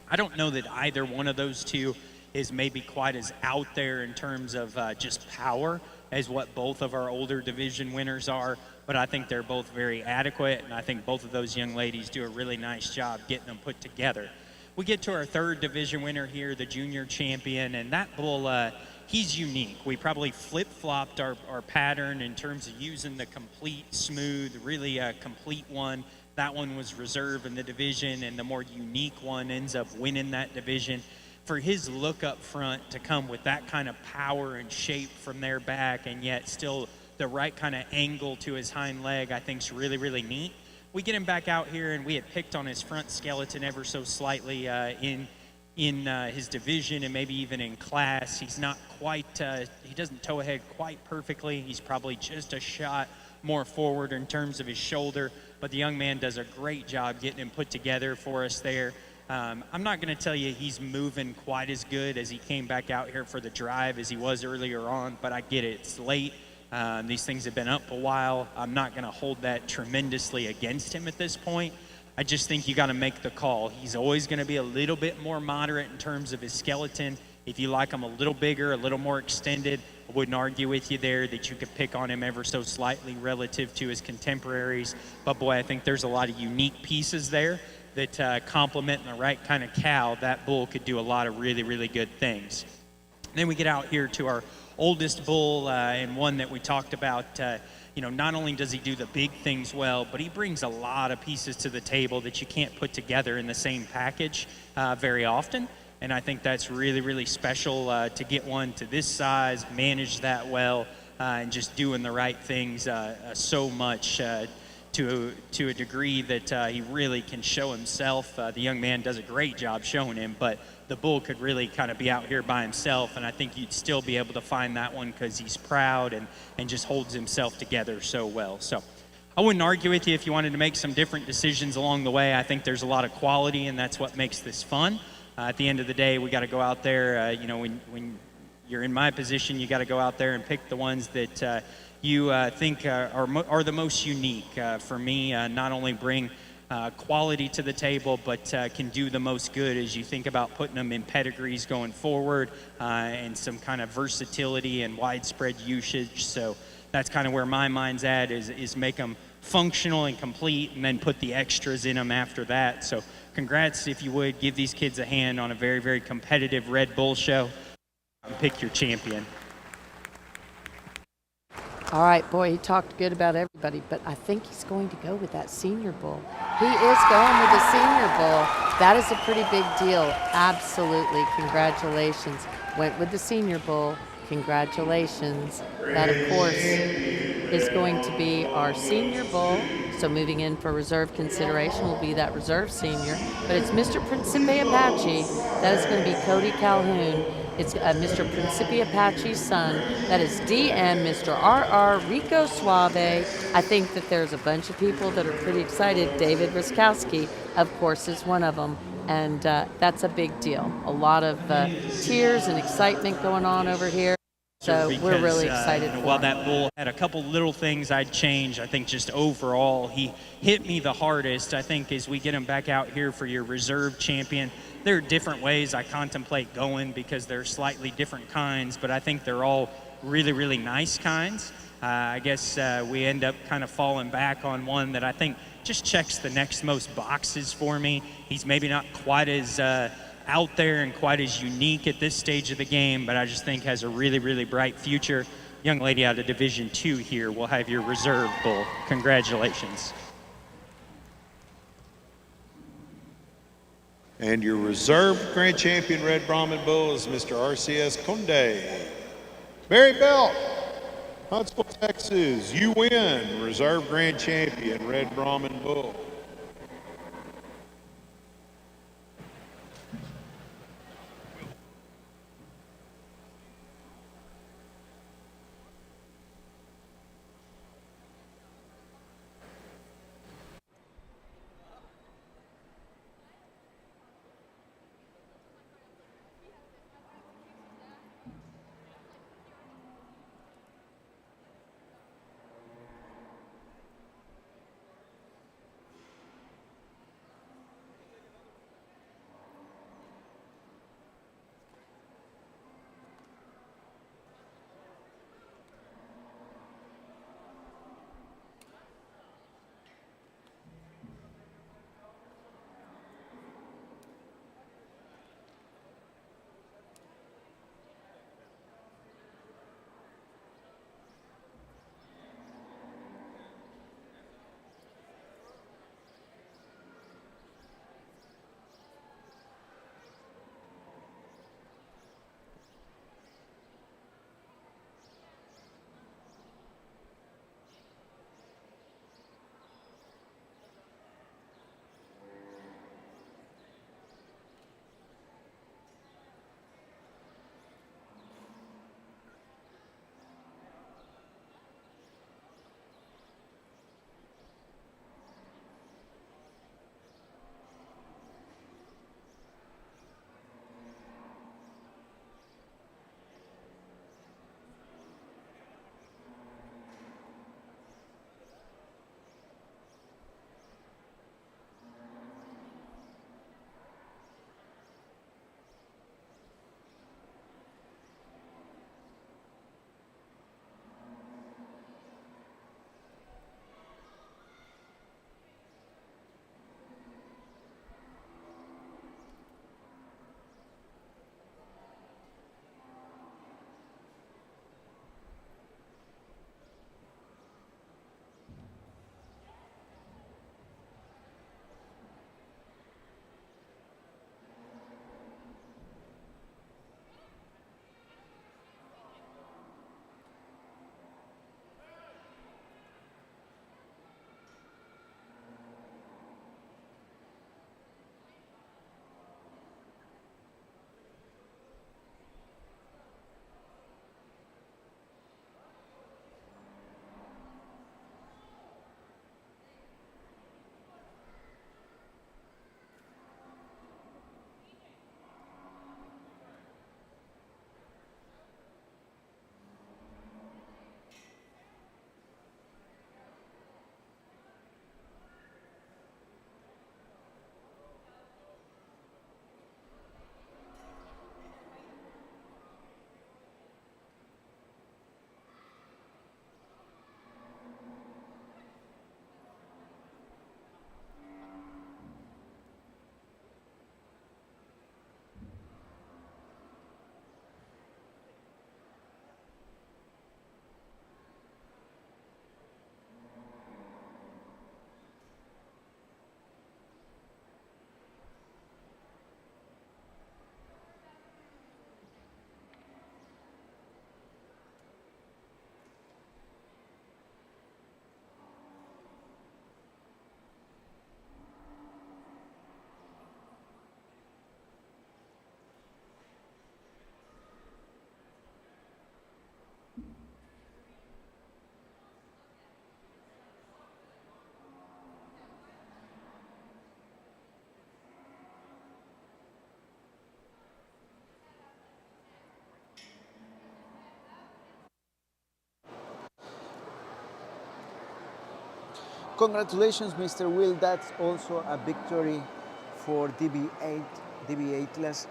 I don't know that either one of those two is maybe quite as out there in terms of just power as what both of our older division winners are, but I think they're both very adequate, and I think both of those young ladies do a really nice job getting them put together. We get to our third division winner here, the junior champion, and that bull, he's unique. We probably flip-flopped our pattern in terms of using the complete, smooth, really complete one. That one was reserve in the division, and the more unique one ends up winning that division. For his look up front to come with that kind of power and shape from their back, and yet still the right kind of angle to his hind leg, I think is really, really neat. We get him back out here, and we had picked on his front skeleton ever so slightly in his division and maybe even in class. He's not quite, he doesn't toe ahead quite perfectly. He's probably just a shot more forward in terms of his shoulder, but the young man does a great job getting him put together for us there. I'm not going to tell you he's moving quite as good as he came back out here for the drive as he was earlier on, but I get it. It's late. These things have been up a while. I'm not going to hold that tremendously against him at this point. I just think you got to make the call. He's always going to be a little bit more moderate in terms of his skeleton. If you like him a little bigger, a little more extended, I wouldn't argue with you there that you could pick on him ever so slightly relative to his contemporaries. But boy, I think there's a lot of unique pieces there that complement the right kind of cow. That bull could do a lot of really, really good things. Then we get out here to our oldest bull, and one that we talked about. Not only does he do the big things well, but he brings a lot of pieces to the table that you can't put together in the same package very often. And I think that's really, really special to get one to this size, manage that well, and just doing the right things so much to a degree that he really can show himself. The young man does a great job showing him, but the bull could really kind of be out here by himself, and I think you'd still be able to find that one because he's proud and just holds himself together so well. So I wouldn't argue with you if you wanted to make some different decisions along the way. I think there's a lot of quality, and that's what makes this fun. At the end of the day, we got to go out there. When you're in my position, you got to go out there and pick the ones that you think are the most unique. For me, not only bring quality to the table, but can do the most good as you think about putting them in pedigrees going forward, and some kind of versatility and widespread usage. So that's kind of where my mind's at, is make them functional and complete, and then put the extras in them after that. So congrats, if you would, give these kids a hand on a very, very competitive Red Bull show. Pick your champion. All right, boy, he talked good about everybody, but I think he's going to go with that senior bull. He is going with the senior bull. That is a pretty big deal. Absolutely. Congratulations. Went with the senior bull. Congratulations. That, of course, is going to be our senior bull. So moving in for reserve consideration will be that reserve senior. But it's Mr. Principe Apache. That is going to be Cody Calhoun. It's Mr. Principi Apache's son. That is DN, Mr. RR Rico Suave. I think that there's a bunch of people that are pretty excited. David Ruskowski, of course, is one of them. And that's a big deal. A lot of tears and excitement going on over here. So we're really excited for while him. that bull had a couple little things I'd change, I think just overall he hit me the hardest. I think as we get him back out here for your reserve champion, there are different ways I contemplate going because they're slightly different kinds, but I think they're all really, really nice kinds. I guess we end up kind of falling back on one that I think just checks the next most boxes for me. He's maybe not quite as out there and quite as unique at this stage of the game, but I just think has a really, really bright future. Young lady out of Division II here will have your reserve bull. Congratulations. And your reserve grand champion Red Brahman bull is Mr. RCS Conde. Barry Belt, Huntsville, Texas, you win reserve grand champion Red Brahman bull. Congratulations, Mr. Will. That's also a victory for DB Atlas.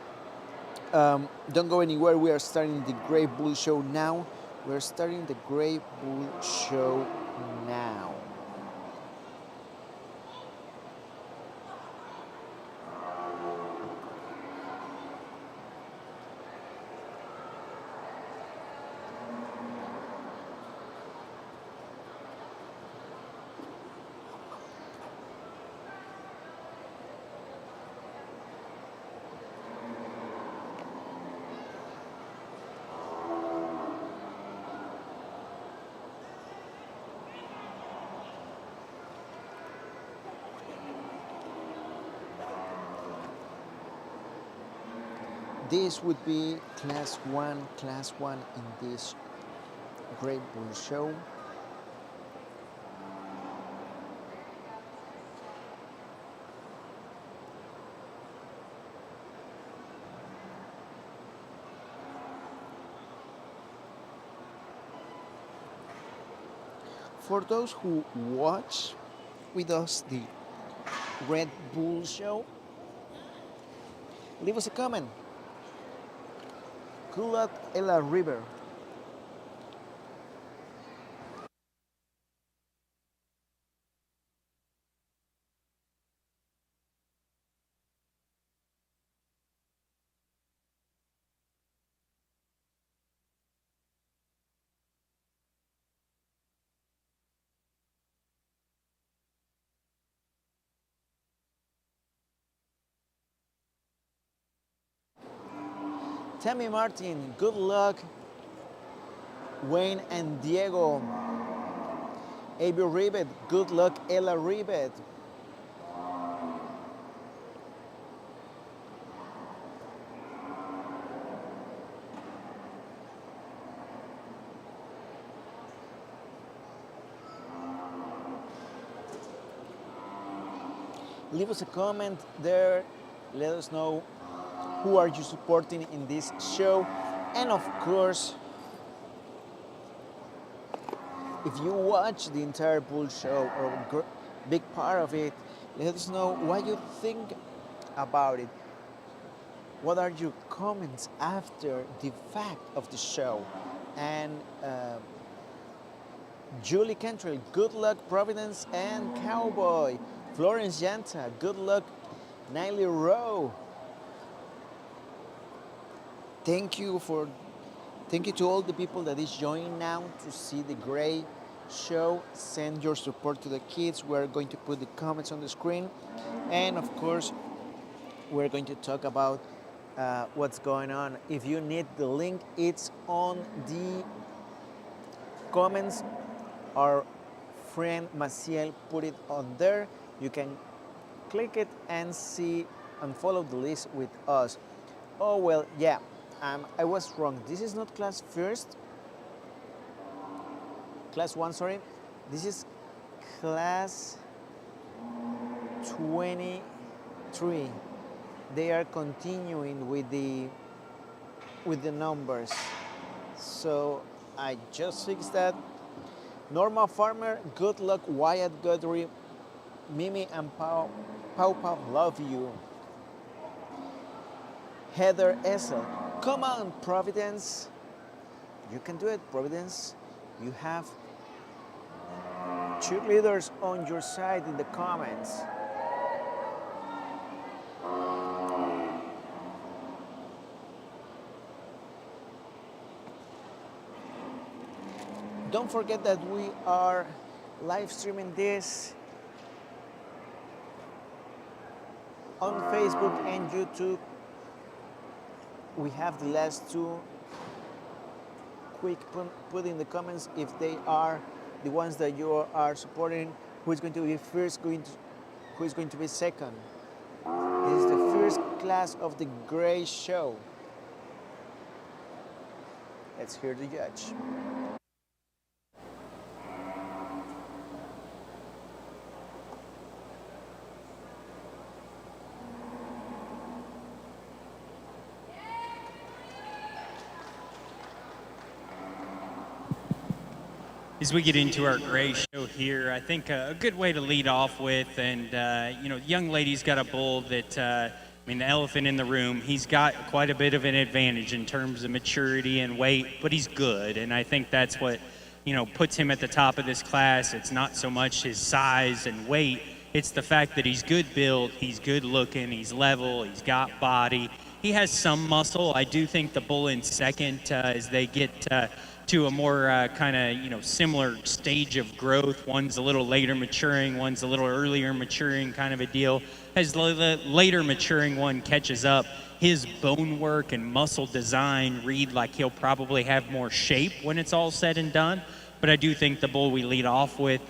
Don't go anywhere. We are starting the Grey Bull Show now. We're starting the Grey Bull Show now. This would be class one in this Grey Bull Show. For those who watch with us the Red Bull Show, leave us a comment. Good luck, Ella River. Tammy Martin, good luck. Wayne and Diego. Avi Rivet, good luck, Ella Rivet. Leave us a comment there. Let us know who are you supporting in this show. And of course, if you watch the entire Bull Show or a big part of it, let us know what you think about it. What are your comments after the fact of the show? And Julie Cantrell, good luck, Providence and Cowboy. Florence Yanta, good luck, Niley Rowe. Thank you to all the people that is joining now to see the Grey Show. Send your support to the kids. We're going to put the comments on the screen, and of course, we're going to talk about what's going on. If you need the link, it's on the comments. Our friend Maciel put it on there. You can click it and see and follow the list with us. Oh well, yeah. I was wrong. This is not class one, sorry. This is class 23. They are continuing with the numbers. So I just fixed that. Norma Farmer, good luck, Wyatt Guthrie, Mimi and Pau love you. Heather Essel, come on, Providence. You can do it, Providence. You have cheerleaders on your side in the comments. Don't forget that we are live streaming this on Facebook and YouTube. We have the last two. Quick, put in the comments if they are the ones that you are supporting. Who is going to be first? Who is going to be second? This is the first class of the Grey Show. Let's hear the judge. As we get into our gray show here, I think a good way to lead off with, and you know, the young lady's got a bull that, I mean, the elephant in the room, he's got quite a bit of an advantage in terms of maturity and weight, but he's good, and I think that's what, you know, puts him at the top of this class. It's not so much his size and weight, it's the fact that he's good built, he's good looking, he's level, he's got body. He has some muscle. I do think the bull in second, as they get to a more kind of, you know, similar stage of growth. One's a little later maturing, one's a little earlier maturing kind of a deal. As the later maturing one catches up, his bone work and muscle design read like he'll probably have more shape when it's all said and done. But I do think the bull we lead off with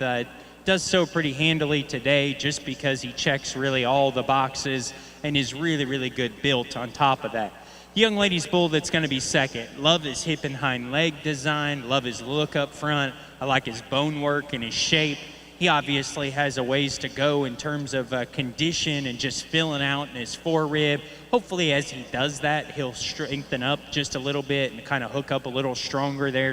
does so pretty handily today just because he checks really all the boxes and is really, really good built on top of that. The young lady's bull that's going to be second. Love his hip and hind leg design. Love his look up front. I like his bone work and his shape. He obviously has a ways to go in terms of condition and just filling out in his forerib. Hopefully as he does that, he'll strengthen up just a little bit and kind of hook up a little stronger there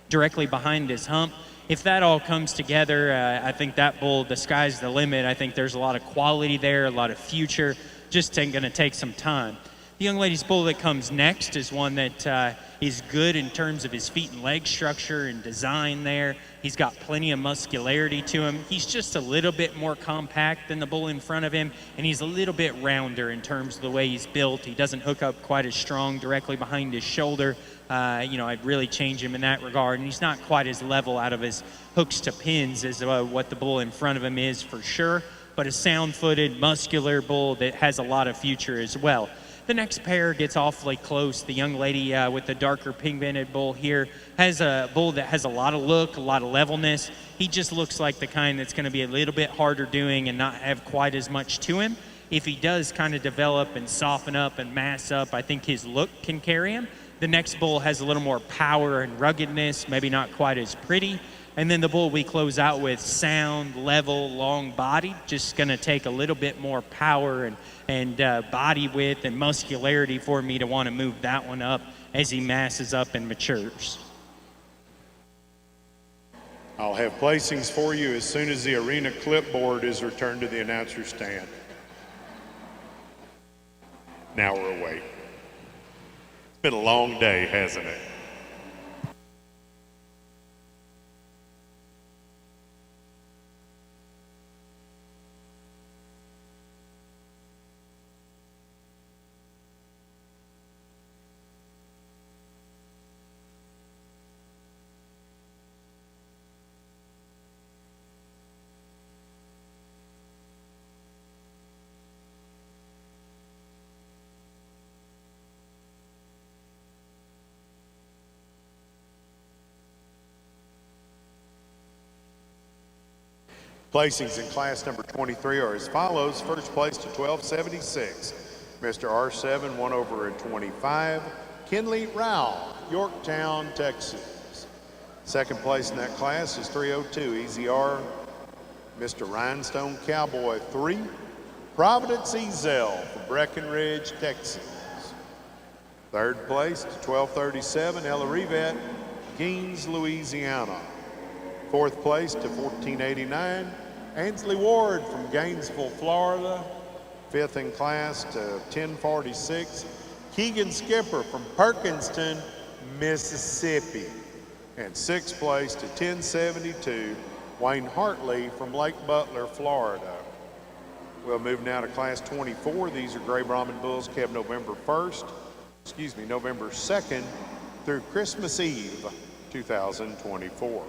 directly behind his hump. If that all comes together, I think that bull, the sky's the limit. I think there's a lot of quality there, a lot of future. Just going to take some time. The young lady's bull that comes next is one that is good in terms of his feet and leg structure and design there. He's got plenty of muscularity to him. He's just a little bit more compact than the bull in front of him, and he's a little bit rounder in terms of the way he's built. He doesn't hook up quite as strong directly behind his shoulder. You know, I'd really change him in that regard, and he's not quite as level out of his hooks to pins as what the bull in front of him is for sure, but a sound-footed, muscular bull that has a lot of future as well. The next pair gets awfully close. The young lady with the darker pigmented bull here has a bull that has a lot of look, a lot of levelness. He just looks like the kind that's going to be a little bit harder doing and not have quite as much to him. If he does kind of develop and soften up and mass up, I think his look can carry him. The next bull has a little more power and ruggedness, maybe not quite as pretty. And then the bull we close out with, sound, level, long body, just going to take a little bit more power and body width and muscularity for me to want to move that one up as he masses up and matures. I'll have placings for you as soon as the arena clipboard is returned to the announcer stand. Now we're awake. It's been a long day, hasn't it? Placings in class number 23 are as follows. First place to 1276, Mr. R7, 1 over at 25, Kinley Rao, Yorktown, Texas. Second place in that class is 302, Easy R, Mr. Rhinestone Cowboy 3, Providence Ezel from Breckenridge, Texas. Third place to 1237, Ella Rivet, Gaines, Louisiana. Fourth place to 1489, Ainsley Ward from Gainesville, Florida. Fifth in class to 1046, Keegan Skipper from Perkinston, Mississippi. And sixth place to 1072, Wayne Hartley from Lake Butler, Florida. We'll move now to class 24. These are Gray Brahman bulls kept November 2nd through Christmas Eve, 2024.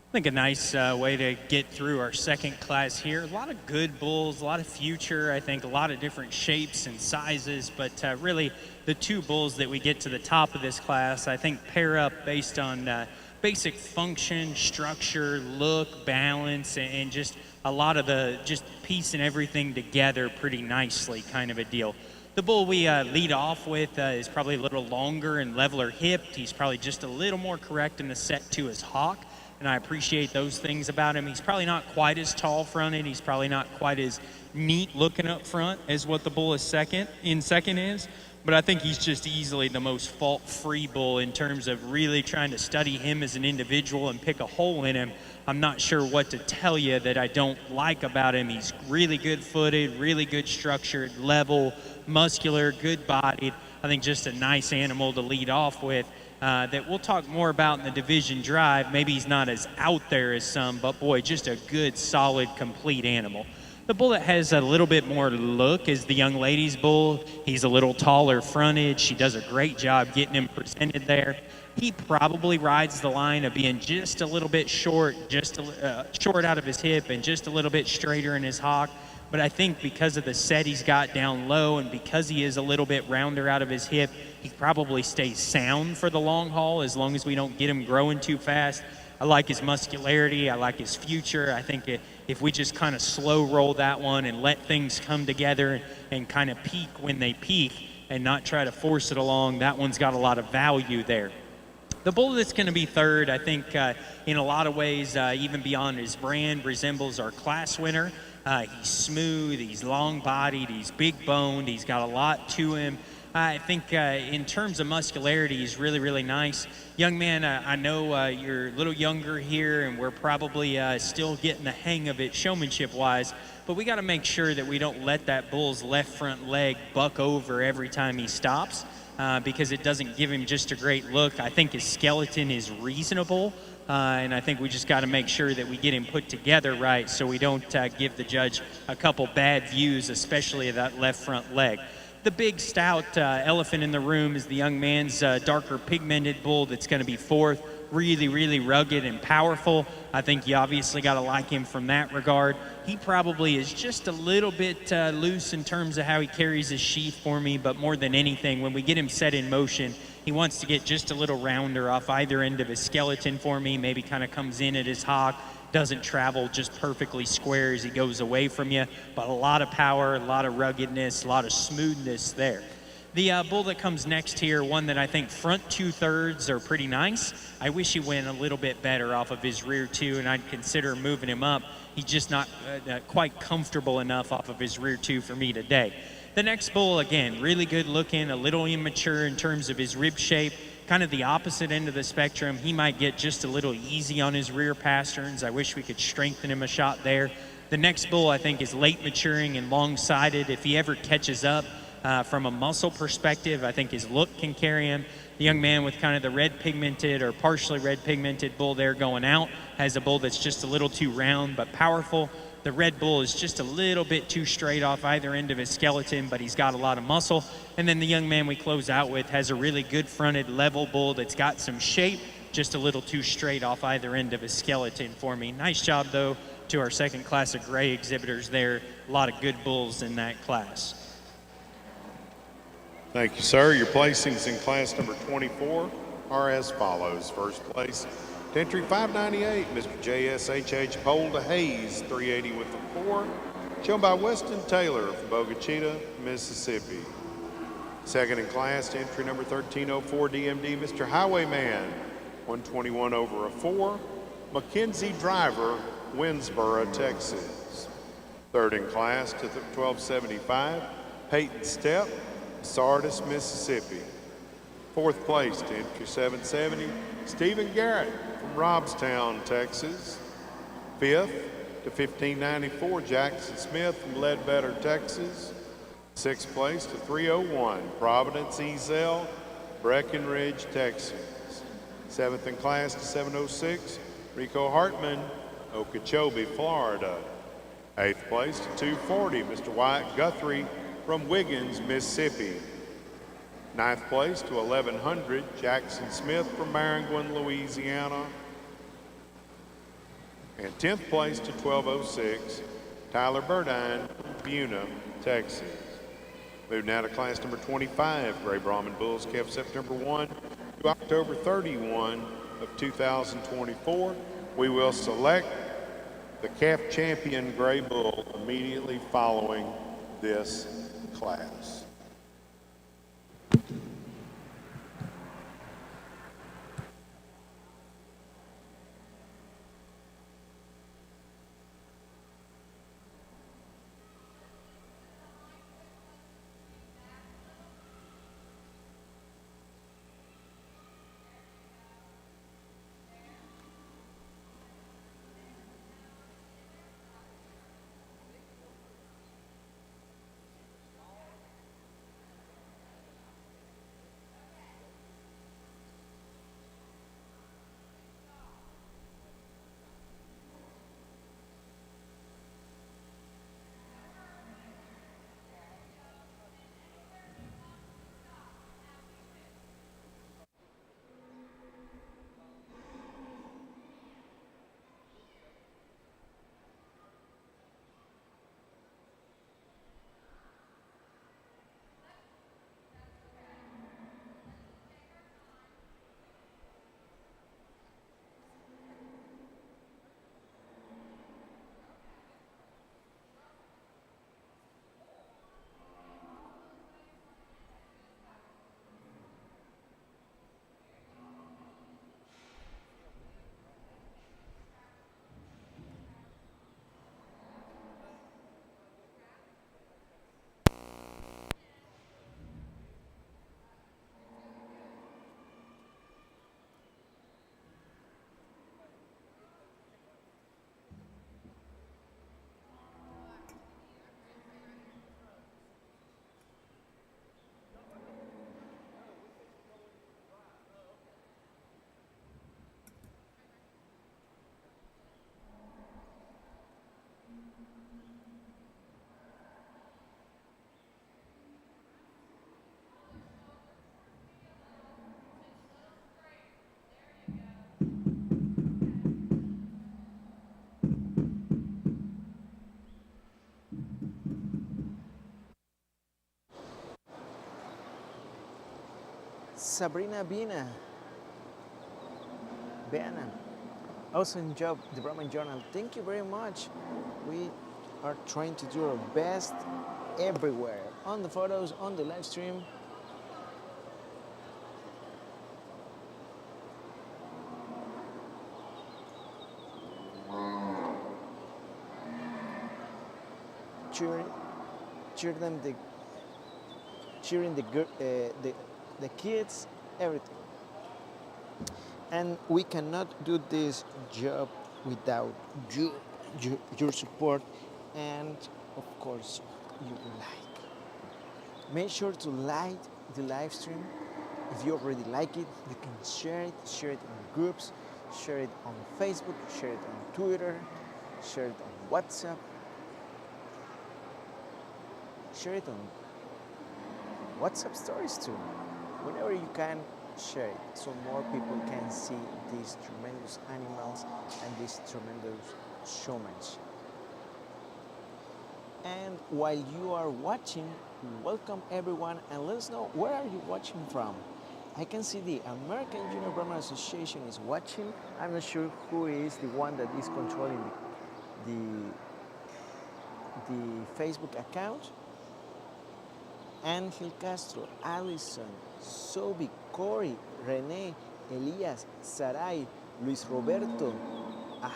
I think a nice way to get through our second class here. A lot of good bulls, a lot of future. I think a lot of different shapes and sizes, but really the two bulls that we get to the top of this class, I think pair up based on basic function, structure, look, balance, and just a lot of the just piecing everything together pretty nicely kind of a deal. The bull we lead off with is probably a little longer and leveler hipped. He's probably just a little more correct in the set to his hock, and I appreciate those things about him. He's probably not quite as tall fronted. He's probably not quite as neat looking up front as what the bull is second is, but I think he's just easily the most fault-free bull in terms of really trying to study him as an individual and pick a hole in him. I'm not sure what to tell you that I don't like about him. He's really good-footed, really good structured, level, muscular, good-bodied. I think just a nice animal to lead off with. That we'll talk more about in the division drive. Maybe he's not as out there as some, but boy, just a good, solid, complete animal. The bull that has a little bit more look is the young lady's bull. He's a little taller fronted. She does a great job getting him presented there. He probably rides the line of being just a little bit short, short out of his hip and just a little bit straighter in his hock. But I think because of the set he's got down low and because he is a little bit rounder out of his hip, he probably stays sound for the long haul as long as we don't get him growing too fast. I like his muscularity. I like his future. I think if we just kind of slow roll that one and let things come together and kind of peak when they peak and not try to force it along, that one's got a lot of value there. The bull that's going to be third, I think in a lot of ways, even beyond his brand, resembles our class winner. He's smooth, he's long-bodied, he's big-boned, he's got a lot to him. I think in terms of muscularity, he's really, really nice. Young man, I know you're a little younger here, and we're probably still getting the hang of it showmanship-wise, but we got to make sure that we don't let that bull's left front leg buck over every time he stops because it doesn't give him just a great look. I think his skeleton is reasonable. And I think we just got to make sure that we get him put together right so we don't give the judge a couple bad views, especially of that left front leg. The big, stout elephant in the room is the young man's darker pigmented bull that's going to be fourth. Really, really rugged and powerful. I think you obviously got to like him from that regard. He probably is just a little bit loose in terms of how he carries his sheath for me, but more than anything, when we get him set in motion, he wants to get just a little rounder off either end of his skeleton for me, maybe kind of comes in at his hock, doesn't travel just perfectly square as he goes away from you, but a lot of power, a lot of ruggedness, a lot of smoothness there. The bull that comes next here, one that I think front 2/3 are pretty nice. I wish he went a little bit better off of his rear two, and I'd consider moving him up. He's just not quite comfortable enough off of his rear two for me today. The next bull, again, really good looking, a little immature in terms of his rib shape, kind of the opposite end of the spectrum. He might get just a little easy on his rear pasterns. I wish we could strengthen him a shot there. The next bull, I think, is late maturing and long-sided. If he ever catches up from a muscle perspective, I think his look can carry him. The young man with kind of the red pigmented or partially red pigmented bull there going out has a bull that's just a little too round but powerful. The red bull is just a little bit too straight off either end of his skeleton, but he's got a lot of muscle. And then the young man we close out with has a really good fronted level bull that's got some shape, just a little too straight off either end of his skeleton for me. Nice job, though, to our second class of gray exhibitors there. A lot of good bulls in that class. Thank you, sir. Your placings in class number 24 are as follows. First place, to entry 598, Mr. JSHH Pole to Hayes, 380 with the 4, shown by Weston Taylor from Bogachita, Mississippi. Second in class, to entry number 1304, DMD, Mr. Highwayman, 121 over a 4, Mackenzie Driver, Winnsboro, Texas. Third in class, to 1275, Peyton Stepp, Sardis, Mississippi. Fourth place, to entry 770, Stephen Garrett from Robstown, Texas. Fifth to 1594, Jackson Smith from Ledbetter, Texas. Sixth place to 301, Providence Ezel, Breckenridge, Texas. Seventh in class to 706, Rico Hartman, Okeechobee, Florida. Eighth place to 240, Mr. Wyatt Guthrie from Wiggins, Mississippi. Ninth place to 1100, Jackson Smith from Maringouin, Louisiana. And 10th place to 1206, Tyler Burdine, Buna, Texas. Move now to class number 25, Gray Brahman Bulls, kept September 1 to October 31 of 2024. We will select the calf champion Gray Bull immediately following this class. Sabrina Bena, awesome job, the Brahman Journal. Thank you very much. We are trying to do our best everywhere, on the photos, on the live stream. Cheering the kids, everything. And we cannot do this job without your support and, of course, your like. Make sure to like the live stream. If you already like it, you can share it in groups, share it on Facebook, share it on Twitter, share it on WhatsApp, share it on WhatsApp stories too. Whenever you can, share it so more people can see these tremendous animals and this tremendous showmanship. And while you are watching, welcome everyone and let us know where are you watching from. I can see the American Junior Brahman Association is watching. I'm not sure who is the one that is controlling the Facebook account. Angel Castro, Allison, Sobi, Corey, Rene, Elias, Sarai, Luis Roberto,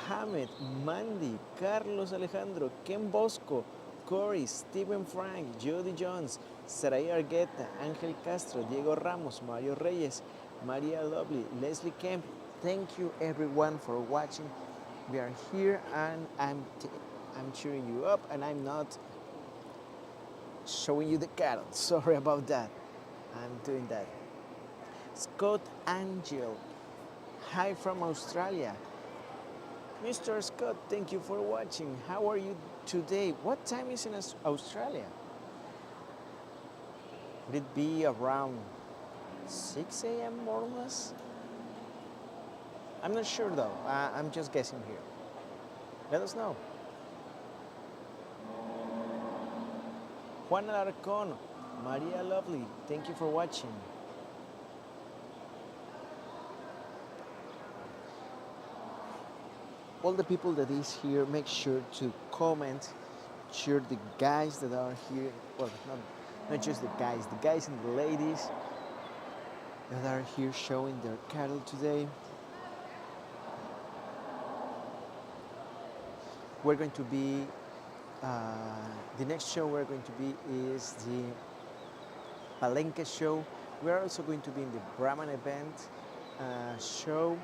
Ahmed, Mandy, Carlos Alejandro, Ken Bosco, Corey, Stephen Frank, Jody Jones, Sarai Argueta, Angel Castro, Diego Ramos, Mario Reyes, Maria Lovely, Leslie Kemp. Thank you everyone for watching. We are here and I'm cheering you up and I'm not showing you the cattle. Sorry about that. I'm doing that. Scott Angel, hi from Australia. Mr. Scott, thank you for watching. How are you today? What time is in Australia? Would it be around 6 a.m. more or less? I'm not sure though. I'm just guessing here. Let us know. Juan Alarcón, Maria Lovely, thank you for watching. All the people that is here, make sure to comment. Sure, the guys that are here, well, not just the guys and the ladies that are here showing their cattle today. We're going to be, the next show we're going to be is the Palenque show. We're also going to be in the Brahman event show,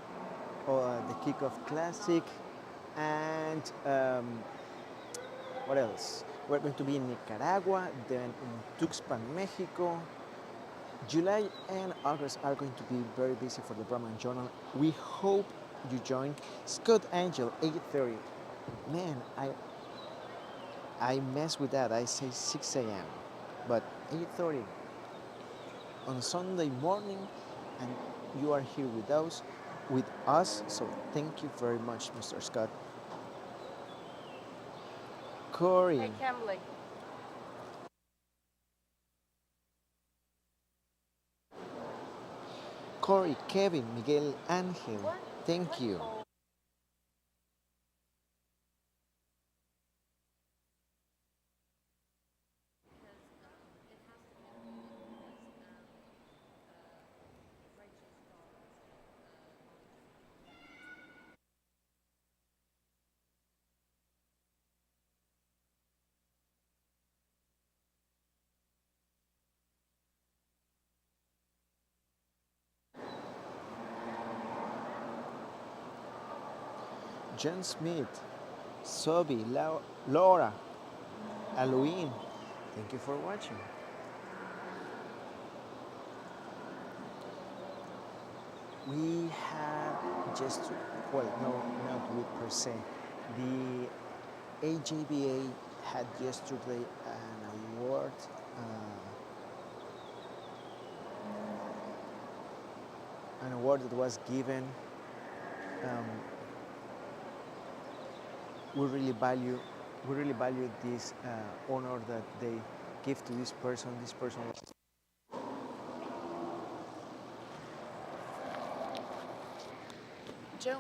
or the Kickoff Classic, and what else? We're going to be in Nicaragua, then in Tuxpan, Mexico. July and August are going to be very busy for the Brahman Journal. We hope you join. Scott Angel, 8:30. Man, I mess with that. I say 6 a.m. But 8:30 on Sunday morning, and you are here with us. So thank you very much, Mr. Scott. Corey. Hey, Kimberly. Corey, Kevin, Miguel Angel, thank you. John Smith, Sobi, Laura, Halloween, thank you for watching. We have just, well, no, not we per se. The AJBA had yesterday an award that was given. We really value this honor that they give to this person. This person was Joe.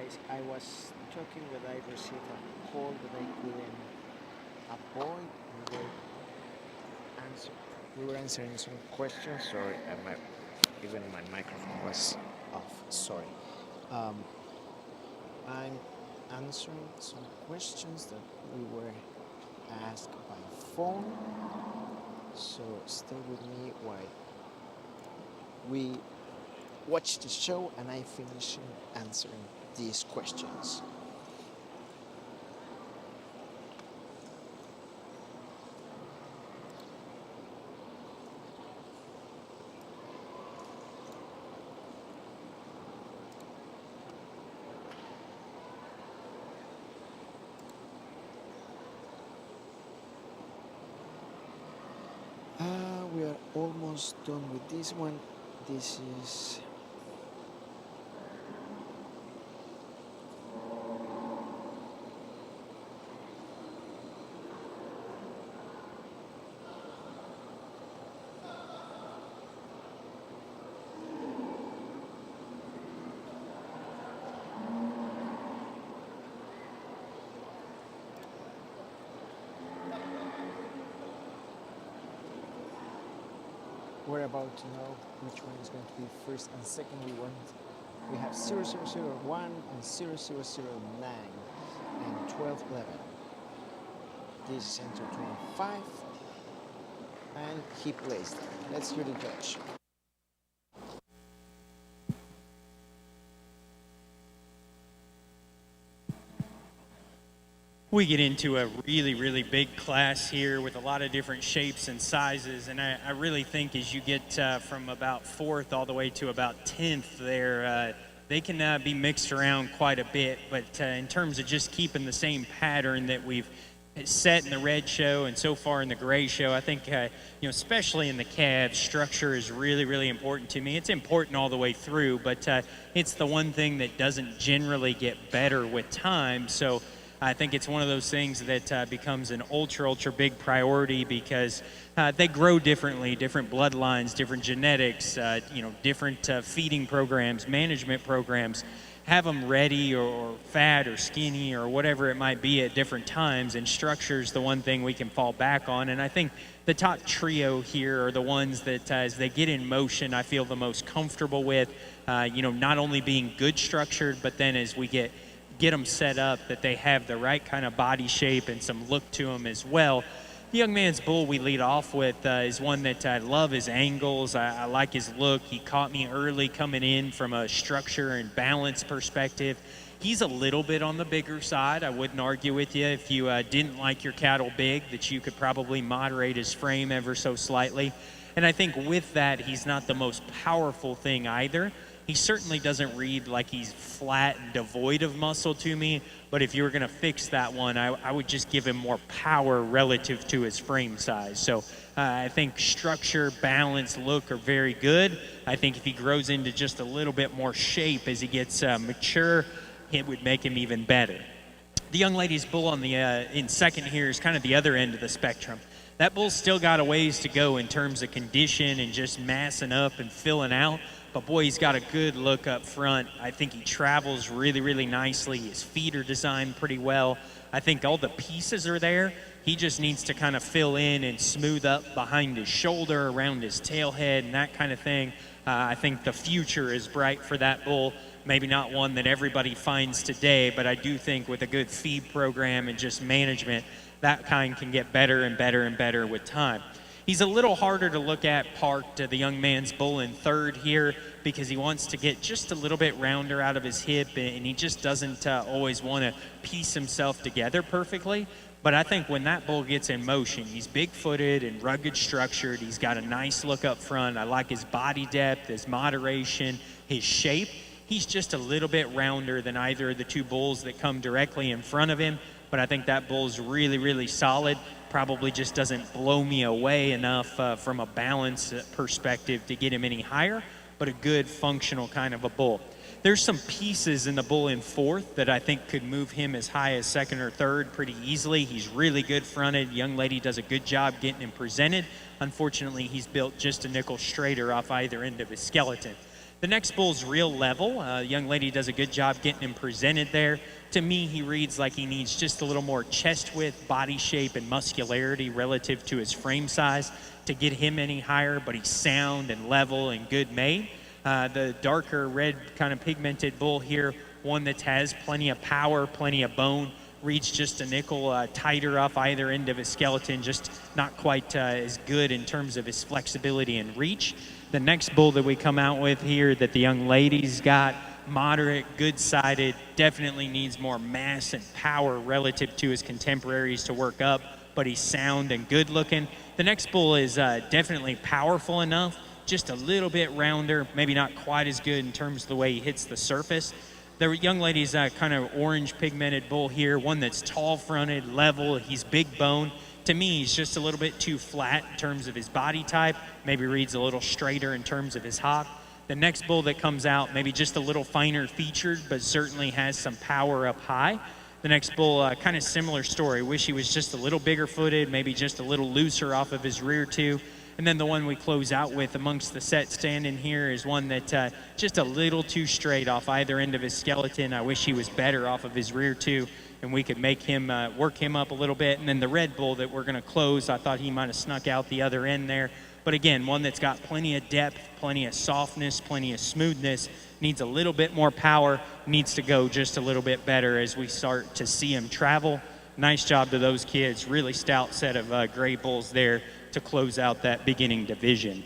guys, I was talking when I received a call that I couldn't avoid. Answer, we were answering some questions. Sorry, even my microphone was off. Sorry. Um, I'm answering some questions that we were asked by phone. So stay with me while we watch the show and I finish answering these questions. We are almost done with this one. This is we're about to know which one is going to be first and second. We have 0001 and 0009 and 1211. This is enter 25 and he plays them. Let's hear the judge. We get into a really, really big class here with a lot of different shapes and sizes, and I really think as you get from about 4th all the way to about 10th there, they can be mixed around quite a bit, but in terms of just keeping the same pattern that we've set in the red show and so far in the gray show, I think, especially in the calves, structure is really, really important to me. It's important all the way through, but it's the one thing that doesn't generally get better with time, so I think it's one of those things that becomes an ultra big priority because they grow differently, different bloodlines, different genetics, different feeding programs, management programs. Have them ready or fat or skinny or whatever it might be at different times, and structure is the one thing we can fall back on. And I think the top trio here are the ones that as they get in motion, I feel the most comfortable with, not only being good structured, but then as we get them set up that they have the right kind of body shape and some look to them as well. The young man's bull we lead off with is one that I love his angles. I like his look. He caught me early coming in from a structure and balance perspective. He's a little bit on the bigger side. I wouldn't argue with you if you didn't like your cattle big that you could probably moderate his frame ever so slightly. And I think with that, he's not the most powerful thing either. He certainly doesn't read like he's flat and devoid of muscle to me, but if you were going to fix that one, I would just give him more power relative to his frame size. So I think structure, balance, look are very good. I think if he grows into just a little bit more shape as he gets mature, it would make him even better. The young lady's bull on the in second here is kind of the other end of the spectrum. That bull's still got a ways to go in terms of condition and just massing up and filling out. But boy, he's got a good look up front. I think he travels really, really nicely. His feet are designed pretty well. I think all the pieces are there. He just needs to kind of fill in and smooth up behind his shoulder, around his tailhead, and that kind of thing. I think the future is bright for that bull. Maybe not one that everybody finds today, but I do think with a good feed program and just management, that kind can get better and better and better with time. He's a little harder to look at parked, the young man's bull in third here, because he wants to get just a little bit rounder out of his hip, and he just doesn't always want to piece himself together perfectly. But I think when that bull gets in motion, he's big-footed and rugged structured. He's got a nice look up front. I like his body depth, his moderation, his shape. He's just a little bit rounder than either of the two bulls that come directly in front of him. But I think that bull's really, really solid. Probably just doesn't blow me away enough from a balance perspective to get him any higher, but a good functional kind of a bull. There's some pieces in the bull in fourth that I think could move him as high as second or third pretty easily. He's really good fronted. Young lady does a good job getting him presented. Unfortunately, he's built just a nickel straighter off either end of his skeleton. The next bull's real level. The young lady does a good job getting him presented there. To me, he reads like he needs just a little more chest width, body shape, and muscularity relative to his frame size to get him any higher, but he's sound and level and good made. The darker red kind of pigmented bull here, one that has plenty of power, plenty of bone, reads just a nickel tighter off either end of his skeleton, just not quite as good in terms of his flexibility and reach. The next bull that we come out with here that the young lady's got, moderate, good-sided, definitely needs more mass and power relative to his contemporaries to work up, but he's sound and good-looking. The next bull is definitely powerful enough, just a little bit rounder, maybe not quite as good in terms of the way he hits the surface. The young lady's kind of orange pigmented bull here, one that's tall-fronted, level, he's big bone. To me, he's just a little bit too flat in terms of his body type, maybe reads a little straighter in terms of his hock. The next bull that comes out, maybe just a little finer featured, but certainly has some power up high. The next bull, kind of similar story. Wish he was just a little bigger footed, maybe just a little looser off of his rear two. And then the one we close out with amongst the set standing here is one that just a little too straight off either end of his skeleton. I wish he was better off of his rear two, and we could make him work him up a little bit. And then the red bull that we're going to close, I thought he might have snuck out the other end there. But again, one that's got plenty of depth, plenty of softness, plenty of smoothness, needs a little bit more power, needs to go just a little bit better as we start to see him travel. Nice job to those kids. Really stout set of gray bulls there to close out that beginning division.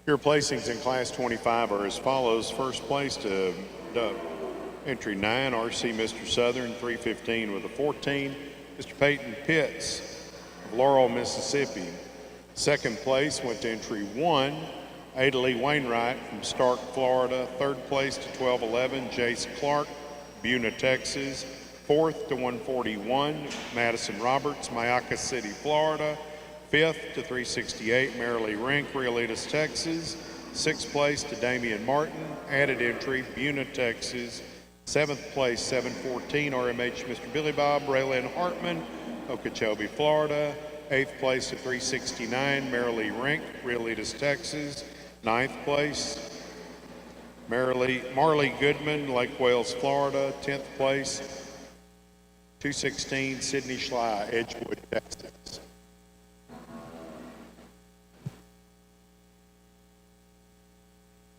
Your placings in Class 25 are as follows. First place to entry 9, RC Mr. Southern, 315 with a 14. Mr. Peyton Pitts of Laurel, Mississippi. Second place went to entry 1, Ada Lee Wainwright from Stark, Florida. Third place to 1211, Jace Clark, Buna, Texas. Fourth to 141, Madison Roberts, Mayaca City, Florida. Fifth to 368, Marilee Rink, Riolitas, Texas. Sixth place to Damian Martin, added entry, Buna, Texas. Seventh place, 714, RMH Mr. Billy Bob, Raylyn Hartman, Okeechobee, Florida. Eighth place to 369, Marilee Rink, Riolitas, Texas. Ninth place, Marley Goodman, Lake Wales, Florida. 10th place, 216, Sydney Schley, Edgewood, Texas.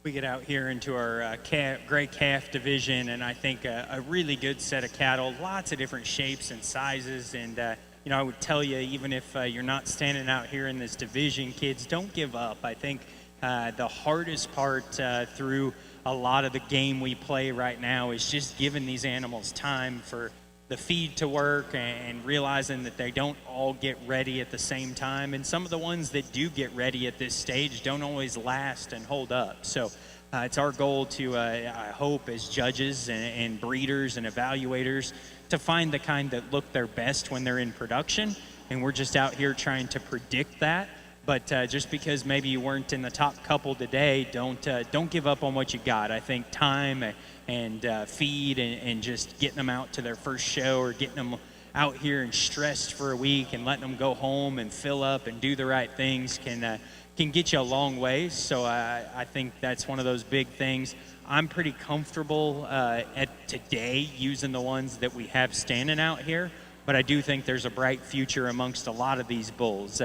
We get out here into our gray calf division, and I think a really good set of cattle, lots of different shapes and sizes. And, you know, I would tell you, even if you're not standing out here in this division, kids, don't give up. I think the hardest part through a lot of the game we play right now is just giving these animals time for the feed to work and realizing that they don't all get ready at the same time. And some of the ones that do get ready at this stage don't always last and hold up. So it's our goal to, I hope, as judges and breeders and evaluators, to find the kind that look their best when they're in production. And we're just out here trying to predict that. But just because maybe you weren't in the top couple today, don't give up on what you got. I think time and feed and just getting them out to their first show, or getting them out here and stressed for a week and letting them go home and fill up and do the right things can get you a long way. So I think that's one of those big things. I'm pretty comfortable at today using the ones that we have standing out here, but I do think there's a bright future amongst a lot of these bulls.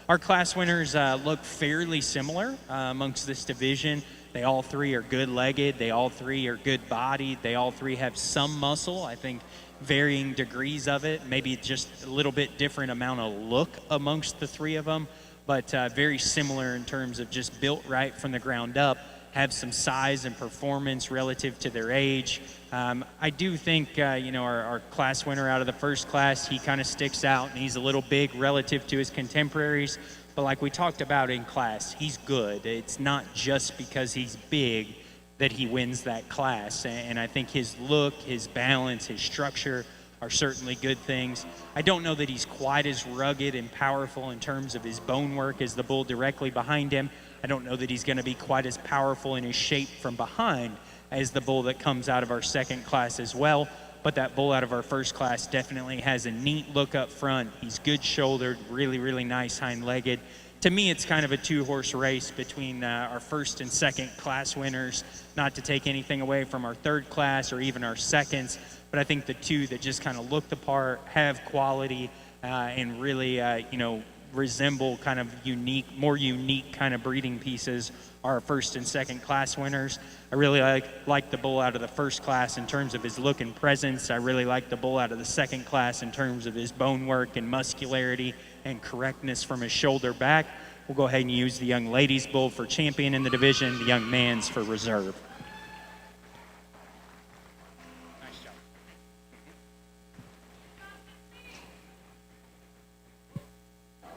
Our class winners look fairly similar amongst this division. They all three are good-legged. They all three are good-bodied. They all three have some muscle. I think varying degrees of it, maybe just a little bit different amount of look amongst the three of them, but very similar in terms of just built right from the ground up, have some size and performance relative to their age. I do think, you know, our class winner out of the first class, he kind of sticks out, and he's a little big relative to his contemporaries. But like we talked about in class, he's good. It's not just because he's big that he wins that class. And I think his look, his balance, his structure are certainly good things. I don't know that he's quite as rugged and powerful in terms of his bone work as the bull directly behind him. I don't know that he's going to be quite as powerful in his shape from behind as the bull that comes out of our second class as well. But that bull out of our first class definitely has a neat look up front. He's good shouldered, really, really nice hind-legged. To me, it's kind of a two-horse race between our first and second class winners, not to take anything away from our third class or even our seconds, but I think the two that just kind of look the part, have quality, and really, resemble kind of more unique kind of breeding pieces are our first and second class winners. I really like the bull out of the first class in terms of his look and presence. I really like the bull out of the second class in terms of his bone work and muscularity and correctness from his shoulder back. We'll go ahead and use the young ladies bull for champion in the division, the young man's for reserve.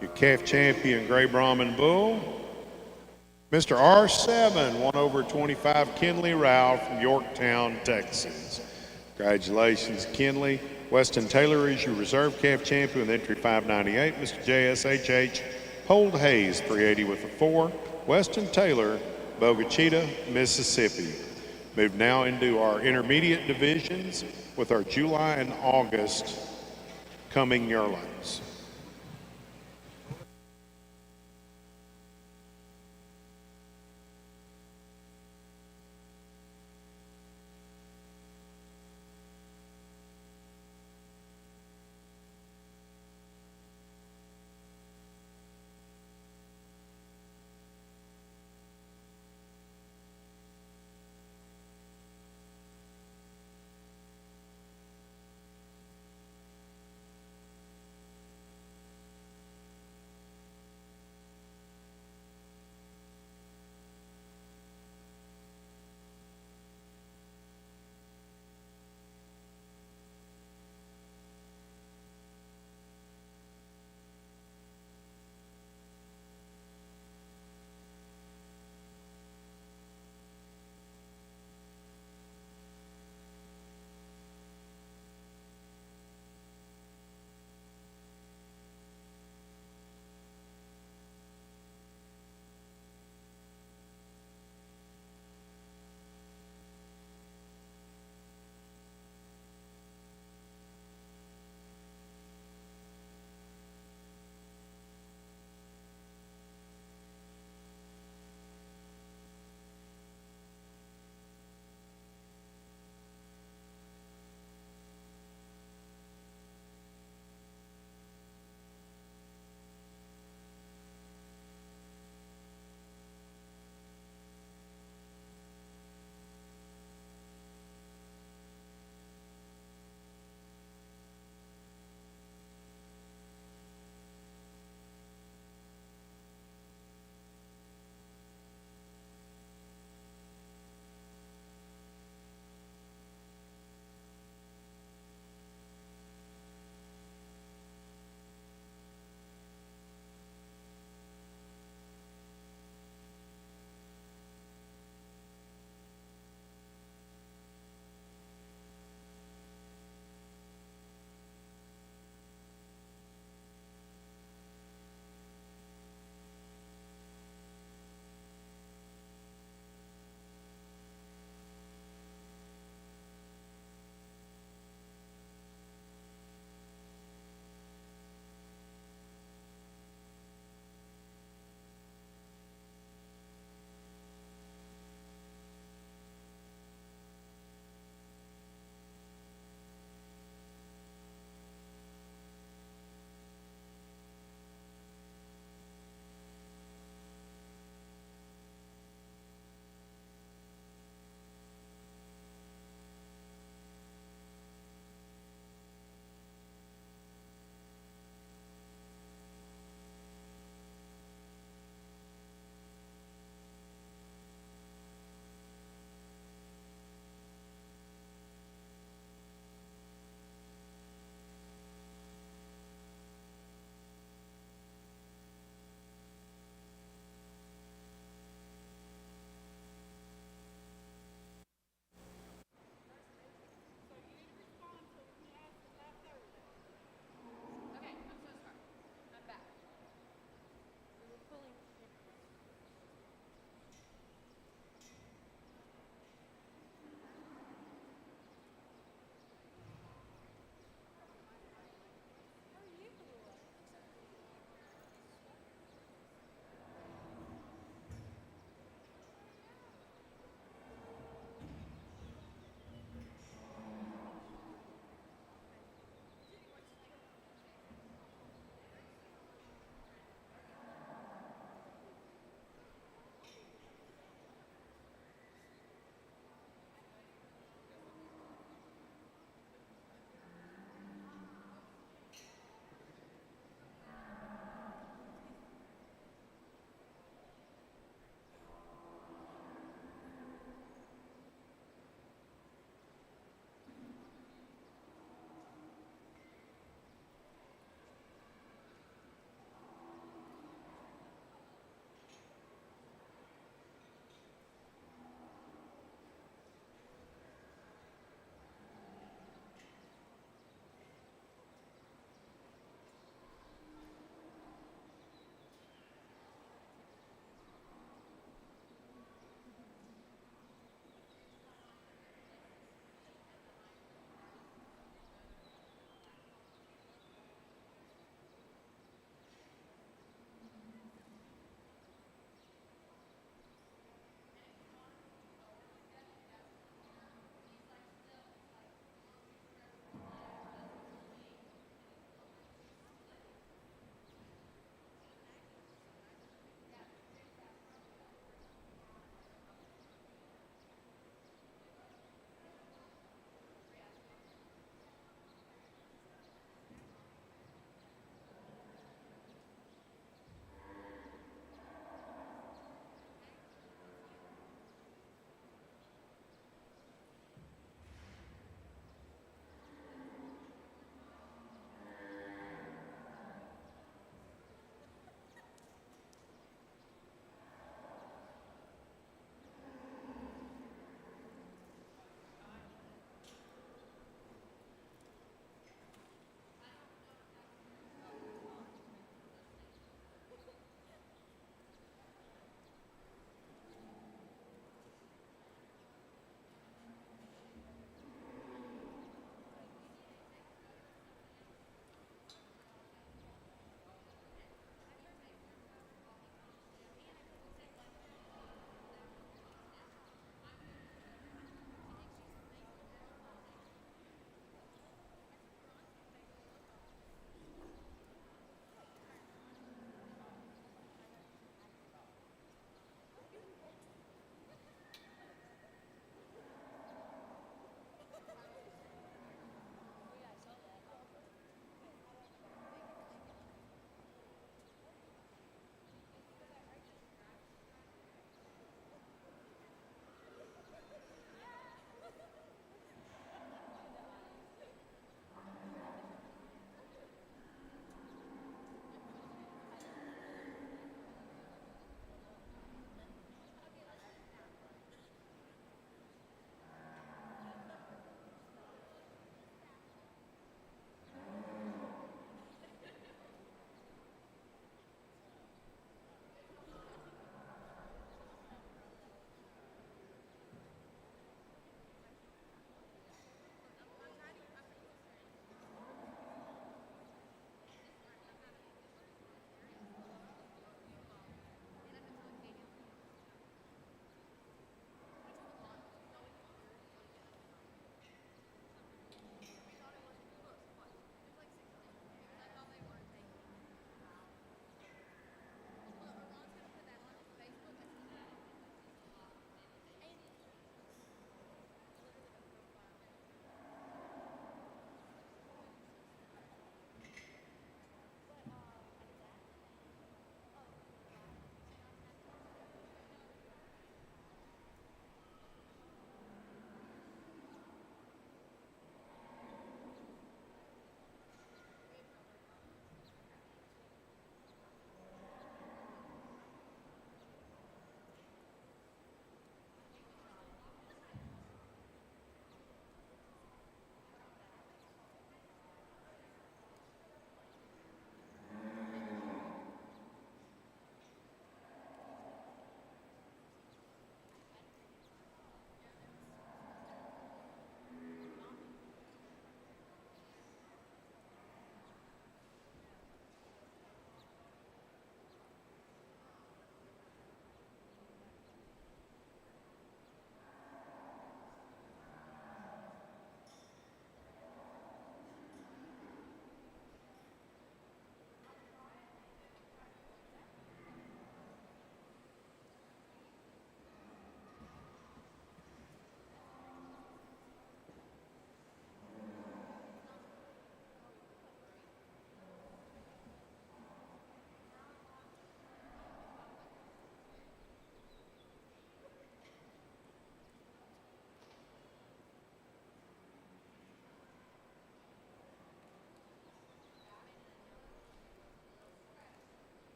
Your calf champion, Gray Brahman Bull, Mr. R7, 1 over 25, Kinley Rao from Yorktown, Texas. Congratulations, Kinley. Weston Taylor is your reserve calf champion with entry 598. Mr. JSHH, Hold Hayes, 380 with a 4. Weston Taylor, Bogachita, Mississippi. Move now into our intermediate divisions with our July and August coming yearlings.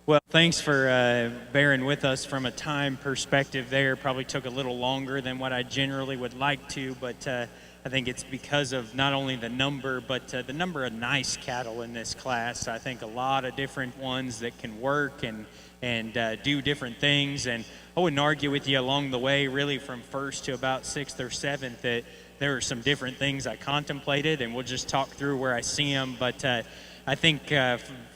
Well, thanks for bearing with us from a time perspective there. Probably took a little longer than what I generally would like to, but I think it's because of not only the number, but the number of nice cattle in this class. I think a lot of different ones that can work and do different things. And I wouldn't argue with you along the way, really from first to about sixth or seventh, that there are some different things I contemplated, and we'll just talk through where I see them. But I think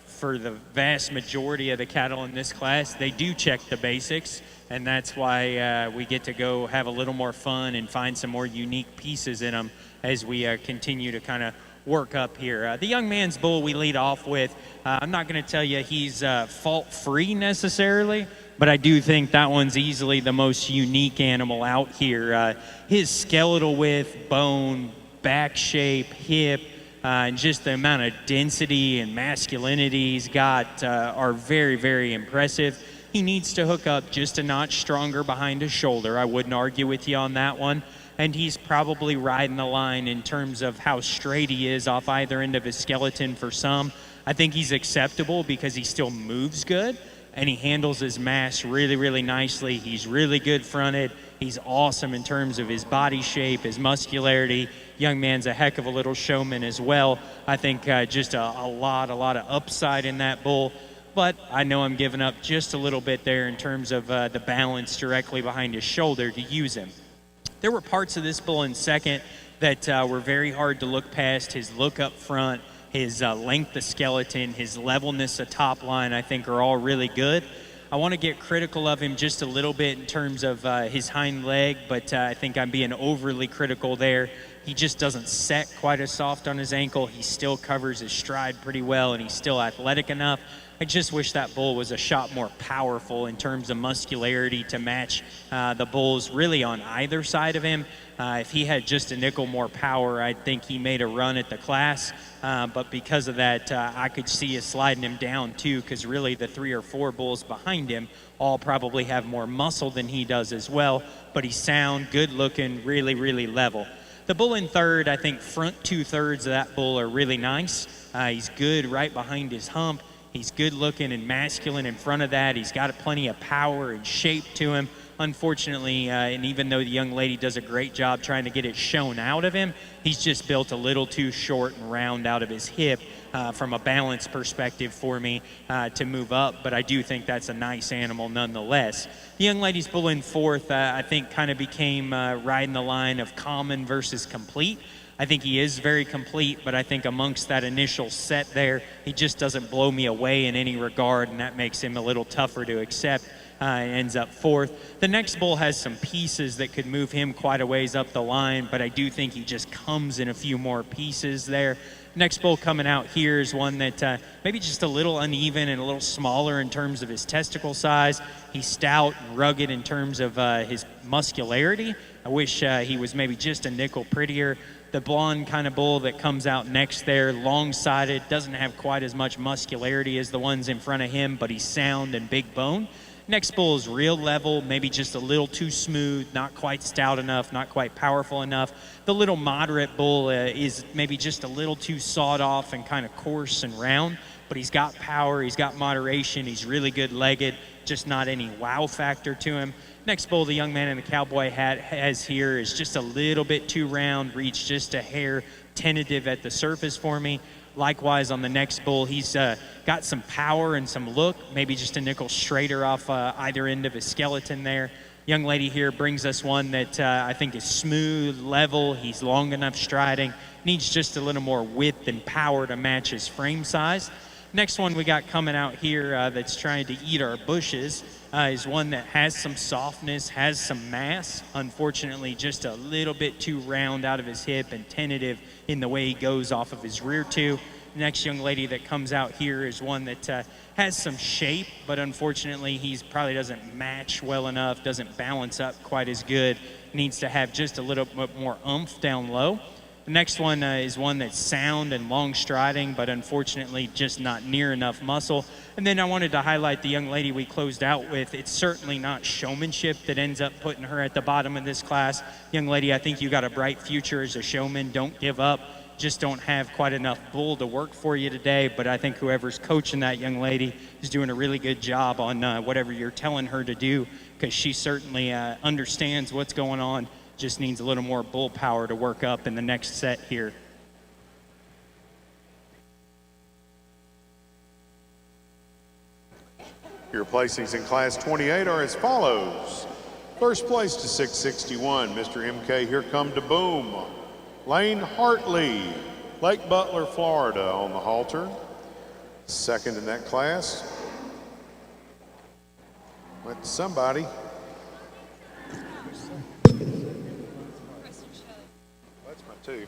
for the vast majority of the cattle in this class, they do check the basics, and that's why we get to go have a little more fun and find some more unique pieces in them as we continue to kind of work up here. The young man's bull we lead off with, I'm not going to tell you he's fault-free necessarily, but I do think that one's easily the most unique animal out here. His skeletal width, bone, back shape, hip, and just the amount of density and masculinity he's got are very, very impressive. He needs to hook up just a notch stronger behind his shoulder. I wouldn't argue with you on that one. And he's probably riding the line in terms of how straight he is off either end of his skeleton for some. I think he's acceptable because he still moves good and he handles his mass really, really nicely. He's really good fronted. He's awesome in terms of his body shape, his muscularity. Young man's a heck of a little showman as well. I think just a lot of upside in that bull. But I know I'm giving up just a little bit there in terms of the balance directly behind his shoulder to use him. There were parts of this bull in second that were very hard to look past. His look up front, his length of skeleton, his levelness of top line, I think are all really good. I want to get critical of him just a little bit in terms of his hind leg, but I think I'm being overly critical there. He just doesn't set quite as soft on his ankle. He still covers his stride pretty well, and he's still athletic enough. I just wish that bull was a shot more powerful in terms of muscularity to match the bulls really on either side of him. If he had just a nickel more power, I think he made a run at the class. But because of that, I could see us sliding him down too, because really the 3 or 4 bulls behind him all probably have more muscle than he does as well. But he's sound, good looking, really, really level. The bull in third, I think front 2/3 of that bull are really nice. He's good right behind his hump. He's good looking and masculine in front of that. He's got plenty of power and shape to him. Unfortunately, and even though the young lady does a great job trying to get it shown out of him, he's just built a little too short and round out of his hip from a balance perspective for me to move up. But I do think that's a nice animal nonetheless. The young lady's bull in fourth, I think, kind of became riding the line of common versus complete. I think he is very complete, but I think amongst that initial set there, he just doesn't blow me away in any regard, and that makes him a little tougher to accept. Ends up fourth. The next bull has some pieces that could move him quite a ways up the line, but I do think he just comes in a few more pieces there. Next bull coming out here is one that maybe just a little uneven and a little smaller in terms of his testicle size. He's stout and rugged in terms of his muscularity. I wish he was maybe just a nickel prettier. The blonde kind of bull that comes out next there, long-sided, doesn't have quite as much muscularity as the ones in front of him, but he's sound and big bone. Next bull is real level, maybe just a little too smooth, not quite stout enough, not quite powerful enough. The little moderate bull is maybe just a little too sawed off and kind of coarse and round, but he's got power, he's got moderation, he's really good legged, just not any wow factor to him. Next bull the young man in the cowboy hat has here is just a little bit too round, reach just a hair tentative at the surface for me. Likewise, on the next bull, he's got some power and some look, maybe just a nickel straighter off either end of his skeleton there. Young lady here brings us one that I think is smooth, level. He's long enough striding, needs just a little more width and power to match his frame size. Next one we got coming out here that's trying to eat our bushes is one that has some softness, has some mass. Unfortunately, just a little bit too round out of his hip and tentative in the way he goes off of his rear two. Next young lady that comes out here is one that has some shape, but unfortunately he probably doesn't match well enough, doesn't balance up quite as good, needs to have just a little bit more oomph down low. The next one is one that's sound and long striding, but unfortunately just not near enough muscle. And then I wanted to highlight the young lady we closed out with. It's certainly not showmanship that ends up putting her at the bottom of this class. Young lady, I think you got a bright future as a showman. Don't give up. just don't have quite enough bull to work for you today. But I think whoever's coaching that young lady is doing a really good job on whatever you're telling her to do, because she certainly understands what's going on, just needs a little more bull power to work up in the next set here. Your placings in Class 28 are as follows. First place to 661, Mr. MK Here Come to Boom. Lane Hartley, Lake Butler, Florida on the halter. Second in that class went to somebody. That's my two.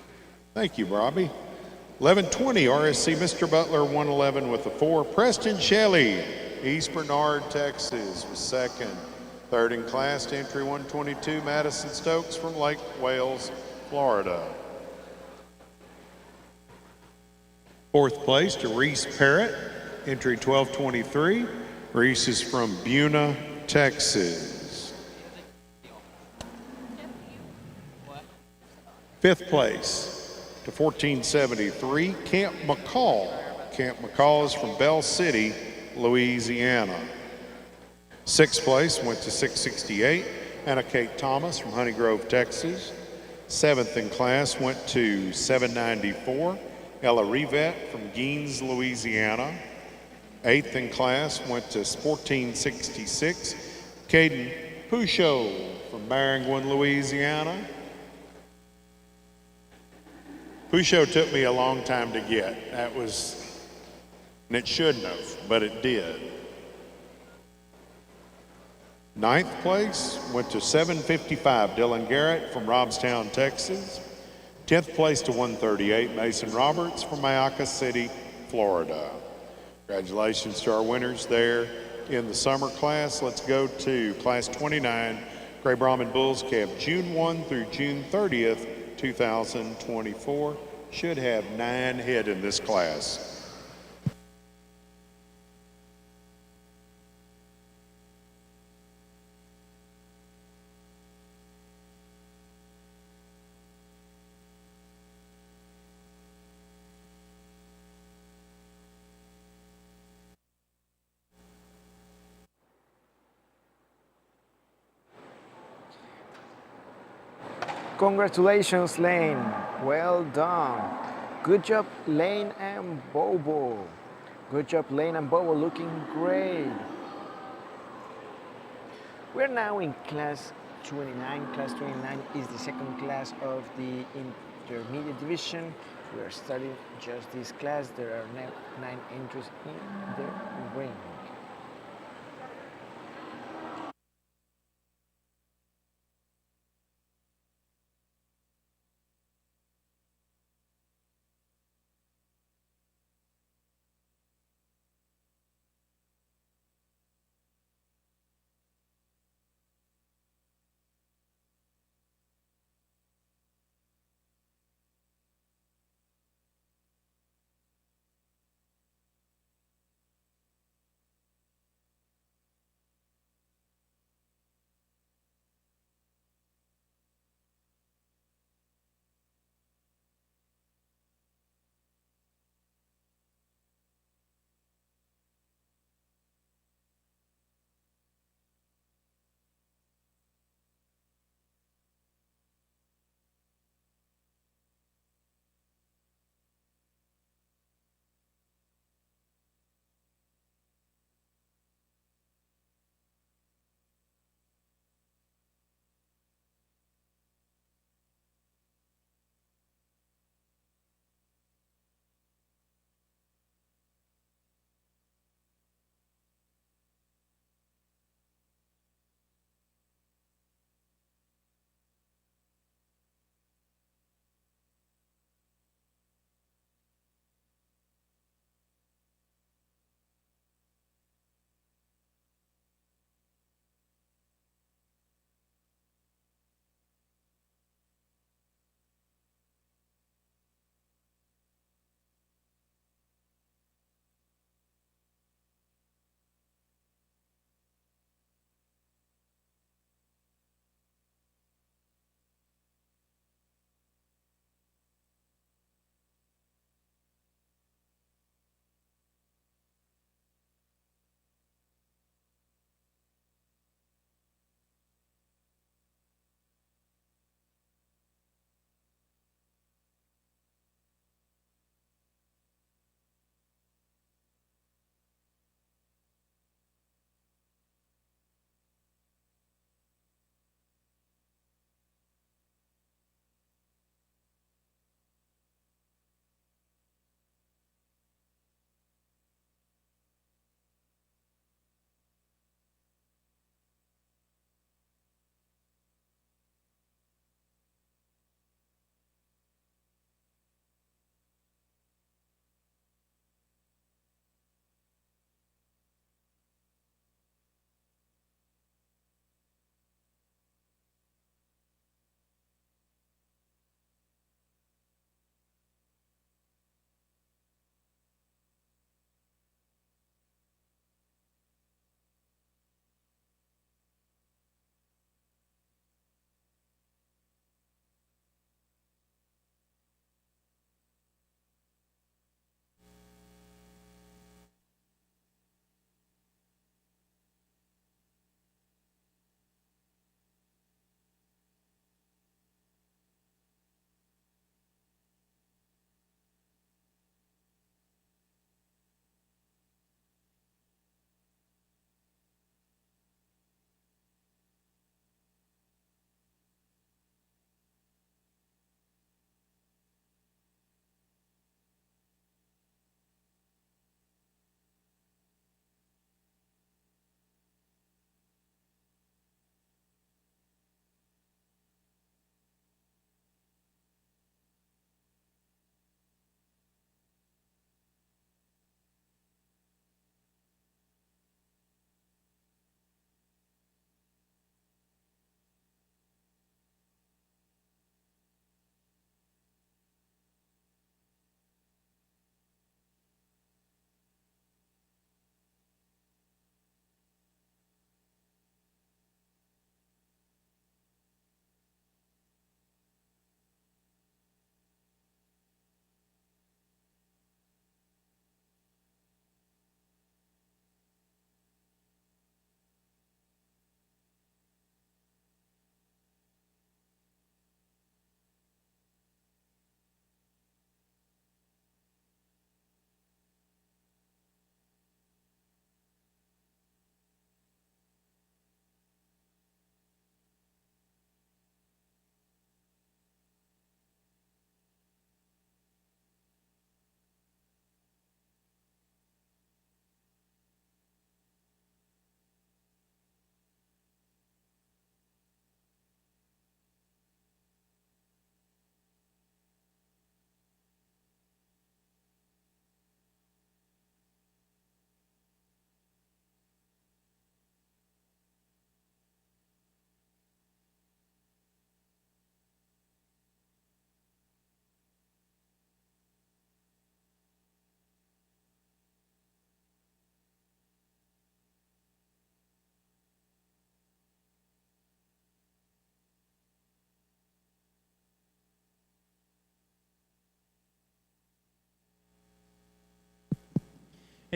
Thank you, Robbie. 1120 RSC Mr. Butler 111 with a 4. Preston Shelley, East Bernard, Texas was second. Third in class to entry 122, Madison Stokes from Lake Wales, Florida. Fourth place to Reese Parrott, entry 1223. Reese is from Buna, Texas. Fifth place to 1473, Camp McCall. Camp McCall is from Bell City, Louisiana. Sixth place went to 668, Anna Kate Thomas from Honey Grove, Texas. Seventh in class went to 794, Ella Rivette from Gaines, Louisiana. Eighth in class went to 1466, Caden Pouchot from Maringouin, Louisiana. Pouchot took me a long time to get. And it shouldn't have, but it did. Ninth place went to 755, Dylan Garrett from Robstown, Texas. 10th place to 138, Mason Roberts from Mayaca City, Florida. Congratulations to our winners there in the summer class. Let's go to Class 29, Gray Brahman Bulls Camp, June 1 through June 30th, 2024. Should have 9 head in this class. Congratulations, Lane. Well done. Good job, Lane and Bobo. Good job, Lane and Bobo, looking great. We're now in Class 29. Class 29 is the second class of the intermediate division. We are starting just this class. There are 9 entries in the ring.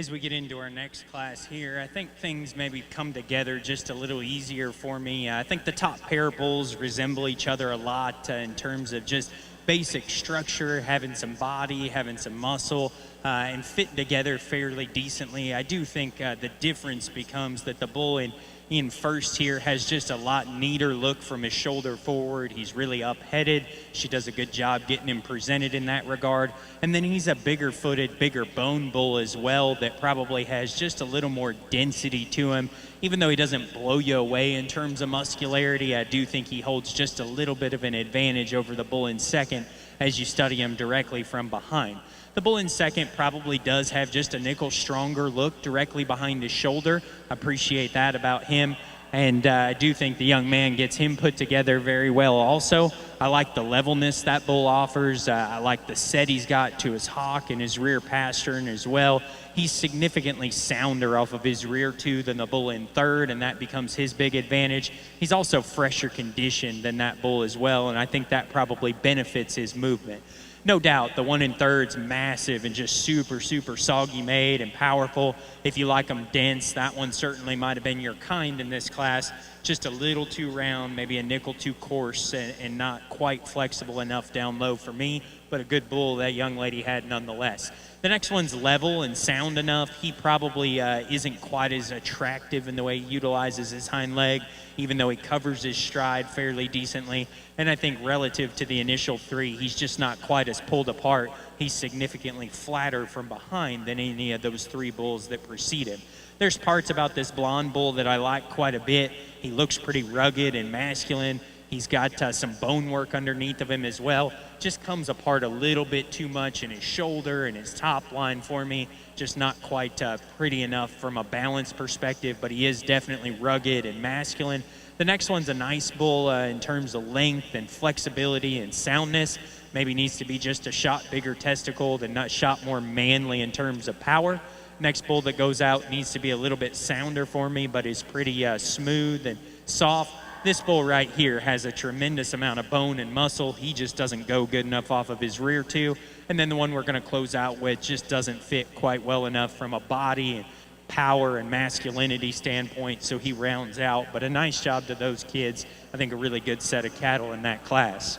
as we get into our next class here, I think things maybe come together just a little easier for me. I think the top pair bulls resemble each other a lot in terms of just basic structure, having some body, having some muscle, and fitting together fairly decently. I do think the difference becomes that the bull in first here has just a lot neater look from his shoulder forward. He's really up-headed. She does a good job getting him presented in that regard. And then he's a bigger-footed, bigger bone bull as well that probably has just a little more density to him. Even though he doesn't blow you away in terms of muscularity, I do think he holds just a little bit of an advantage over the bull in second as you study him directly from behind. The bull in second probably does have just a nickel stronger look directly behind his shoulder. I appreciate that about him. And I do think the young man gets him put together very well also. I like the levelness that bull offers. I like the set he's got to his hock and his rear pastern as well. He's significantly sounder off of his rear two than the bull in third, and that becomes his big advantage. He's also fresher conditioned than that bull as well, and I think that probably benefits his movement. No doubt, the one in third's massive and just super, super soggy made and powerful. If you like them dense, that one certainly might have been your kind in this class. Just a little too round, maybe a nickel too coarse, and not quite flexible enough down low for me, but a good bull that young lady had nonetheless. The next one's level and sound enough. He probably isn't quite as attractive in the way he utilizes his hind leg, even though he covers his stride fairly decently. And I think relative to the initial three, he's just not quite as pulled apart. He's significantly flatter from behind than any of those three bulls that precede him. There's parts about this blonde bull that I like quite a bit. He looks pretty rugged and masculine. He's got some bone work underneath of him as well. Just comes apart a little bit too much in his shoulder and his top line for me. Just not quite pretty enough from a balance perspective, but he is definitely rugged and masculine. The next one's a nice bull in terms of length and flexibility and soundness. Maybe needs to be just a shot bigger testicle than not shot more manly in terms of power. Next bull that goes out needs to be a little bit sounder for me, but is pretty smooth and soft. This bull right here has a tremendous amount of bone and muscle. He just doesn't go good enough off of his rear two. And then the one we're going to close out with just doesn't fit quite well enough from a body and power and masculinity standpoint, so he rounds out. But a nice job to those kids. I think a really good set of cattle in that class.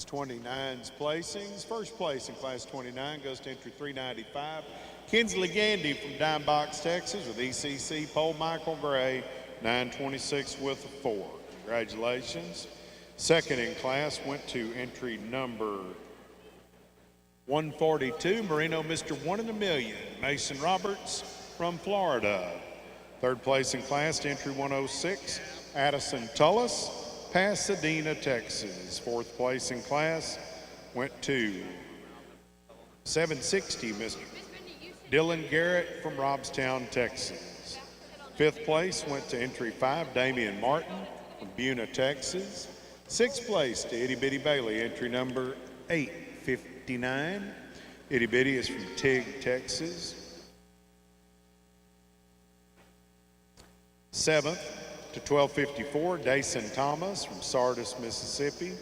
Class 29's placings. First place in Class 29 goes to entry 395. Kinsley Gandy from Dime Box, Texas with ECC Pole Michael Gray, 926 with a 4. Congratulations. Second in class went to entry number 142, Marino Mr. 1 in a Million, Mason Roberts from Florida. Third place in class to entry 106, Addison Tullis, Pasadena, Texas. Fourth place in class went to 760, Mr. Dylan Garrett from Robstown, Texas. Fifth place went to entry 5, Damian Martin from Buna, Texas. Sixth place to Itty Bitty Bailey, entry number 859. Itty Bitty is from Tig, Texas. Seventh to 1254, Dason Thomas from Sardis, Mississippi.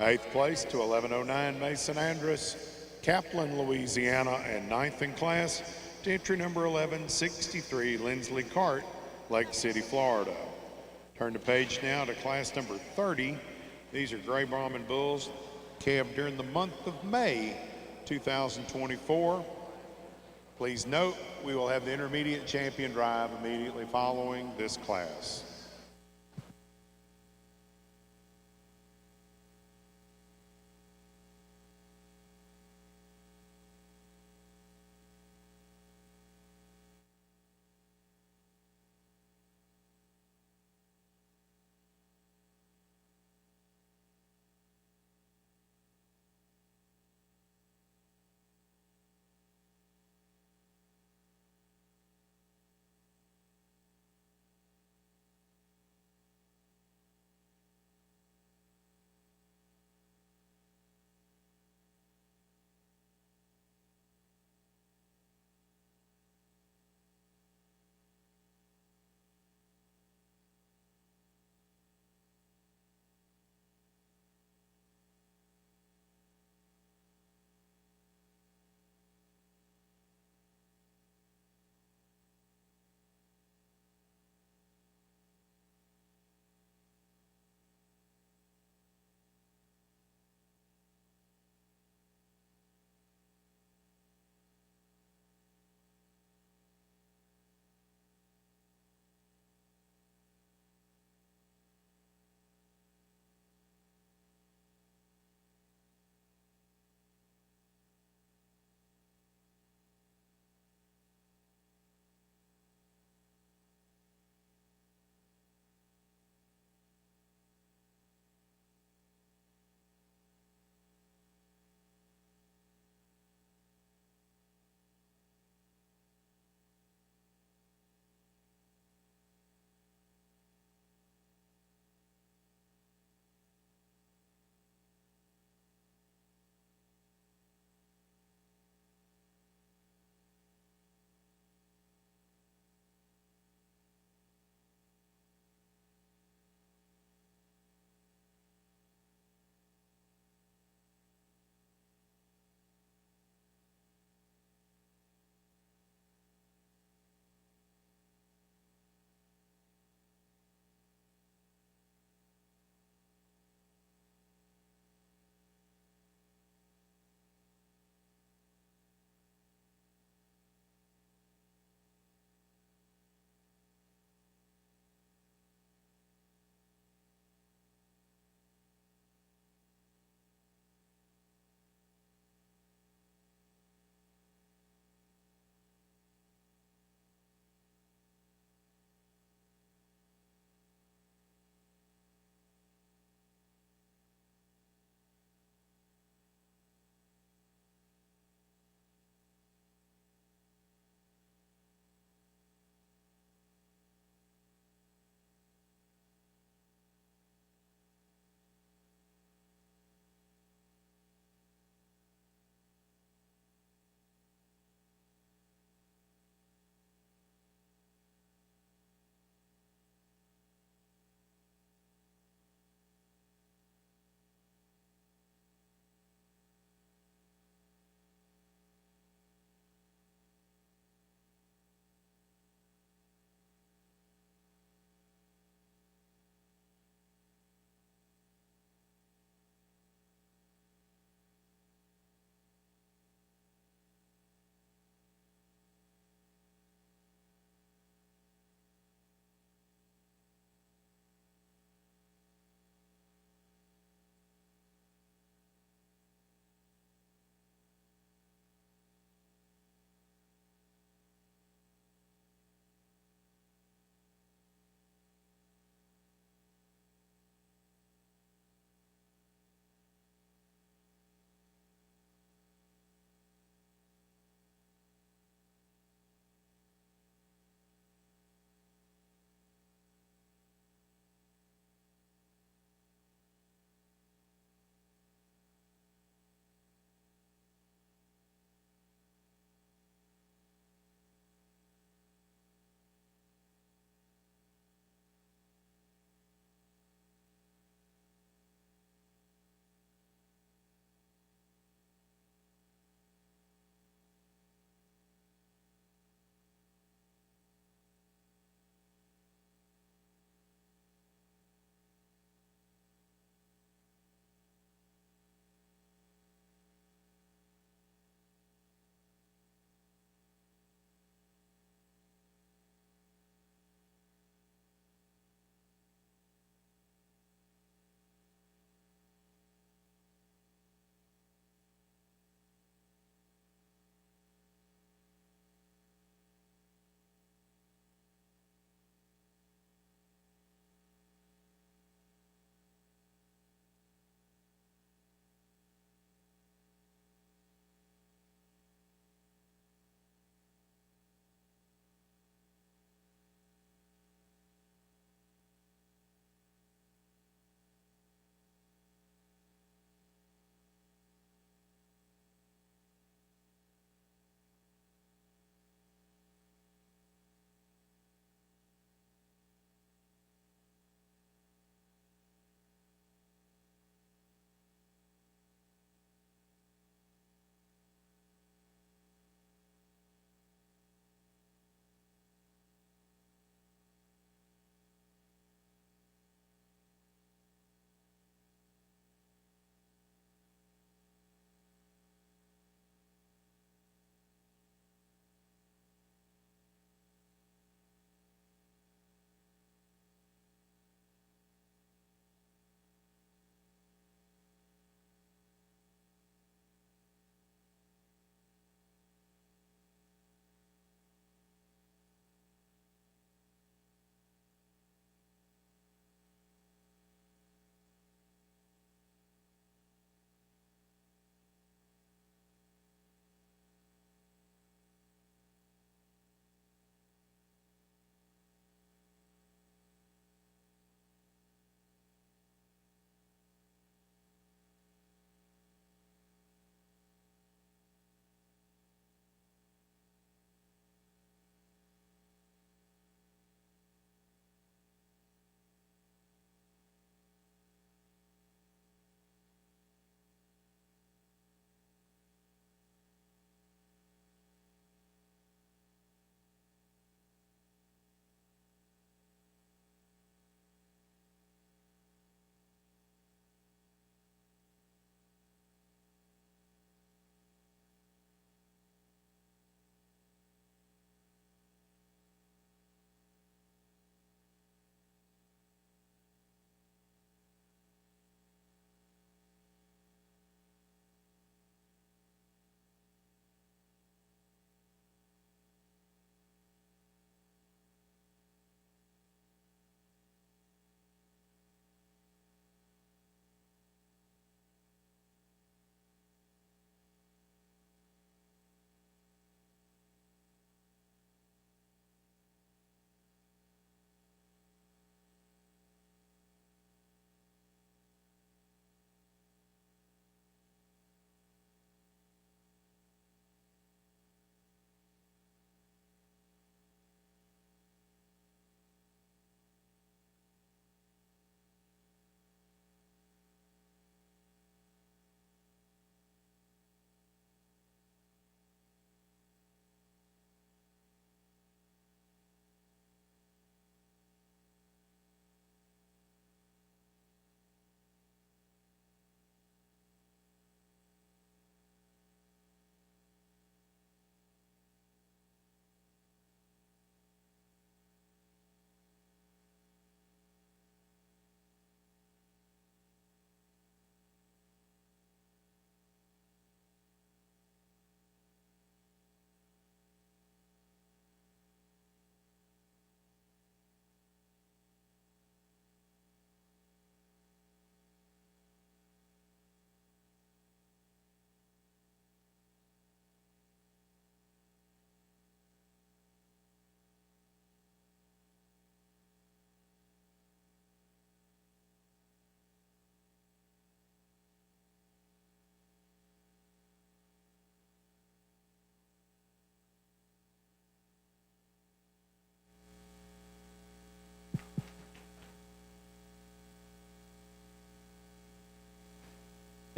Eighth place to 1109, Mason Andrus, Kaplan, Louisiana. And ninth in class to entry number 1163, Lindsley Cart, Lake City, Florida. Turn the page now to class number 30. These are Gray Brahman bulls calved during the month of May 2024. Please note, we will have the intermediate champion drive immediately following this class.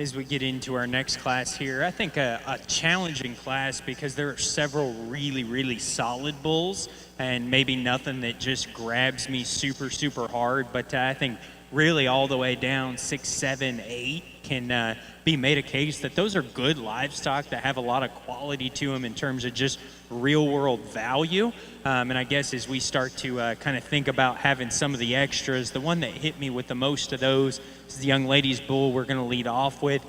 as we get into our next class here. I think a challenging class because there are several really, really solid bulls and maybe nothing that just grabs me super, super hard. But I think really all the way down 6, 7, 8 can be made a case that those are good livestock that have a lot of quality to them in terms of just real world value. And I guess as we start to kind of think about having some of the extras, the one that hit me with the most of those is the young lady's bull we're going to lead off with.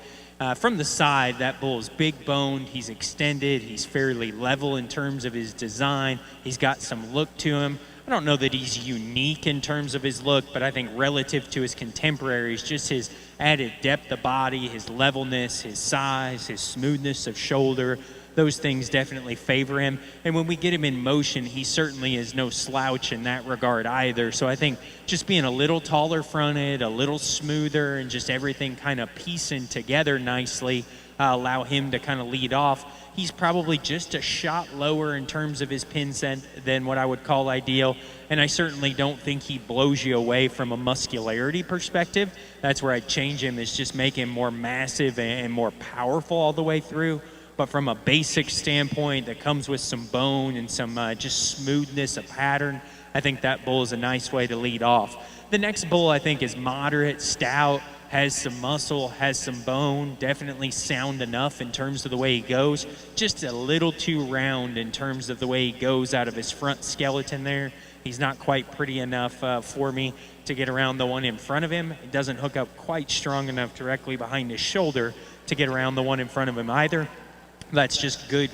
From the side, that bull is big boned, he's extended, he's fairly level in terms of his design, he's got some look to him. I don't know that he's unique in terms of his look, but I think relative to his contemporaries, just his added depth of body, his levelness, his size, his smoothness of shoulder, those things definitely favor him. And when we get him in motion, he certainly is no slouch in that regard either. So I think just being a little taller fronted, a little smoother, and just everything kind of piecing together nicely allow him to kind of lead off. He's probably just a shot lower in terms of his pin scent than what I would call ideal. And I certainly don't think he blows you away from a muscularity perspective. That's where I'd change him, is just make him more massive and more powerful all the way through. But from a basic standpoint that comes with some bone and some just smoothness of pattern, I think that bull is a nice way to lead off. The next bull I think is moderate, stout, has some muscle, has some bone, definitely sound enough in terms of the way he goes. Just a little too round in terms of the way he goes out of his front skeleton there. He's not quite pretty enough for me to get around the one in front of him. It doesn't hook up quite strong enough directly behind his shoulder to get around the one in front of him either. That's just good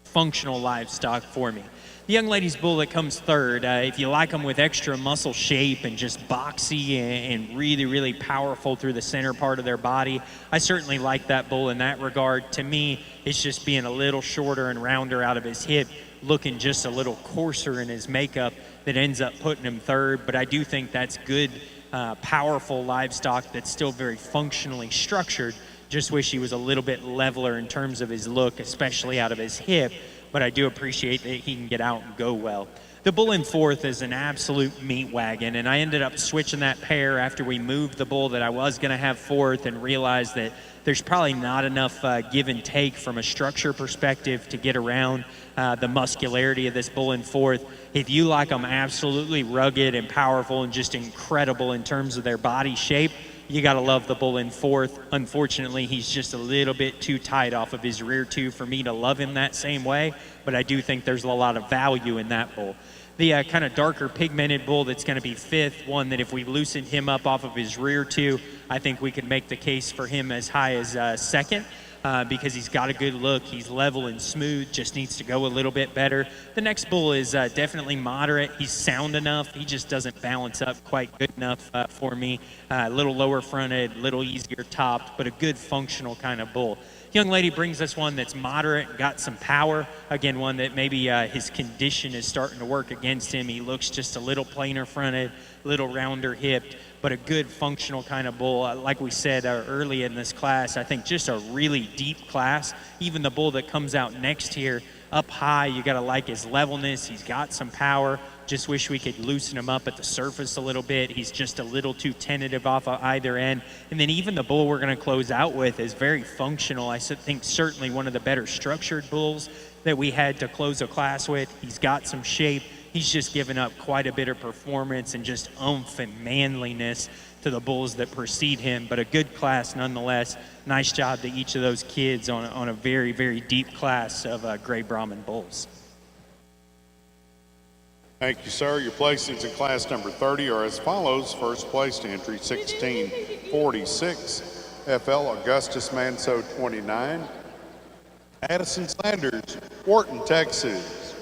functional livestock for me. The young lady's bull that comes third, if you like them with extra muscle shape and just boxy and really, really powerful through the center part of their body, I certainly like that bull in that regard. To me, it's just being a little shorter and rounder out of his hip, looking just a little coarser in his makeup that ends up putting him third. But I do think that's good, powerful livestock that's still very functionally structured. Just wish he was a little bit leveler in terms of his look, especially out of his hip. But I do appreciate that he can get out and go well. The bull in fourth is an absolute meat wagon, and I ended up switching that pair after we moved the bull that I was going to have fourth and realized that there's probably not enough give and take from a structure perspective to get around the muscularity of this bull in fourth. If you like them absolutely rugged and powerful and just incredible in terms of their body shape, you got to love the bull in fourth. Unfortunately, he's just a little bit too tight off of his rear two for me to love him that same way, but I do think there's a lot of value in that bull. The kind of darker pigmented bull that's going to be fifth, one that if we loosened him up off of his rear two, I think we could make the case for him as high as second. Because he's got a good look, he's level and smooth, just needs to go a little bit better. The next bull is definitely moderate. He's sound enough, he just doesn't balance up quite good enough for me. A little lower fronted, little easier topped, but a good functional kind of bull. Young lady brings us one that's moderate, got some power. Again, one that maybe his condition is starting to work against him. He looks just a little plainer fronted, a little rounder hipped, but a good functional kind of bull. Like we said early in this class, I think just a really deep class. Even the bull that comes out next here, up high, you got to like his levelness. He's got some power. Just wish we could loosen him up at the surface a little bit. He's just a little too tentative off of either end. And then even the bull we're going to close out with is very functional. I think certainly one of the better structured bulls that we had to close a class with. He's got some shape. He's just given up quite a bit of performance and just oomph and manliness to the bulls that precede him, but a good class nonetheless. Nice job to each of those kids on a very, very deep class of Gray Brahman bulls. Thank you, sir. Your placings in class number 30 are as follows. First place to entry 1646, FL Augustus Manso 29, Addison Sanders, Wharton, Texas.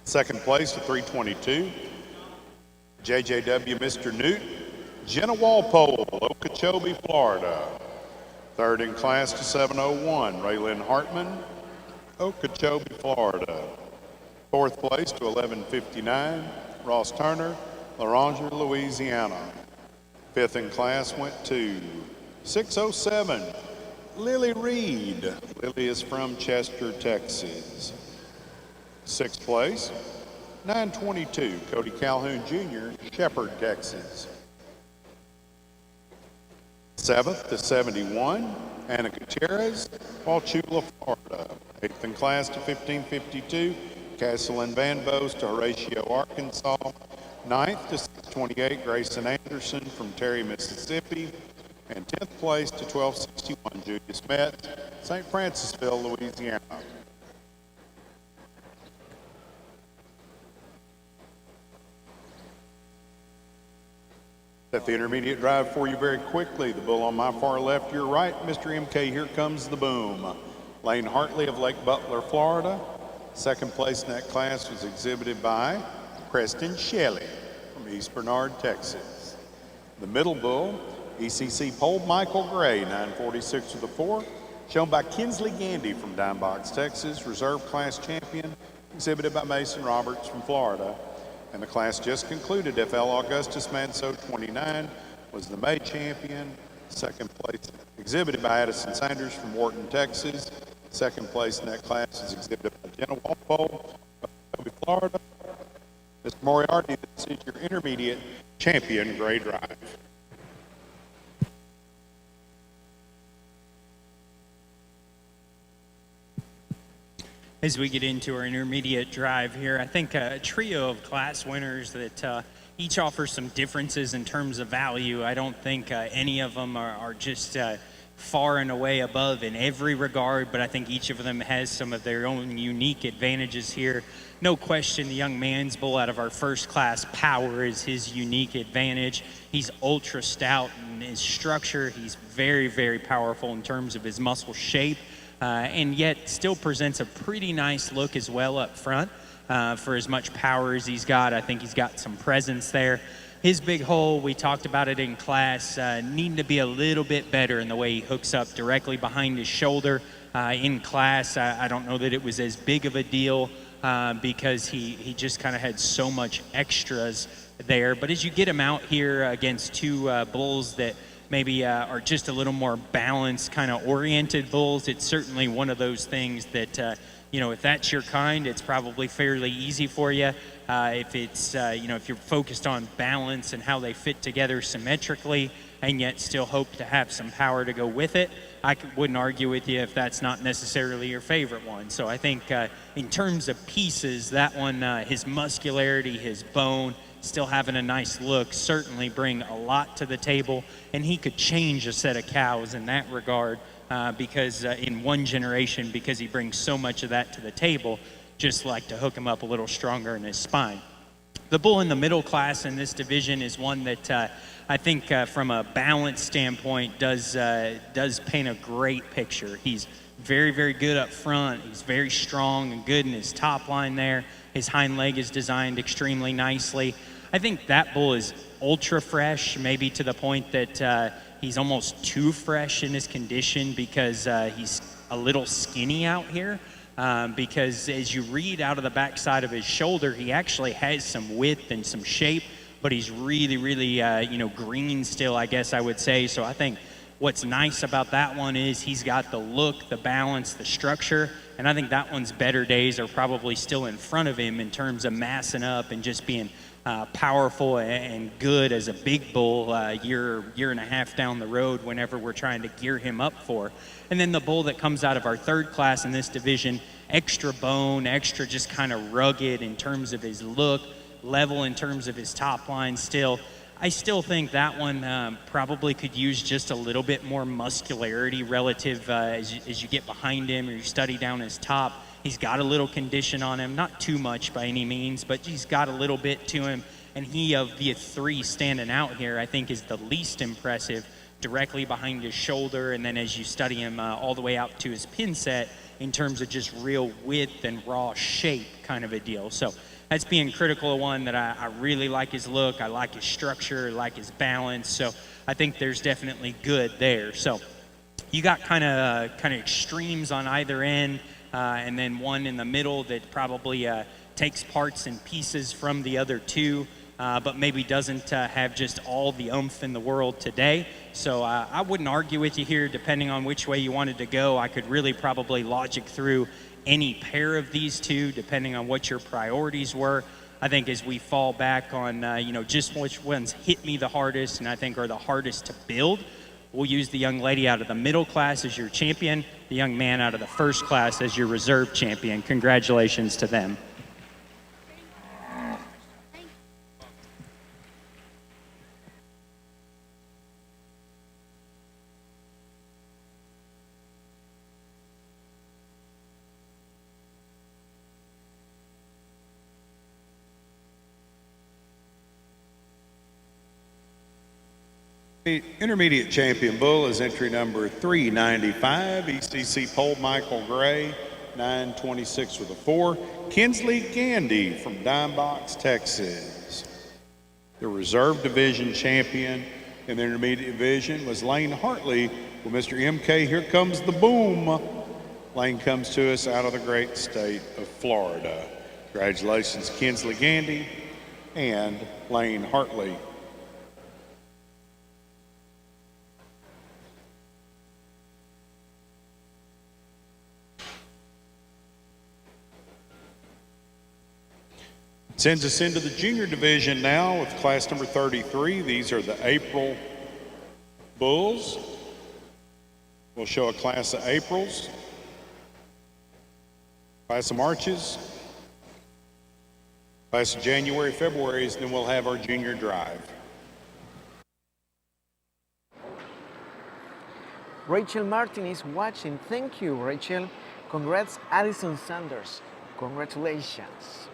Second place to 322, JJW Mr. Newt, Jenna Walpole, Okeechobee, Florida. Third in class to 701, Raylyn Hartman, Okeechobee, Florida. Fourth place to 1159, Ross Turner, Loranger, Louisiana. Fifth in class went to 607, Lily Reed. Lily is from Chester, Texas. Sixth place, 922, Cody Calhoun Jr., Shepherd, Texas. 7th to 71, Anna Gutierrez, Wauchula, Florida. 8th in class to 1552, Castle and Van Bost to Horatio, Arkansas. 9th to 628, Grayson Anderson from Terry, Mississippi. And 10th place to 1261, Julius Metz, St. Francisville, Louisiana. Set the intermediate drive for you very quickly. The bull on my far left, your right, Mr. MK, here comes the boom. Lane Hartley of Lake Butler, Florida. Second place in that class was exhibited by Preston Shelley from East Bernard, Texas. The middle bull, ECC Pole Michael Gray, 946 to the 4, shown by Kinsley Gandy from Dime Box, Texas, reserve class champion, exhibited by Mason Roberts from Florida. And the class just concluded, FL Augustus Manso 29 was the May champion. Second place exhibited by Addison Sanders from Wharton, Texas. Second place in that class is exhibited by Jenna Walpole of Florida. Mr. Moriarty, this is your intermediate champion grade drive. As we get into our intermediate drive here, I think a trio of class winners that each offer some differences in terms of value. I don't think any of them are just far and away above in every regard, but I think each of them has some of their own unique advantages here. No question, the young man's bull out of our first class, Power, is his unique advantage. He's ultra stout in his structure. He's very, very powerful in terms of his muscle shape. And yet still presents a pretty nice look as well up front. For as much power as he's got, I think he's got some presence there. His big hole, we talked about it in class, needing to be a little bit better in the way he hooks up directly behind his shoulder. In class, I don't know that it was as big of a deal because he just kind of had so much extras there. But as you get him out here against two bulls that maybe are just a little more balanced, kind of oriented bulls, it's certainly one of those things that, you know, if that's your kind, it's probably fairly easy for you. If it's, you know, if you're focused on balance and how they fit together symmetrically and yet still hope to have some power to go with it, I wouldn't argue with you if that's not necessarily your favorite one. So I think in terms of pieces, that one, his muscularity, his bone, still having a nice look, certainly bring a lot to the table, and he could change a set of cows in that regard because in one generation, because he brings so much of that to the table, just like to hook him up a little stronger in his spine. The bull in the middle class in this division is one that I think from a balance standpoint does paint a great picture. He's very, very good up front. He's very strong and good in his top line there. His hind leg is designed extremely nicely. I think that bull is ultra fresh, maybe to the point that he's almost too fresh in his condition because he's a little skinny out here. Because as you read out of the backside of his shoulder, he actually has some width and some shape, but he's really, really, you know, green still, I guess I would say. So I think what's nice about that one is he's got the look, the balance, the structure, and I think that one's better days are probably still in front of him in terms of massing up and just being powerful and good as a big bull year and a half down the road whenever we're trying to gear him up for. And then the bull that comes out of our third class in this division, extra bone, extra just kind of rugged in terms of his look, level in terms of his top line still. I still think that one probably could use just a little bit more muscularity relative as you get behind him or you study down his top. He's got a little condition on him, not too much by any means, but he's got a little bit to him. And he, of the three standing out here, I think is the least impressive, directly behind his shoulder. And then as you study him all the way out to his pin set in terms of just real width and raw shape kind of a deal. So that's being critical of one that I really like his look. I like his structure, I like his balance. So I think there's definitely good there. So you got kind of extremes on either end. And then one in the middle that probably takes parts and pieces from the other two, but maybe doesn't have just all the oomph in the world today. So I wouldn't argue with you here, depending on which way you wanted to go. I could really probably logic through any pair of these two, depending on what your priorities were. I think as we fall back on, you know, just which ones hit me the hardest and I think are the hardest to build, We'll use the young lady out of the middle class as your champion, the young man out of the first class as your reserve champion. Congratulations to them. The intermediate champion bull is entry number 395, ECC Pole Michael Gray, 926 with a 4. Kinsley Gandy from Dime Box, Texas. The reserve division champion in the intermediate division was Lane Hartley with Mr. MK. Here comes the boom. Lane comes to us out of the great state of Florida. Congratulations, Kinsley Gandy and Lane Hartley. Sends us into the junior division now with class number 33. These are the April bulls. We'll show a class of Aprils, class of Marches, class of January, February's, then we'll have our junior drive. Rachel Martin is watching. Thank you, Rachel. Congrats, Addison Sanders. Congratulations.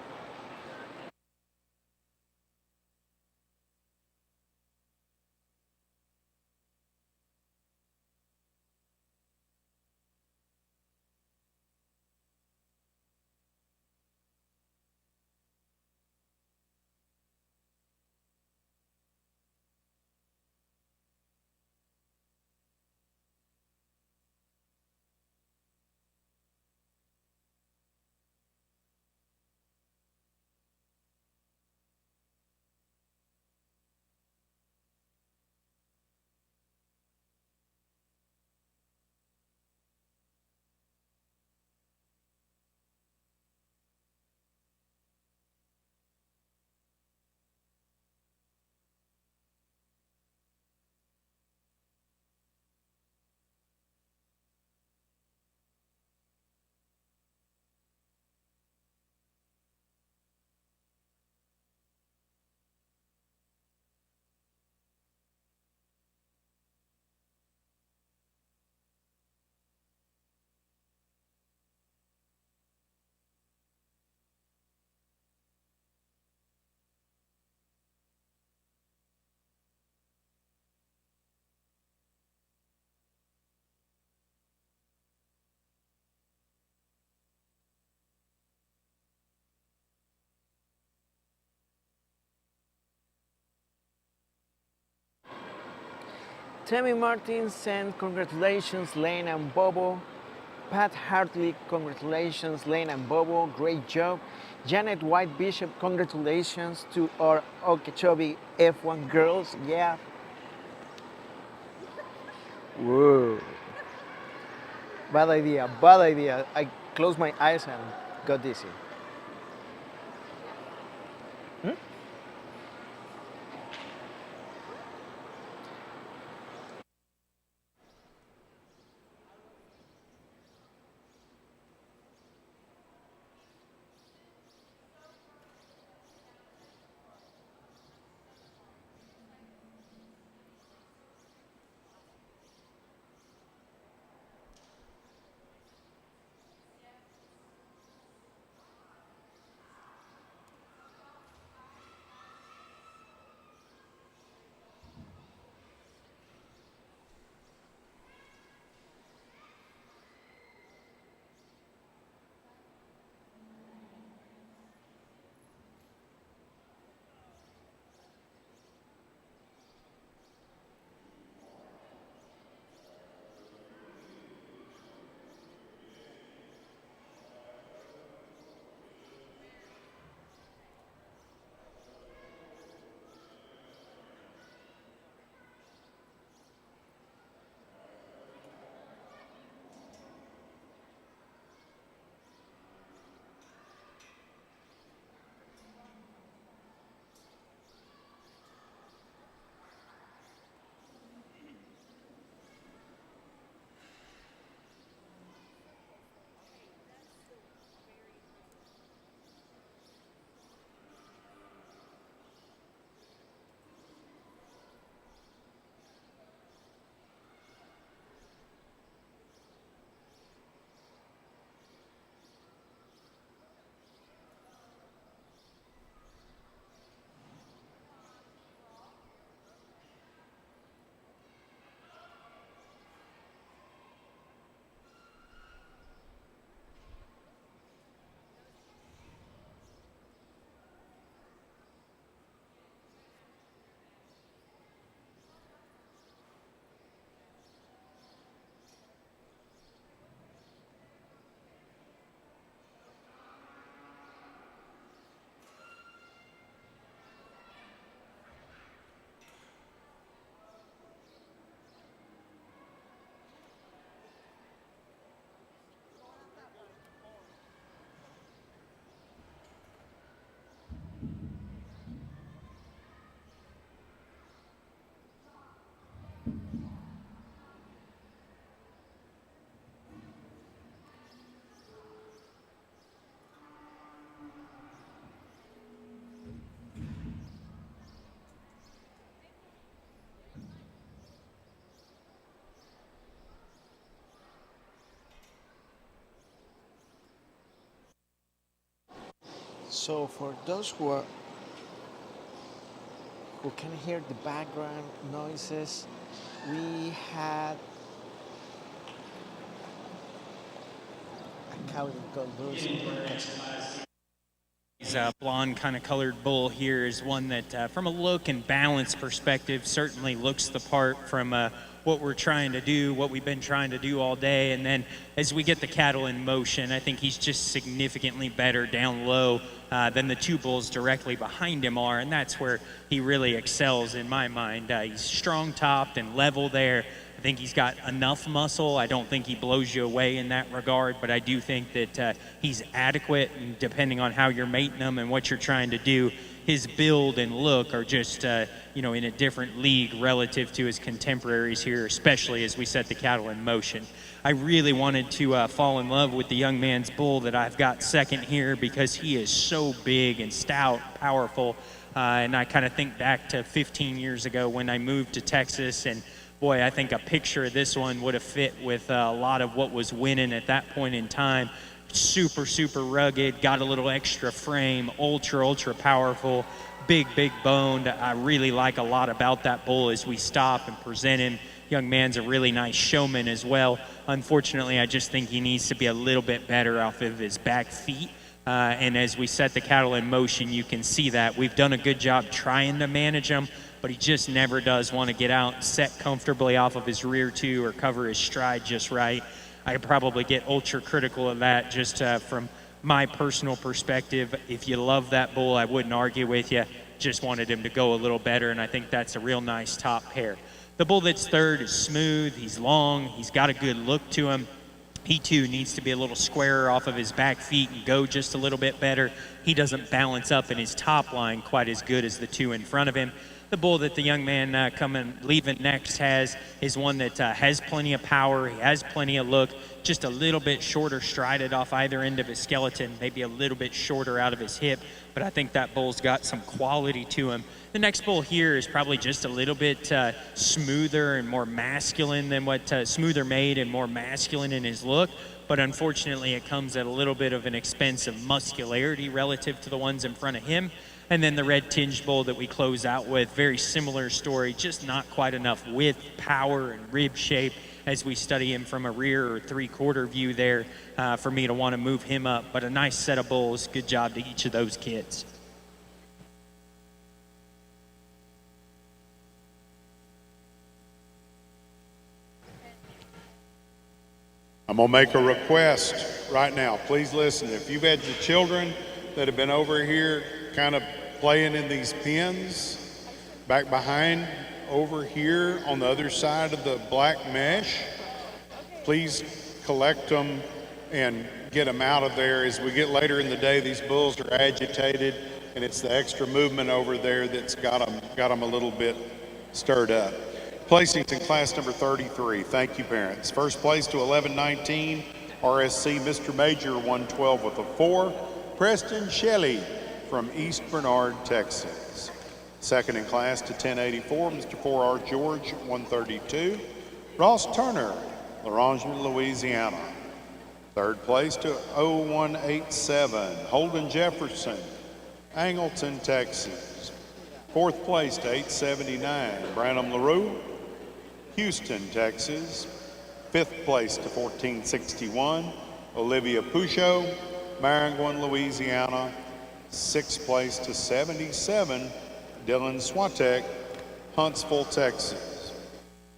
Tammy Martin sent congratulations, Lane and Bobo. Pat Hartley, congratulations, Lane and Bobo, great job. Janet White Bishop, congratulations to our Okeechobee F1 girls, yeah. Whoa. Bad idea, bad idea. I closed my eyes and got dizzy. So for those who can hear the background noises, we had a cow that got loose. His blonde kind of colored bull here is one that, from a look and balance perspective, certainly looks the part from what we're trying to do, what we've been trying to do all day. And then as we get the cattle in motion, I think he's just significantly better down low than the two bulls directly behind him are. And that's where he really excels in my mind. He's strong topped and level there. I think he's got enough muscle. I don't think he blows you away in that regard, but I do think that he's adequate, and depending on how you're mating him and what you're trying to do, his build and look are just, in a different league relative to his contemporaries here, especially as we set the cattle in motion. I really wanted to fall in love with the young man's bull that I've got second here because he is so big and stout, powerful, and I kind of think back to 15 years ago when I moved to Texas, and boy, I think a picture of this one would have fit with a lot of what was winning at that point in time. Super, super rugged, got a little extra frame, ultra powerful, big boned. I really like a lot about that bull as we stop and present him. Young man's a really nice showman as well. Unfortunately, I just think he needs to be a little bit better off of his back feet. And as we set the cattle in motion, you can see that. We've done a good job trying to manage him, but he just never does want to get out, set comfortably off of his rear two, or cover his stride just right. I could probably get ultra critical of that just from my personal perspective. If you love that bull, I wouldn't argue with you. Just wanted him to go a little better, and I think that's a real nice top pair. The bull that's third is smooth. He's long. He's got a good look to him. He, too, needs to be a little squarer off of his back feet and go just a little bit better. He doesn't balance up in his top line quite as good as the two in front of him. The bull that the young man leaving next is one that has plenty of power. He has plenty of look, just a little bit shorter strided off either end of his skeleton, maybe a little bit shorter out of his hip, but I think that bull's got some quality to him. The next bull here is probably just a little bit smoother and more masculine than smoother made and more masculine in his look, but unfortunately it comes at a little bit of an expense of muscularity relative to the ones in front of him. And then the red tinged bull that we close out with, very similar story, just not quite enough width, power, and rib shape as we study him from a rear or three-quarter view there for me to want to move him up. But a nice set of bulls. Good job to each of those kids. I'm going to make a request right now. Please listen. If you've had your children that have been over here kind of playing in these pens, back behind over here on the other side of the black mesh, please collect them and get them out of there. As we get later in the day, these bulls are agitated, and it's the extra movement over there that's got them a little bit stirred up. Placings in class number 33. Thank you, parents. First place to 1119, RSC Mr. Major 112 with a 4, Preston Shelley from East Bernard, Texas. Second in class to 1084, Mr. 4R George 132, Ross Turner, L'Orangeville, Louisiana. Third place to 0187, Holden Jefferson, Angleton, Texas. Fourth place to 879, Branham LaRue, Houston, Texas. Fifth place to 1461, Olivia Pucho, Maringouin, Louisiana. Sixth place to 77, Dylan Swatek, Huntsville, Texas.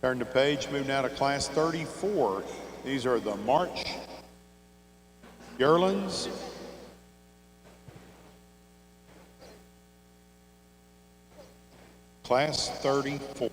Turn the page, move now to class 34. These are the March Yearlings. Class 34.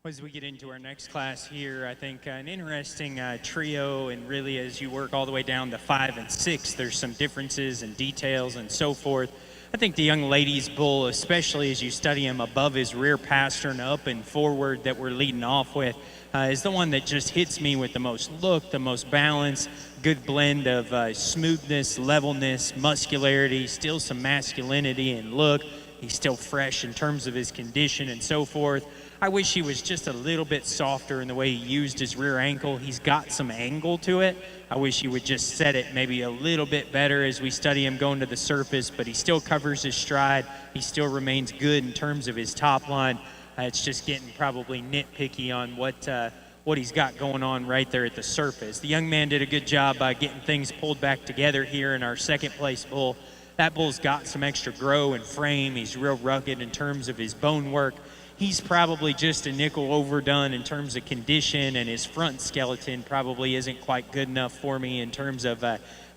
As we get into our next class here, I think an interesting trio, and really as you work all the way down to 5 and 6, there's some differences and details and so forth. I think the young ladies bull, especially as you study him above his rear pastern, up and forward that we're leading off with, is the one that just hits me with the most look, the most balance, good blend of smoothness, levelness, muscularity, still some masculinity and look. He's still fresh in terms of his condition and so forth. I wish he was just a little bit softer in the way he used his rear ankle. He's got some angle to it. I wish he would just set it maybe a little bit better as we study him going to the surface, but he still covers his stride. He still remains good in terms of his top line. It's just getting probably nitpicky on what he's got going on right there at the surface. The young man did a good job by getting things pulled back together here in our second place bull. That bull's got some extra grow and frame. He's real rugged in terms of his bone work. He's probably just a nickel overdone in terms of condition, and his front skeleton probably isn't quite good enough for me in terms of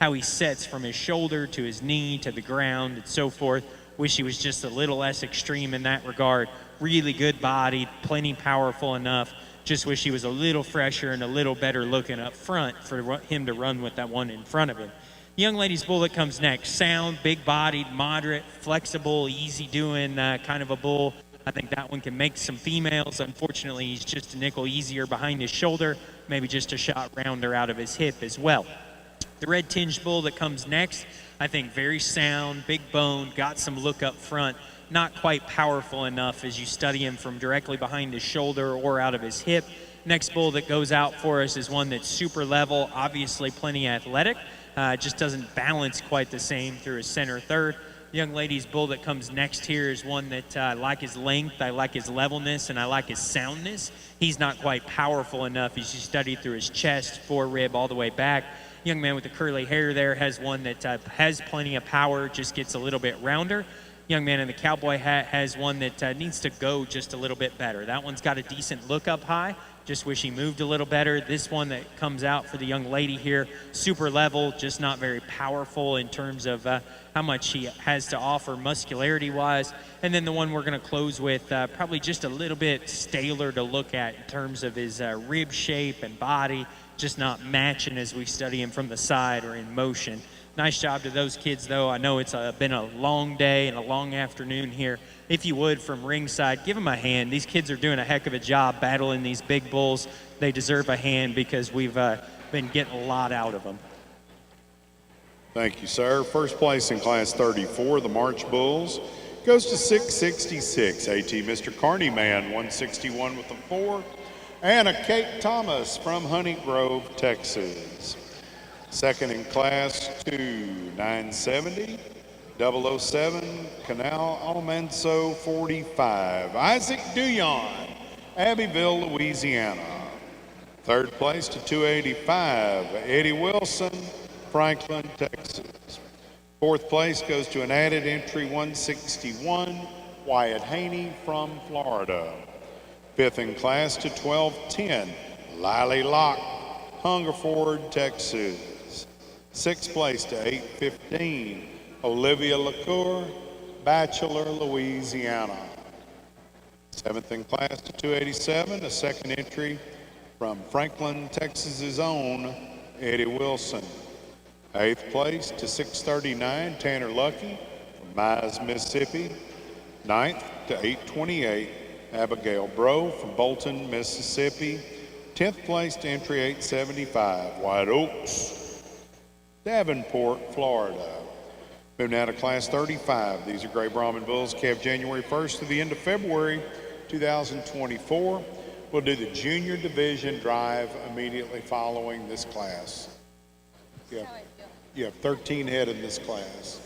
how he sets from his shoulder to his knee to the ground and so forth. Wish he was just a little less extreme in that regard. Really good bodied, plenty powerful enough. Just wish he was a little fresher and a little better looking up front for him to run with that one in front of him. The young lady's bull that comes next, sound, big-bodied, moderate, flexible, easy-doing kind of a bull. I think that one can make some females. Unfortunately, he's just a nickel easier behind his shoulder, maybe just a shot rounder out of his hip as well. The red-tinged bull that comes next, I think very sound, big bone, got some look up front, not quite powerful enough as you study him from directly behind his shoulder or out of his hip. Next bull that goes out for us is one that's super level, obviously plenty athletic, just doesn't balance quite the same through his center third. The young lady's bull that comes next here is one that I like his length, I like his levelness, and I like his soundness. He's not quite powerful enough as you study through his chest, forerib, all the way back. Young man with the curly hair there has one that has plenty of power, just gets a little bit rounder. Young man in the cowboy hat has one that needs to go just a little bit better. That one's got a decent look up high. Just wish he moved a little better. This one that comes out for the young lady here, super level, just not very powerful in terms of how much he has to offer muscularity-wise. And then the one we're going to close with, probably just a little bit staler to look at in terms of his rib shape and body, just not matching as we study him from the side or in motion. Nice job to those kids, though. I know it's been a long day and a long afternoon here. If you would, from ringside, give them a hand. These kids are doing a heck of a job battling these big bulls. They deserve a hand because we've been getting a lot out of them. Thank you, sir. First place in Class 34, the March Bulls, goes to 666. AT Mr. Carneyman, 161 with the 4. Anna Kate Thomas from Honey Grove, Texas. Second in Class 2, 970. 007, Canal Almanzo 45. Isaac Duyon, Abbeville, Louisiana. Third place to 285, Eddie Wilson, Franklin, Texas. Fourth place goes to an added entry 161, Wyatt Haney from Florida. Fifth in class to 1210, Lily Locke, Hungerford, Texas. Sixth place to 815, Olivia LaCour, Bachelor, Louisiana. Seventh in class to 287, a second entry from Franklin, Texas's own Eddie Wilson. Eighth place to 639, Tanner Lucky from Mize, Mississippi. Ninth to 828, Abigail Bro from Bolton, Mississippi. 10th place to entry 875, White Oaks, Davenport, Florida. Moving now to Class 35. These are Gray Brahman Bulls, calved January 1st to the end of February 2024. We'll do the junior division drive immediately following this class. You have 13 head in this class.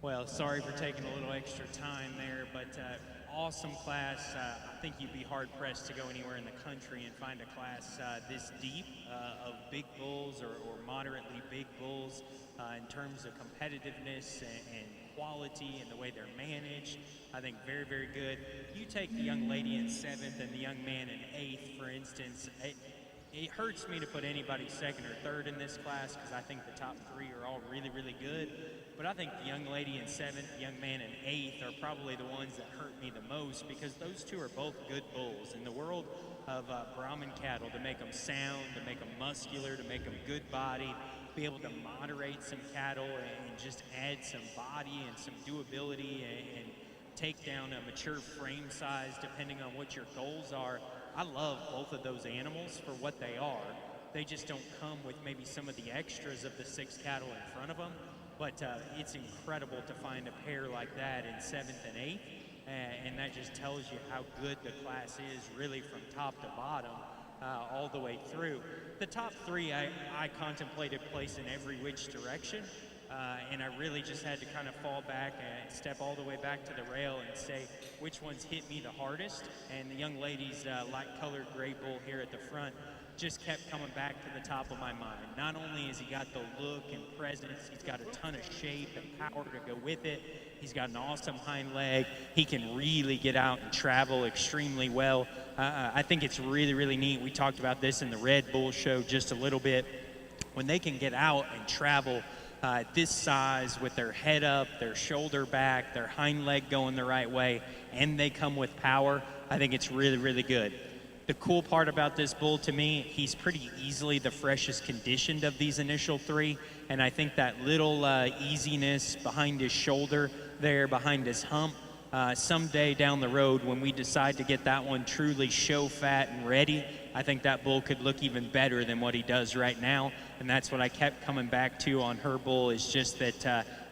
Well, sorry for taking a little extra time there, but awesome class. I think you'd be hard pressed to go anywhere in the country and find a class this deep of big bulls or moderately big bulls in terms of competitiveness and quality and the way they're managed. I think very, very good. You take the young lady in 7th and the young man in 8th, for instance. It hurts me to put anybody 2nd or 3rd in this class because I think the top 3 are all really, really good. But I think the young lady in 7th, the young man in 8th are probably the ones that hurt me the most because those two are both good bulls. In the world of Brahman cattle, to make them sound, to make them muscular, to make them good body, be able to moderate some cattle and just add some body and some doability and take down a mature frame size depending on what your goals are. I love both of those animals for what they are. They just don't come with maybe some of the extras of the 6 cattle in front of them. But it's incredible to find a pair like that in 7th and 8th. And that just tells you how good the class is really from top to bottom all the way through. The top 3 I contemplated placing every which direction. And I really just had to kind of fall back and step all the way back to the rail and say which ones hit me the hardest. And the young lady's light-colored gray bull here at the front just kept coming back to the top of my mind. Not only has he got the look and presence, he's got a ton of shape and power to go with it. He's got an awesome hind leg. He can really get out and travel extremely well. I think it's really, really neat. We talked about this in the Red Bull show just a little bit. When they can get out and travel this size with their head up, their shoulder back, their hind leg going the right way, and they come with power, I think it's really, really good. The cool part about this bull to me, he's pretty easily the freshest conditioned of these initial 3, and I think that little easiness behind his shoulder there, behind his hump, someday down the road when we decide to get that one truly show fat and ready, I think that bull could look even better than what he does right now. And that's what I kept coming back to on her bull, is just that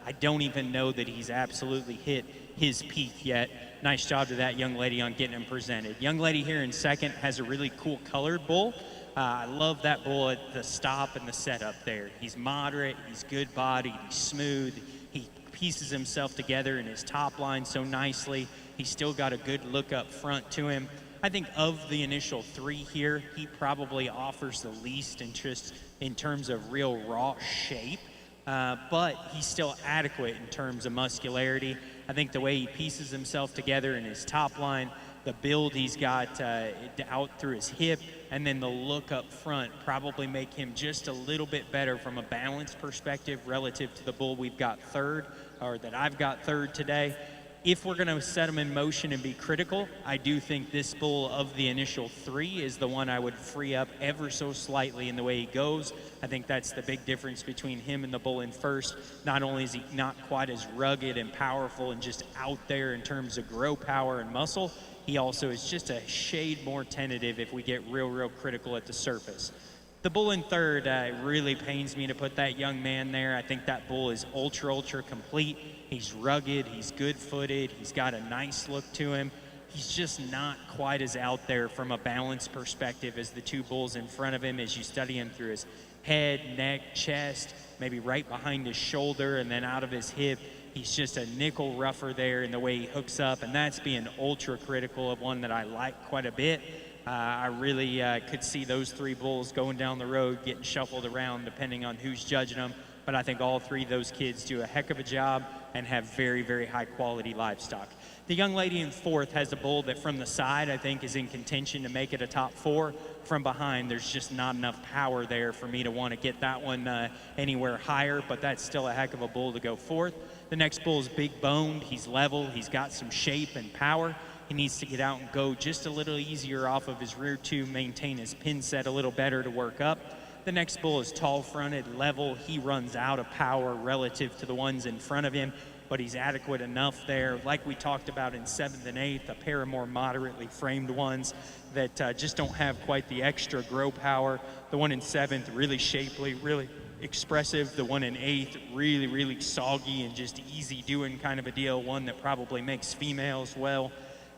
I don't even know that he's absolutely hit his peak yet. Nice job to that young lady on getting him presented. Young lady here in 2nd has a really cool colored bull. I love that bull at the stop and the setup there. He's moderate, he's good bodied, he's smooth. He pieces himself together in his top line so nicely. He's still got a good look up front to him. I think of the initial 3 here, he probably offers the least interest in terms of real raw shape, but he's still adequate in terms of muscularity. I think the way he pieces himself together in his top line, the build he's got out through his hip, and then the look up front probably make him just a little bit better from a balance perspective relative to the bull we've got 3rd, or that I've got 3rd today. If we're going to set him in motion and be critical, I do think this bull of the initial 3 is the one I would free up ever so slightly in the way he goes. I think that's the big difference between him and the bull in 1st. Not only is he not quite as rugged and powerful and just out there in terms of grow power and muscle, he also is just a shade more tentative if we get real critical at the surface. The bull in 3rd, it really pains me to put that young man there. I think that bull is ultra complete. He's rugged, he's good-footed, he's got a nice look to him. He's just not quite as out there from a balance perspective as the 2 bulls in front of him as you study him through his head, neck, chest, maybe right behind his shoulder and then out of his hip. He's just a nickel rougher there in the way he hooks up, and that's being ultra critical of one that I like quite a bit. I really could see those 3 bulls going down the road, getting shuffled around depending on who's judging them. But I think all 3 of those kids do a heck of a job and have very high quality livestock. The young lady in 4th has a bull that from the side I think is in contention to make it a top 4. From behind, there's just not enough power there for me to want to get that one anywhere higher, but that's still a heck of a bull to go 4th. The next bull is big boned, he's level, he's got some shape and power. He needs to get out and go just a little easier off of his rear tube, maintain his pin set a little better to work up. The next bull is tall-fronted, level. He runs out of power relative to the ones in front of him, but he's adequate enough there. Like we talked about in 7th and 8th, a pair of more moderately framed ones that just don't have quite the extra grow power. The one in 7th, really shapely, really expressive. The one in 8th, really soggy and just easy doing kind of a deal, one that probably makes females well.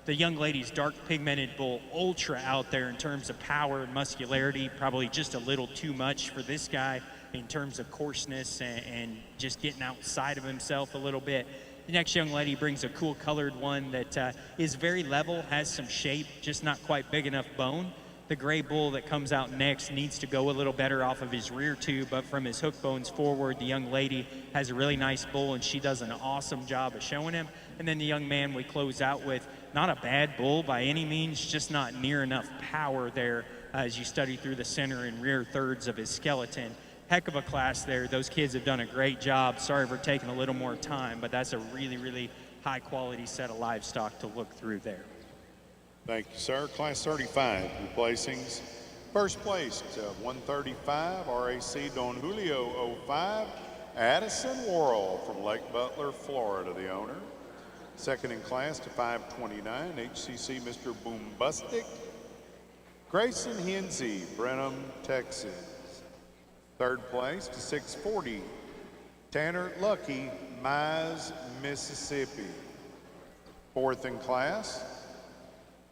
The young lady's dark pigmented bull, ultra out there in terms of power and muscularity, probably just a little too much for this guy. in terms of coarseness and just getting outside of himself a little bit. The next young lady brings a cool colored one that is very level, has some shape, just not quite big enough bone. The gray bull that comes out next needs to go a little better off of his rear tube, but from his hook bones forward, the young lady has a really nice bull, and she does an awesome job of showing him. And then the young man we close out with, not a bad bull by any means, just not near enough power there as you study through the center and rear thirds of his skeleton. Heck of a class there. Those kids have done a great job. Sorry for taking a little more time, but that's a really, really high quality set of livestock to look through there. Thank you, sir. Class 35 replacings. First place to 135, RAC Don Julio 05, Addison Worrell from Lake Butler, Florida, the owner. Second in class to 529, HCC Mr. Boombustic, Grayson Hinsey, Brenham, Texas. Third place to 640, Tanner Lucky, Mize, Mississippi. Fourth in class,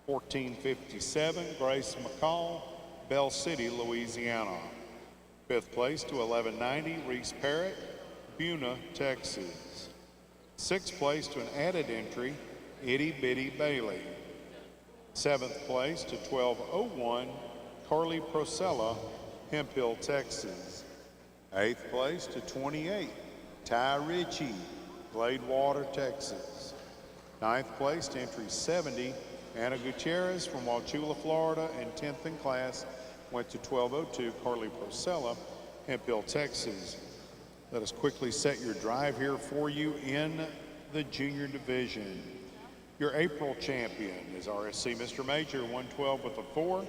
1457, Grace McCall, Bell City, Louisiana. Fifth place to 1190, Reese Parrott, Buna, Texas. Sixth place to an added entry, Itty Bitty Bailey. Seventh place to 1201, Carly Procella, Hemp Hill, Texas. Eighth place to 28, Ty Ritchie, Gladewater, Texas. Ninth place to entry 70, Anna Gutierrez from Wauchula, Florida, and 10th in class went to 1202, Carly Procella, Hemp Hill, Texas. Let us quickly set your drive here for you in the junior division. Your April champion is RSC Mr. Major, 112 with a 4.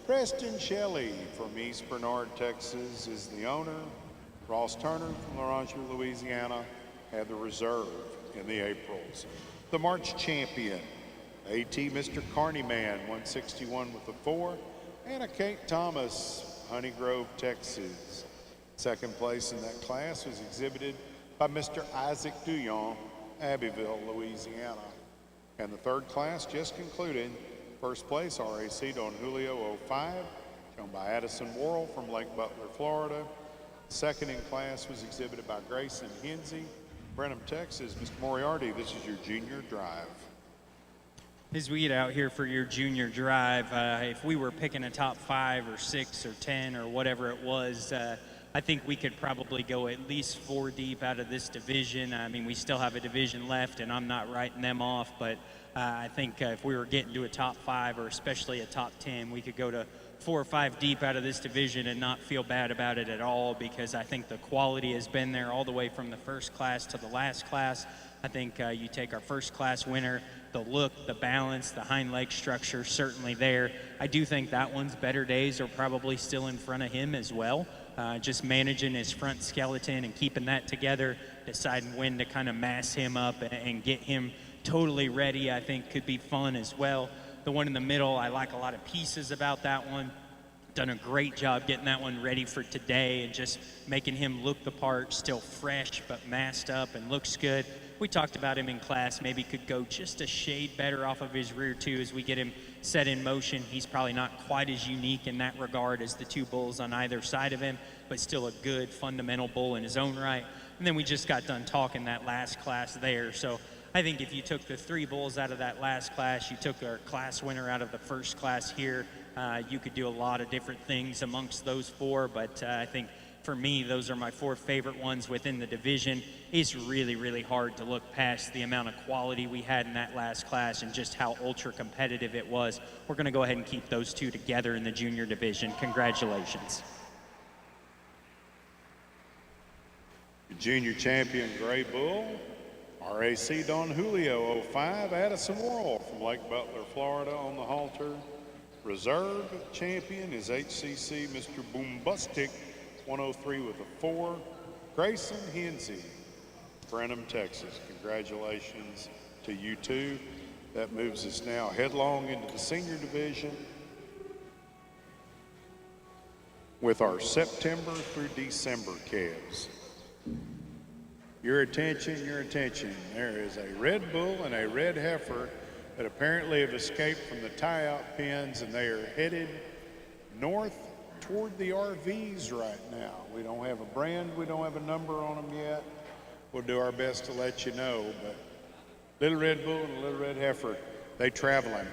Preston Shelley from East Bernard, Texas is the owner. Ross Turner from Laurentian, Louisiana had the reserve in the Aprils. The March champion, AT Mr. Carneyman, 161 with a 4. Anna Kate Thomas, Honey Grove, Texas. Second place in that class was exhibited by Mr. Isaac Duyon, Abbeville, Louisiana. And the third class just concluded. First place, RAC Don Julio 05, shown by Addison Worrell from Lake Butler, Florida. Second in class was exhibited by Grayson Hinsey, Brenham, Texas. Mr. Moriarty, this is your junior drive. As we get out here for your junior drive, if we were picking a top 5 or 6 or 10 or whatever it was, I think we could probably go at least 4 deep out of this division. I mean, we still have a division left, and I'm not writing them off, but I think if we were getting to a top 5 or especially a top 10, we could go to 4 or 5 deep out of this division and not feel bad about it at all, because I think the quality has been there all the way from the first class to the last class. I think you take our first class winner, the look, the balance, the hind leg structure, certainly there. I do think that one's better days are probably still in front of him as well. Just managing his front skeleton and keeping that together, deciding when to kind of mass him up and get him totally ready, I think could be fun as well. The one in the middle, I like a lot of pieces about that one. Done a great job getting that one ready for today and just making him look the part, still fresh but masked up and looks good. We talked about him in class, maybe could go just a shade better off of his rear too as we get him set in motion. He's probably not quite as unique in that regard as the 2 bulls on either side of him, but still a good fundamental bull in his own right. And then we just got done talking that last class there. So I think if you took the 3 bulls out of that last class, you took our class winner out of the first class here, you could do a lot of different things amongst those 4, but I think for me, those are my 4 favorite ones within the division. It's really, really hard to look past the amount of quality we had in that last class and just how ultra competitive it was. We're going to go ahead and keep those 2 together in the junior division. Congratulations. Junior champion Gray Bull, RAC Don Julio 05, Addison Worrell from Lake Butler, Florida on the halter. Reserve champion is HCC Mr. Boombustic, 103 with a 4. Grayson Hinsey, Brenham, Texas. Congratulations to you 2. That moves us now headlong into the senior division with our September through December calves. Your attention, your attention. There is a red bull and a red heifer that apparently have escaped from the tie-out pens, and they are headed north toward the RVs right now. We don't have a brand, we don't have a number on them yet. We'll do our best to let you know, but Little Red Bull and Little Red Heifer, they traveling.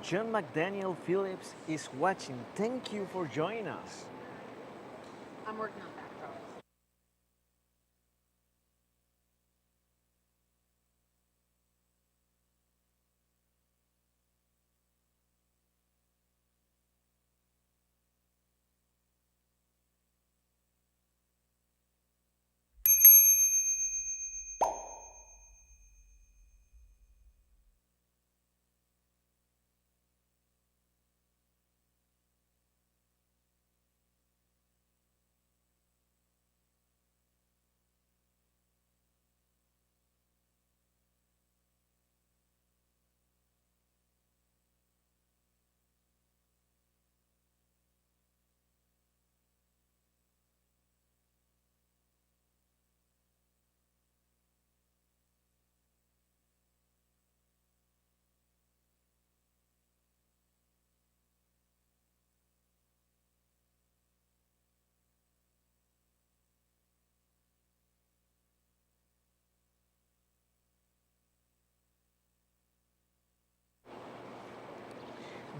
John McDaniel Phillips is watching. Thank you for joining us. I'm working on backdrops.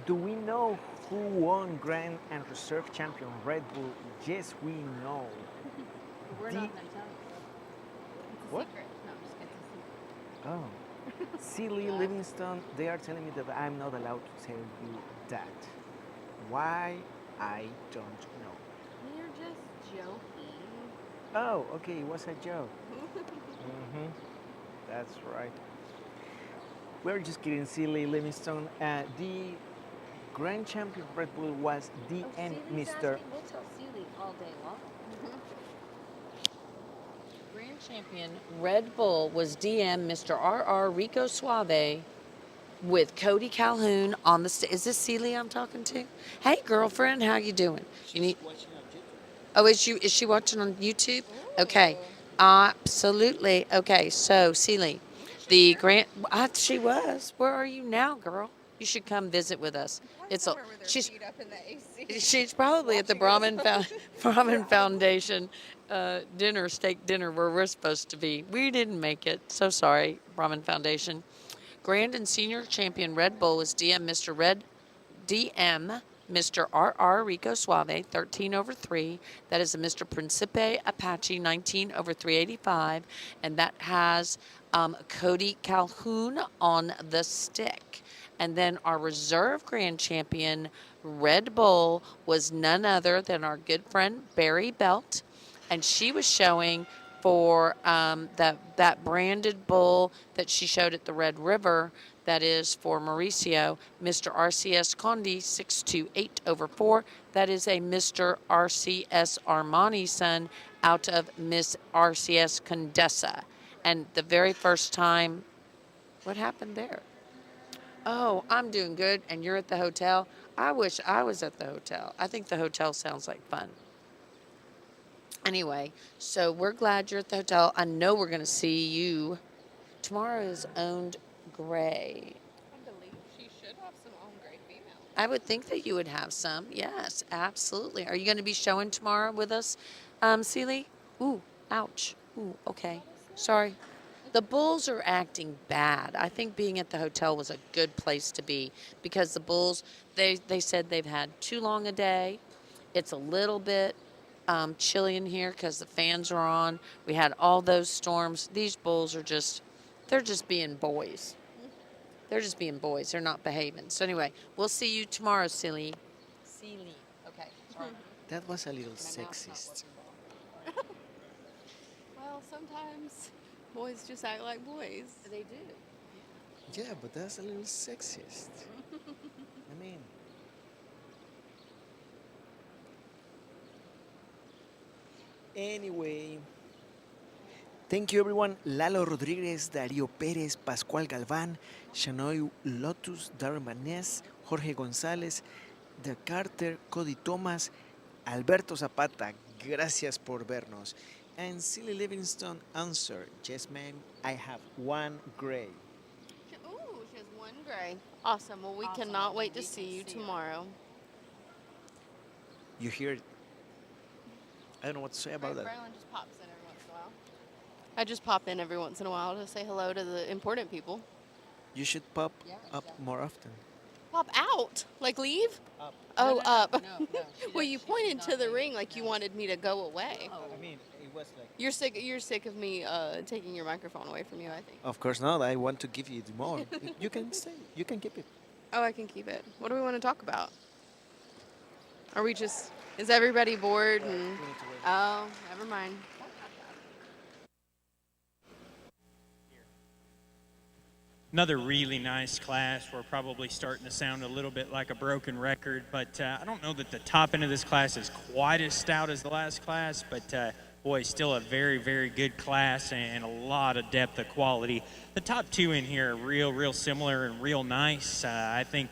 Do we know who won Grand and Reserve Champion Red Bull? Yes, we know. We're The- not going to tell you. What? No, I'm just kidding. Oh. Sealy Livingston, they are telling me that I'm not allowed to tell you that. Why? I don't know. We're just joking. Oh, okay, it was a joke. Mm-hmm. That's right. We're just kidding, Sealy Livingston. The Grand Champion Red Bull was DN Mr. We'll tell Sealy all day long. Grand champion Red Bull was DM Mr. RR Rico Suave with Cody Calhoun on the stage. Is this Sealy I'm talking to? Hey, girlfriend, how you doing? You need. Oh, is she watching on YouTube? Okay, absolutely. Okay, so Sealy, the Grand. She was. Where are you now, girl? You should come visit with us. It's a. She's probably at the Brahmin Foundation steak dinner where we're supposed to be. We didn't make it. So sorry, Brahmin Foundation. Grand and Senior Champion Red Bull is DM Mr. RR Rico Suave, 13 over 3. That is a Mr. Principe Apache, 19 over 385. And that has Cody Calhoun on the stick. And then our reserve grand champion, Red Bull, was none other than our good friend Barry Belt. And she was showing for that branded bull that she showed at the Red River. That is for Mauricio, Mr. RCS Condi, 628 over 4. That is a Mr. RCS Armani son out of Miss RCS Condessa. And the very first time, what happened there? Oh, I'm doing good, and you're at the hotel. I wish I was at the hotel. I think the hotel sounds like fun. Anyway, so we're glad you're at the hotel. I know we're going to see you. Tomorrow is owned gray. I believe she should have some own gray female. I would think that you would have some. Yes, absolutely. Are you going to be showing tomorrow with us, Sealy? Ooh, ouch. Ooh, okay. Sorry. The bulls are acting bad. I think being at the hotel was a good place to be because the bulls, they said they've had too long a day. It's a little bit chilly in here because the fans are on. We had all those storms. These bulls are they're just being boys. They're just being boys. They're not behaving. So anyway, we'll see you tomorrow, Sealy. Sealy. Okay, sorry. That was a little sexist. Well, sometimes boys just act like boys. They do. Yeah, but that's a little sexist. I mean, anyway, thank you everyone. Lalo Rodriguez, Darío Pérez, Pascual Galván, Shanoy Lotus, Darren Vanés, Jorge González, De Carter, Cody Thomas, Alberto Zapata, gracias por vernos. And Silly Livingston answer, yes ma'am, I have one gray. Ooh, she has one gray. Awesome. Well, we Awesome. cannot wait to We see can you see her. tomorrow. You hear, I don't know what to say about that. Braylon just pops in every once in a while. I just pop in every once in a while to say hello to the important people. You should pop Yeah, up exactly. more often. Pop out? Like leave? Up. Oh, up. No. Well, you pointed to the ring like you wanted me to go away. I mean, it was like. You're sick of me taking your microphone away from you, I think. Of course not. I want to give you more. You can stay. You can keep it. Oh, I can keep it. What do we want to talk about? Are we just, is everybody bored and, oh, never mind. Another really nice class. We're probably starting to sound a little bit like a broken record, but I don't know that the top end of this class is quite as stout as the last class, but boy, still a very, very good class and a lot of depth of quality. The top two in here are real similar and real nice. I think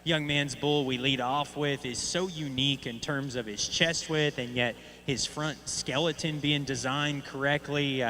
Young Man's Bull we lead off with is so unique in terms of his chest width and yet his front skeleton being designed correctly.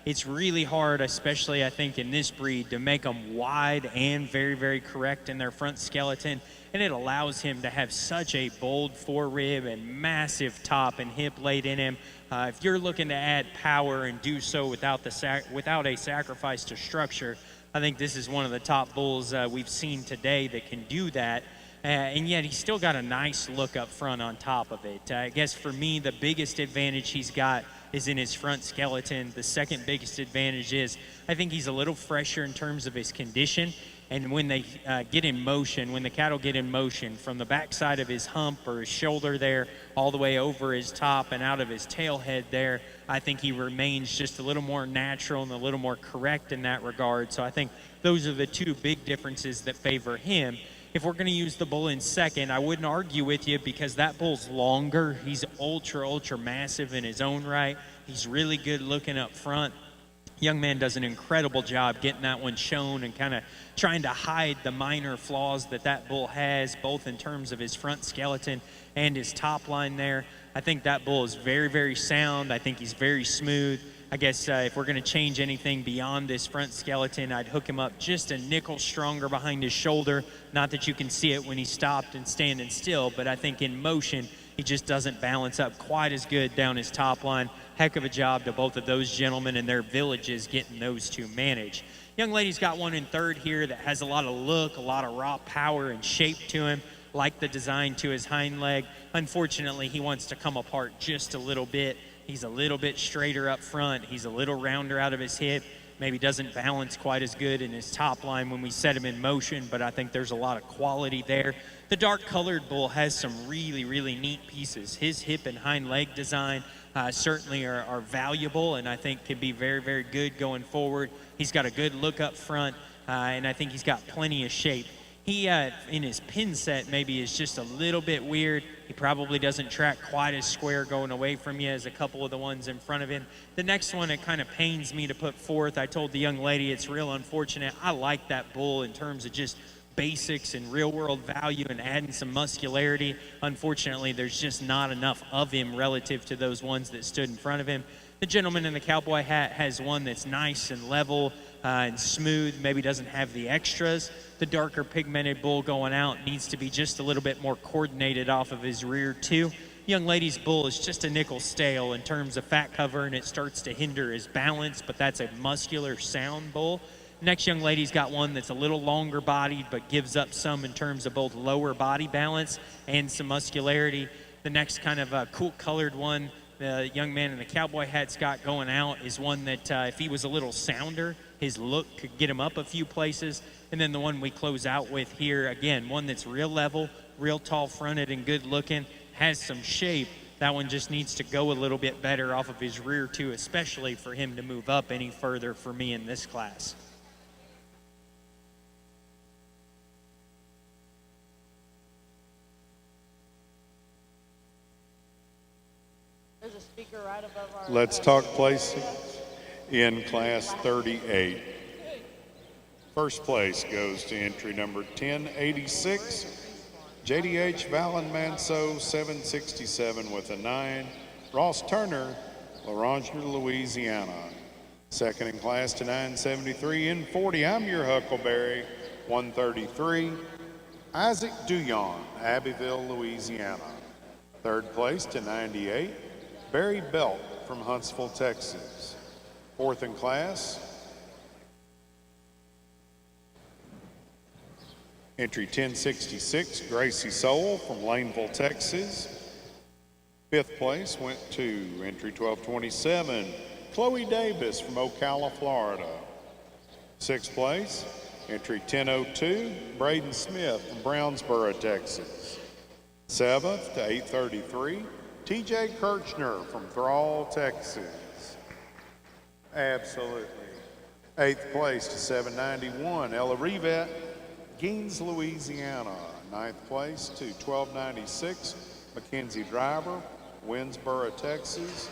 It's really hard, especially I think in this breed, to make them wide and very, very correct in their front skeleton. And it allows him to have such a bold forerib and massive top and hip laid in him. If you're looking to add power and do so without a sacrifice to structure, I think this is one of the top bulls we've seen today that can do that. And yet he's still got a nice look up front on top of it. I guess for me, the biggest advantage he's got is in his front skeleton. The second biggest advantage is I think he's a little fresher in terms of his condition. And when they get in motion, when the cattle get in motion from the backside of his hump or his shoulder there, all the way over his top and out of his tail head there, I think he remains just a little more natural and a little more correct in that regard. So I think those are the two big differences that favor him. If we're going to use the bull in second, I wouldn't argue with you because that bull's longer. He's ultra massive in his own right. He's really good looking up front. Young Man does an incredible job getting that one shown and kind of trying to hide the minor flaws that bull has, both in terms of his front skeleton and his top line there. I think that bull is very sound. I think he's very smooth. I guess if we're going to change anything beyond this front skeleton, I'd hook him up just a nickel stronger behind his shoulder. Not that you can see it when he's stopped and standing still, but I think in motion, he just doesn't balance up quite as good down his top line. Heck of a job to both of those gentlemen and their villages getting those two managed. Young Lady's got one in third here that has a lot of look, a lot of raw power and shape to him, like the design to his hind leg. Unfortunately, he wants to come apart just a little bit. He's a little bit straighter up front. He's a little rounder out of his hip. Maybe doesn't balance quite as good in his top line when we set him in motion, but I think there's a lot of quality there. The dark-colored bull has some really neat pieces. His hip and hind leg design certainly are valuable and I think can be very good going forward. He's got a good look up front, and I think he's got plenty of shape. He, in his pin set, maybe is just a little bit weird. He probably doesn't track quite as square going away from you as a couple of the ones in front of him. The next one, it kind of pains me to put forth. I told the young lady it's real unfortunate. I like that bull in terms of just basics and real-world value and adding some muscularity. Unfortunately, there's just not enough of him relative to those ones that stood in front of him. The gentleman in the cowboy hat has one that's nice and level and smooth, maybe doesn't have the extras. The darker pigmented bull going out needs to be just a little bit more coordinated off of his rear too. Young Lady's bull is just a nickel stale in terms of fat cover, and it starts to hinder his balance, but that's a muscular, sound bull. Next young lady's got one that's a little longer bodied, but gives up some in terms of both lower body balance and some muscularity. The next kind of cool colored one the young man in the cowboy hat's got going out is one that if he was a little sounder, his look could get him up a few places. And then the one we close out with here, again, one that's real level, real tall fronted and good looking, has some shape. That one just needs to go a little bit better off of his rear too, especially for him to move up any further for me in this class. There's a speaker right above our... Let's talk placing in class 38. First place goes to entry number 1086, JDH Valen Manso, 767 with a 9, Ross Turner, Laurentier, Louisiana. Second in class to 973 in 40, I'm your Huckleberry, 133, Isaac Duyon, Abbeville, Louisiana. Third place to 98, Barry Belt from Huntsville, Texas. Fourth in class Entry 1066, Gracie Soul from Laneville, Texas. Fifth place went to entry 1227, Chloe Davis from Ocala, Florida. Sixth place, entry 1002, Braden Smith from Brownsboro, Texas. Seventh to 833, TJ Kirchner from Thrall, Texas. Absolutely. Eighth place to 791, Ella Revet, Gaines, Louisiana. Ninth place to 1296, Mackenzie Driver, Winsboro, Texas.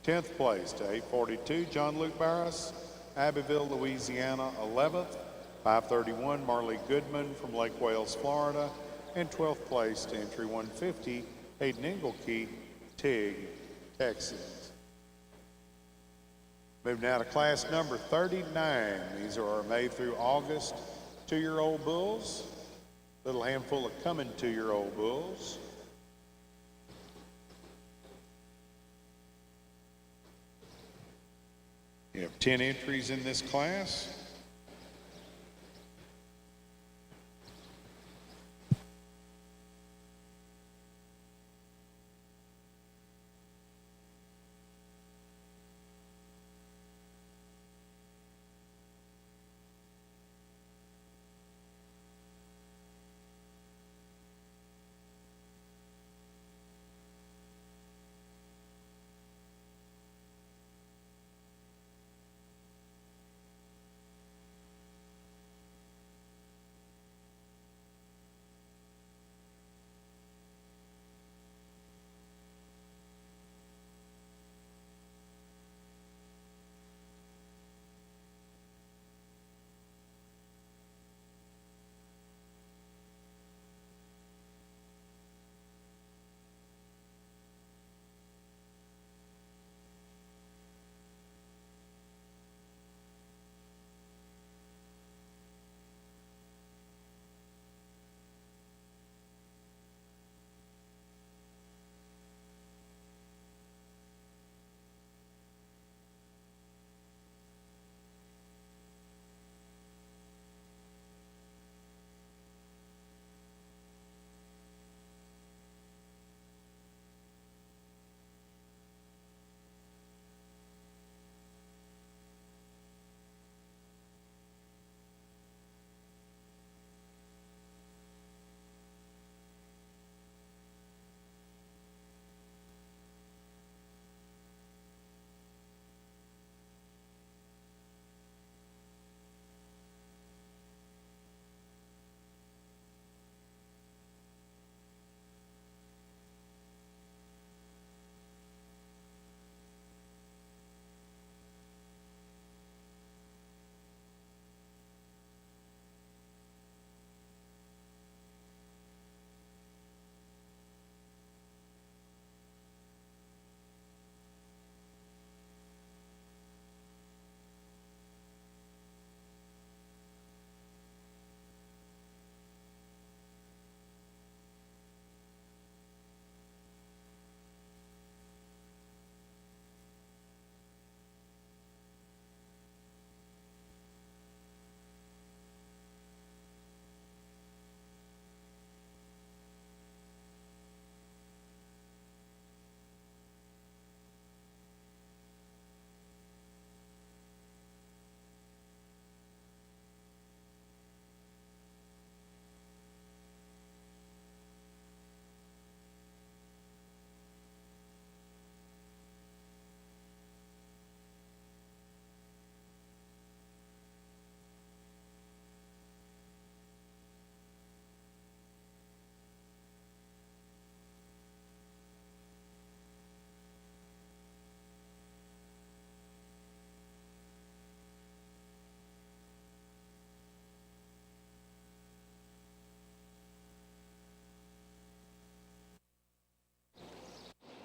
10th place to 842, John Luke Barris, Abbeville, Louisiana. 11th, 531, Marley Goodman from Lake Wales, Florida. And 12th place to entry 150, Hayden Engelke, Tig, Texas. Moving now to class number 39. These are our May through August 2-year-old bulls. Little handful of coming 2-year-old bulls. You have 10 entries in this class.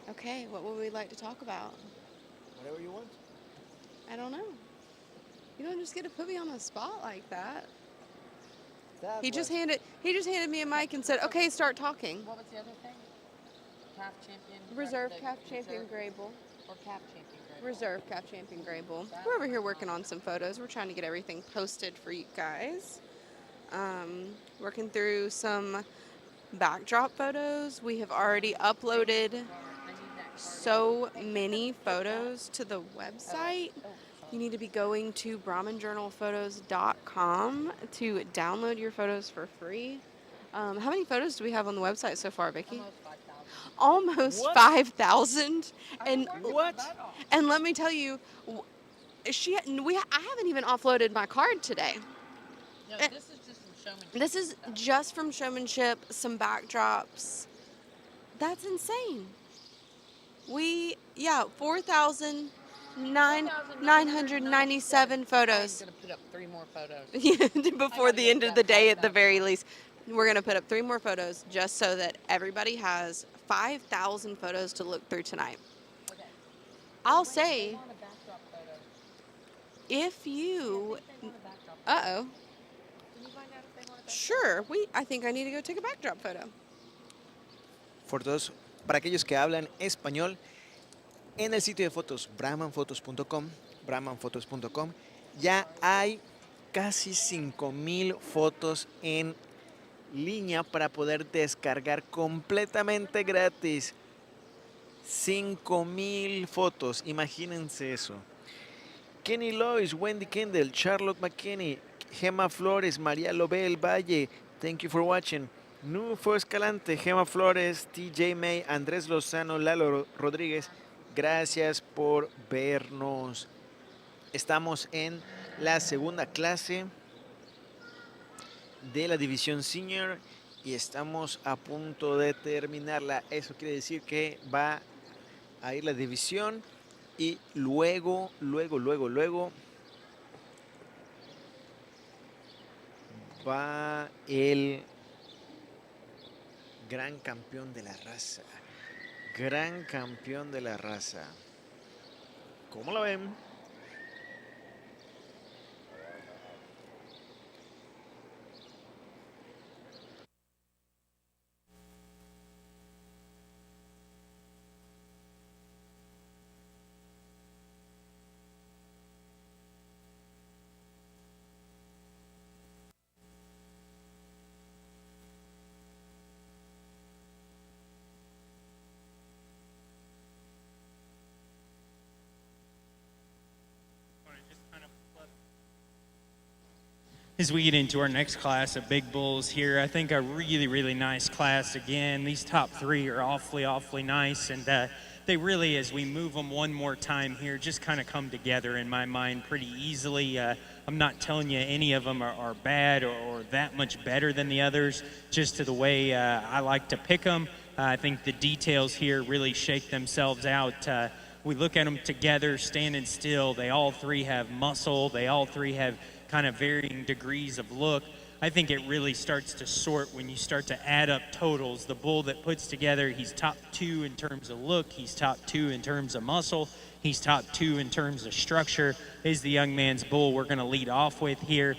Okay, what would we like to talk about? Whatever you want. I don't know. You don't just get to put me on the spot like that. He just handed me a mic and said, "Okay, start talking." What was the other thing? Calf champion. Reserve calf champion gray bull. Or calf champion. Reserve calf champion gray bull. We're over here working on some photos. We're trying to get everything posted for you guys. working through some backdrop photos. We have already uploaded so many photos to the website. You need to be going to BrahmanJournalPhotos.com to download your photos for free. How many photos do we have on the website so far, Vicky? Almost 5,000. And What? And let me tell you, I haven't even offloaded my card today. No, And- this is just from showmanship. This is just from showmanship, some backdrops. That's insane. 4,997 photos. I'm going to put up 3 more photos. Before the end of the day at the very least. We're going to put up 3 more photos just so that everybody has 5,000 photos to look through tonight. Okay. I'll say, Want a backdrop photo. if you, They want a backdrop photo. uh-oh, Can you find out if they want a backdrop? sure, I think I need to go take a backdrop photo. Para aquellos que hablan español, en el sitio de fotos brahmanfotos.com, ya hay casi 5,000 fotos en línea para poder descargar completamente gratis. 5,000 fotos, imagínense eso. Kenny Lois, Wendy Kendall, Charlotte McKinney, Gemma Flores, María Lobel Valle, thank you for watching. Nufo Escalante, Gemma Flores, TJ May, Andrés Lozano, Lalo Rodríguez, gracias por vernos. Estamos en la segunda clase de la división senior y estamos a punto de terminarla. Eso quiere decir que va a ir la división y luego va el gran campeón de la raza. Gran campeón de la raza. ¿Cómo lo ven? As we get into our next class of big bulls here, I think a really, really nice class again. These top 3 are awfully nice, and they really, as we move them one more time here, just kind of come together in my mind pretty easily. I'm not telling you any of them are bad or that much better than the others, just to the way I like to pick them. I think the details here really shake themselves out. We look at them together, standing still. They all 3 have muscle. They all 3 have kind of varying degrees of look. I think it really starts to sort when you start to add up totals. The bull that puts together, he's top 2 in terms of look, he's top 2 in terms of muscle, he's top 2 in terms of structure, is the young man's bull we're going to lead off with here.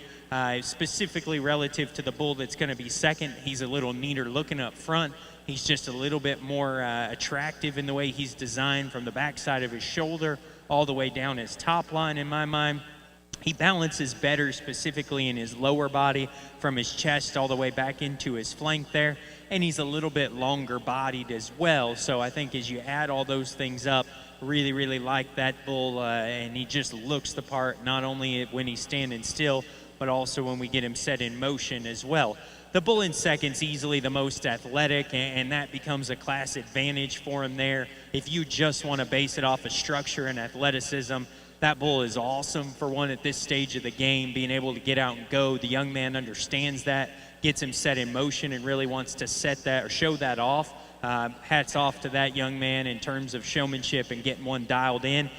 Specifically relative to the bull that's going to be second, he's a little neater looking up front. He's just a little bit more attractive in the way he's designed from the backside of his shoulder all the way down his top line in my mind. He balances better specifically in his lower body from his chest all the way back into his flank there. And he's a little bit longer bodied as well. So I think as you add all those things up, really, really like that bull. And he just looks the part, not only when he's standing still, but also when we get him set in motion as well. The bull in second's easily the most athletic, and that becomes a class advantage for him there. If you just want to base it off of structure and athleticism, that bull is awesome for one at this stage of the game, being able to get out and go. The young man understands that, gets him set in motion, and really wants to set that or show that off. Hats off to that young man in terms of showmanship and getting one dialed in.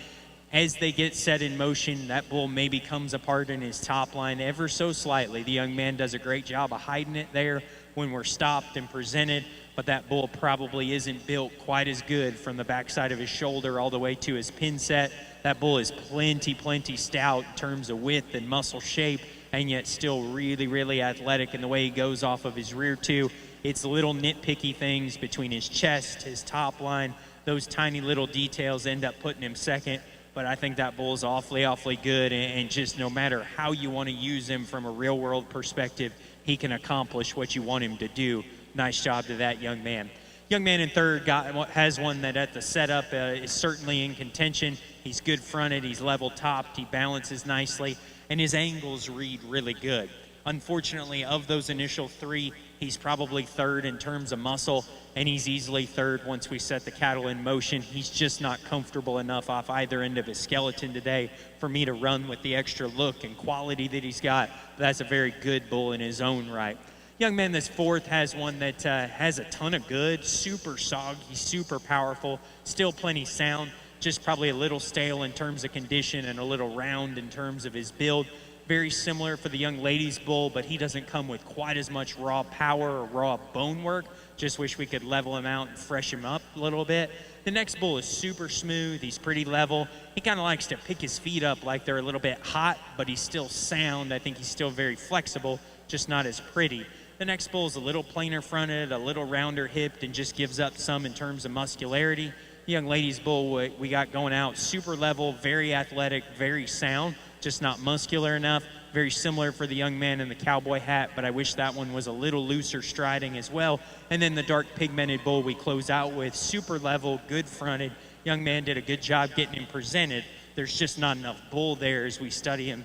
As they get set in motion, that bull maybe comes apart in his top line ever so slightly. The young man does a great job of hiding it there when we're stopped and presented, but that bull probably isn't built quite as good from the backside of his shoulder all the way to his pin set. That bull is plenty stout in terms of width and muscle shape, and yet still really, really athletic in the way he goes off of his rear two. It's little nitpicky things between his chest, his top line. Those tiny little details end up putting him second, but I think that bull's awfully good, and just no matter how you want to use him from a real-world perspective, he can accomplish what you want him to do. Nice job to that young man. Young man in third has one that at the setup is certainly in contention. He's good fronted, he's level topped, he balances nicely, and his angles read really good. Unfortunately, of those initial three, he's probably third in terms of muscle, and he's easily third once we set the cattle in motion. He's just not comfortable enough off either end of his skeleton today for me to run with the extra look and quality that he's got. That's a very good bull in his own right. Young man that's fourth has one that has a ton of good, super soggy, super powerful, still plenty sound, just probably a little stale in terms of condition and a little round in terms of his build. Very similar for the young ladies bull, but he doesn't come with quite as much raw power or raw bone work. Just wish we could level him out and freshen him up a little bit. The next bull is super smooth. He's pretty level. He kind of likes to pick his feet up like they're a little bit hot, but he's still sound. I think he's still very flexible, just not as pretty. The next bull is a little plainer fronted, a little rounder hipped, and just gives up some in terms of muscularity. The young ladies bull we got going out, super level, very athletic, very sound, just not muscular enough. Very similar for the young man in the cowboy hat, but I wish that one was a little looser striding as well. And then the dark pigmented bull we close out with, super level, good fronted. Young man did a good job getting him presented. There's just not enough bull there as we study him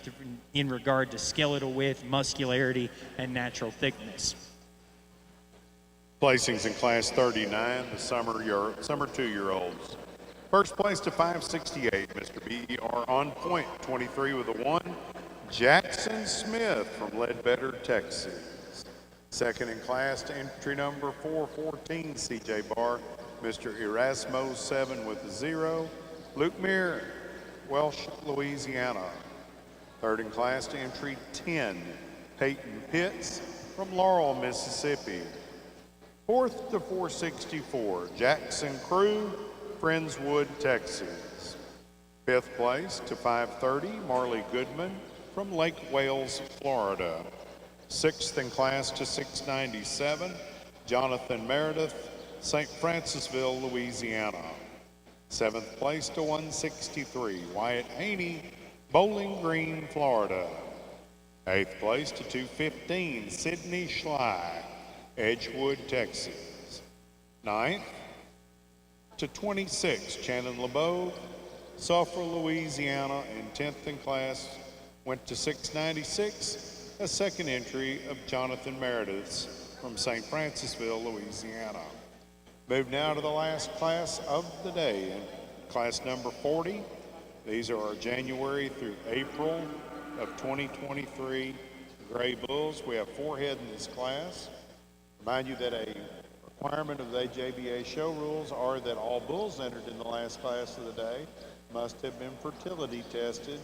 in regard to skeletal width, muscularity, and natural thickness. Placings in Class 39, the summer 2-year-olds. First place to 568, Mr. BER on point, 23 with a 1, Jackson Smith from Ledbetter, Texas. Second in class to entry number 414, CJ Bar, Mr. Erasmo 7 with a 0, Luke Muir, Welsh, Louisiana. Third in class to entry 10, Peyton Pitts from Laurel, Mississippi. Fourth to 464, Jackson Crew, Friendswood, Texas. Fifth place to 530, Marley Goodman from Lake Wales, Florida. Sixth in class to 697, Jonathan Meredith, St. Francisville, Louisiana. Seventh place to 163, Wyatt Haney, Bowling Green, Florida. Eighth place to 215, Sidney Schley, Edgewood, Texas. Ninth to 26, Shannon LeBeau, Sulphur, Louisiana, and 10th in class went to 696, a second entry of Jonathan Meredith from St. Francisville, Louisiana. Move now to the last class of the day, class number 40. These are our January through April of 2023 Gray Bulls. We have 4 head in this class. Remind you that a requirement of the AJBA show rules are that all bulls entered in the last class of the day must have been fertility tested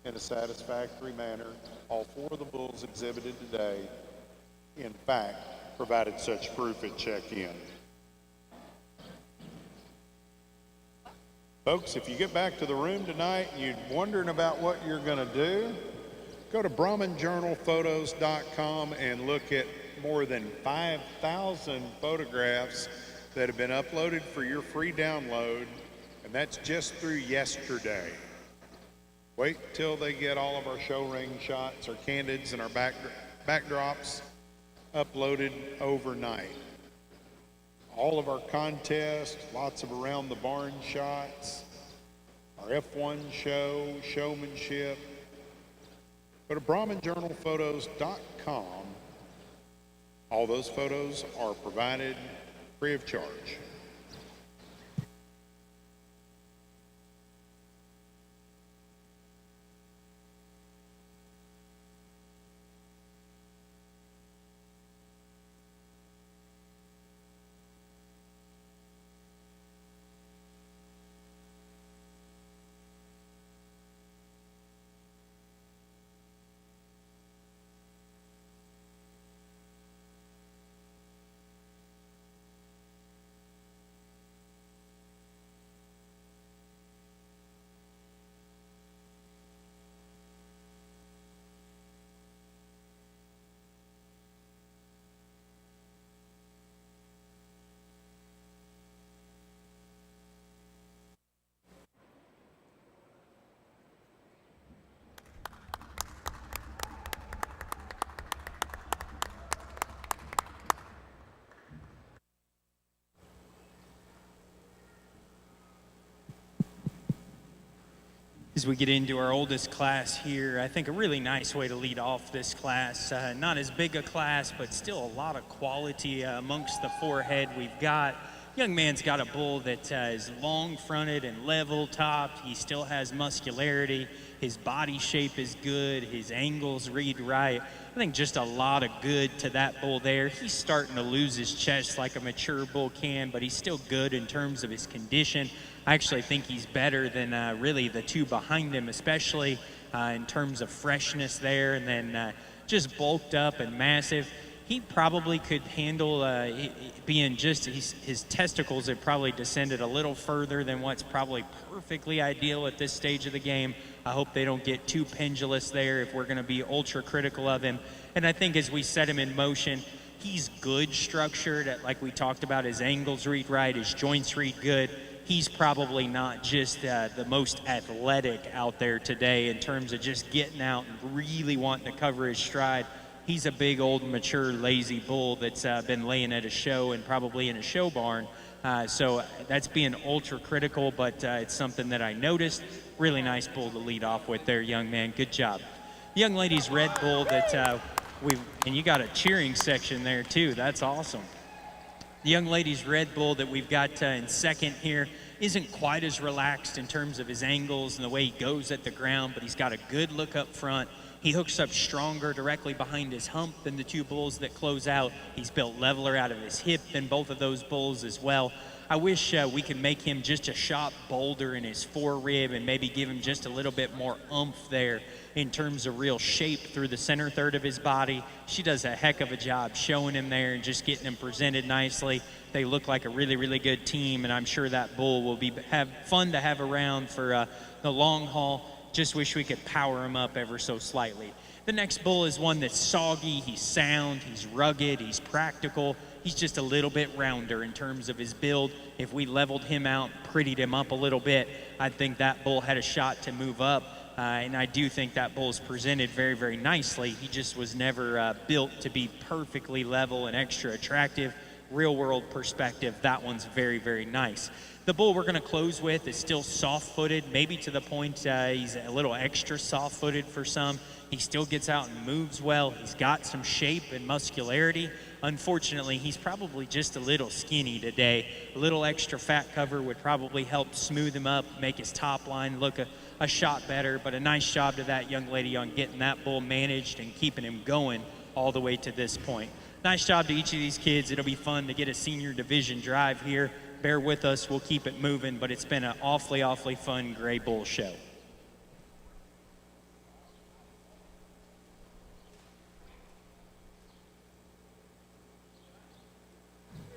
in a satisfactory manner. All 4 of the bulls exhibited today, in fact, provided such proof at check-in. Folks, if you get back to the room tonight and you're wondering about what you're going to do, go to BrahmanJournalPhotos.com and look at more than 5,000 photographs that have been uploaded for your free download, and that's just through yesterday. Wait till they get all of our show ring shots, our candids, and our backdrops uploaded overnight. All of our contests, lots of around the barn shots, our F1 show, showmanship. Go to BrahmanJournalPhotos.com. All those photos are provided free of charge. as we get into our oldest class here. I think a really nice way to lead off this class. Not as big a class, but still a lot of quality amongst the forehead we've got. Young man's got a bull that is long-fronted and level-topped. He still has muscularity. His body shape is good. His angles read right. I think just a lot of good to that bull there. He's starting to lose his chest like a mature bull can, but he's still good in terms of his condition. I actually think he's better than really the two behind him, especially in terms of freshness there, and then just bulked up and massive. He probably could handle being just, his testicles have probably descended a little further than what's probably perfectly ideal at this stage of the game. I hope they don't get too pendulous there if we're going to be ultra critical of him. And I think as we set him in motion, he's good structured. Like we talked about, his angles read right, his joints read good. He's probably not just the most athletic out there today in terms of just getting out and really wanting to cover his stride. He's a big, old, mature, lazy bull that's been laying at a show and probably in a show barn. So that's being ultra critical, but it's something that I noticed. Really nice bull to lead off with there, young man. Good job. Young lady's red bull that and you got a cheering section there too. That's awesome. The young lady's red bull that we've got in second here isn't quite as relaxed in terms of his angles and the way he goes at the ground, but he's got a good look up front. He hooks up stronger directly behind his hump than the two bulls that close out. He's built leveler out of his hip than both of those bulls as well. I wish we could make him just a shot bolder in his forerib and maybe give him just a little bit more oomph there in terms of real shape through the center third of his body. She does a heck of a job showing him there and just getting him presented nicely. They look like a really, really good team, and I'm sure that bull will have fun to have around for the long haul. Just wish we could power him up ever so slightly. The next bull is one that's soggy, he's sound, he's rugged, he's practical. He's just a little bit rounder in terms of his build. If we leveled him out, prettied him up a little bit, I think that bull had a shot to move up. And I do think that bull's presented very, very nicely. He just was never built to be perfectly level and extra attractive. Real world perspective, that one's very, very nice. The bull we're going to close with is still soft-footed, maybe to the point he's a little extra soft-footed for some. He still gets out and moves well. He's got some shape and muscularity. Unfortunately, he's probably just a little skinny today. A little extra fat cover would probably help smooth him up, make his top line look a shot better, but a nice job to that young lady on getting that bull managed and keeping him going all the way to this point. Nice job to each of these kids. It'll be fun to get a senior division drive here. Bear with us, we'll keep it moving, but it's been an awfully, awfully fun Gray Bull show.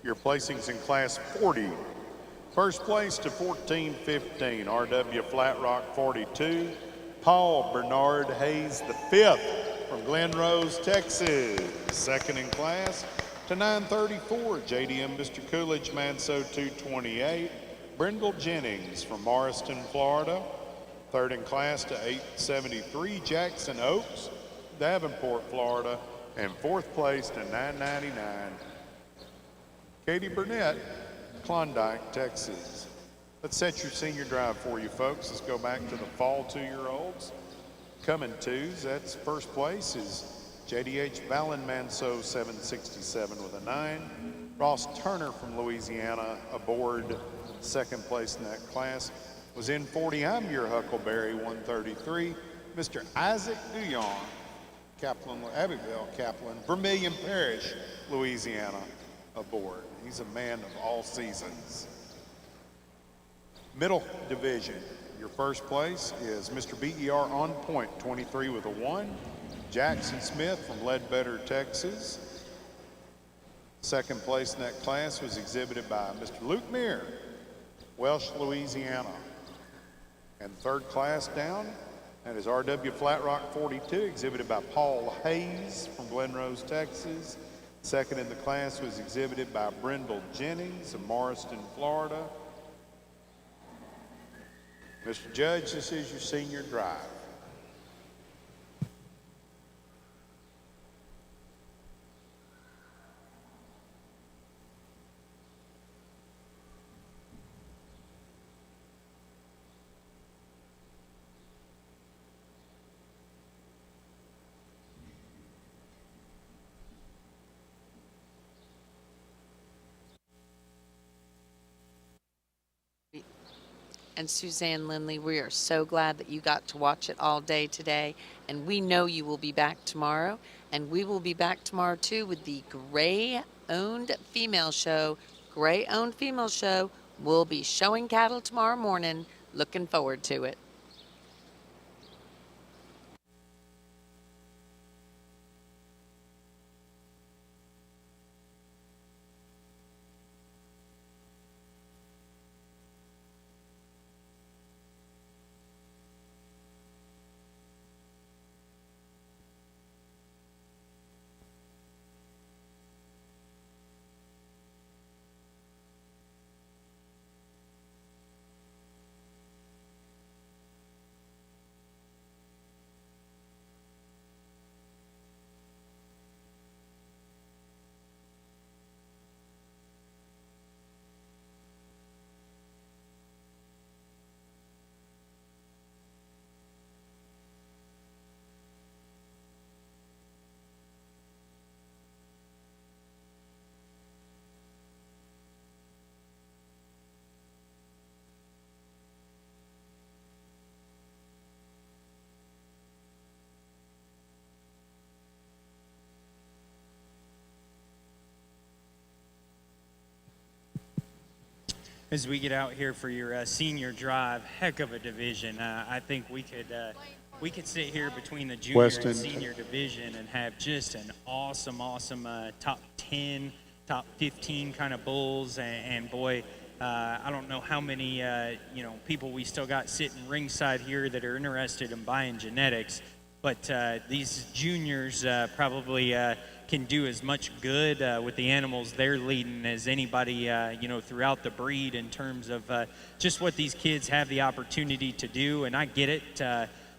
Your placings in Class 40. First place to 14-15, RW Flat Rock 42, Paul Bernard Hayes V from Glen Rose, Texas. Second in class to 934, JDM Mr. Coolidge Manso 228, Brindle Jennings from Morriston, Florida. Third in class to 873, Jackson Oaks, Davenport, Florida. And fourth place to 999, Katie Burnett, Klondike, Texas. Let's set your senior drive for you folks. Let's go back to the fall 2-year-olds. Coming twos, that's first place is JDH Valen Manso 767 with a 9. Ross Turner from Louisiana aboard second place in that class. Was in 40, I'm your Huckleberry 133. Mr. Isaac Duyon, Kaplan, Abbeville Kaplan, Vermilion Parish, Louisiana aboard. He's a man of all seasons. Middle division, your first place is Mr. BER On Point, 23 with a 1. Jackson Smith from Ledbetter, Texas. Second place in that class was exhibited by Mr. Luke Meir, Welsh, Louisiana. And third class down, that is RW Flat Rock 42, exhibited by Paul Hayes from Glen Rose, Texas. Second in the class was exhibited by Brindle Jennings of Morriston, Florida. Mr. Judge, this is your senior drive. And Suzanne Lindley, we are so glad that you got to watch it all day today. And we know you will be back tomorrow. And we will be back tomorrow too with the Gray Owned Female Show. Gray Owned Female Show will be showing cattle tomorrow morning. Looking forward to it. As we get out here for your senior drive, heck of a division. I think we could sit here between the junior Weston. and senior division and have just an awesome top 10, top 15 kind of bulls. And boy, I don't know how many people we still got sitting ringside here that are interested in buying genetics. But these juniors probably can do as much good with the animals they're leading as anybody, throughout the breed in terms of just what these kids have the opportunity to do. And I get it.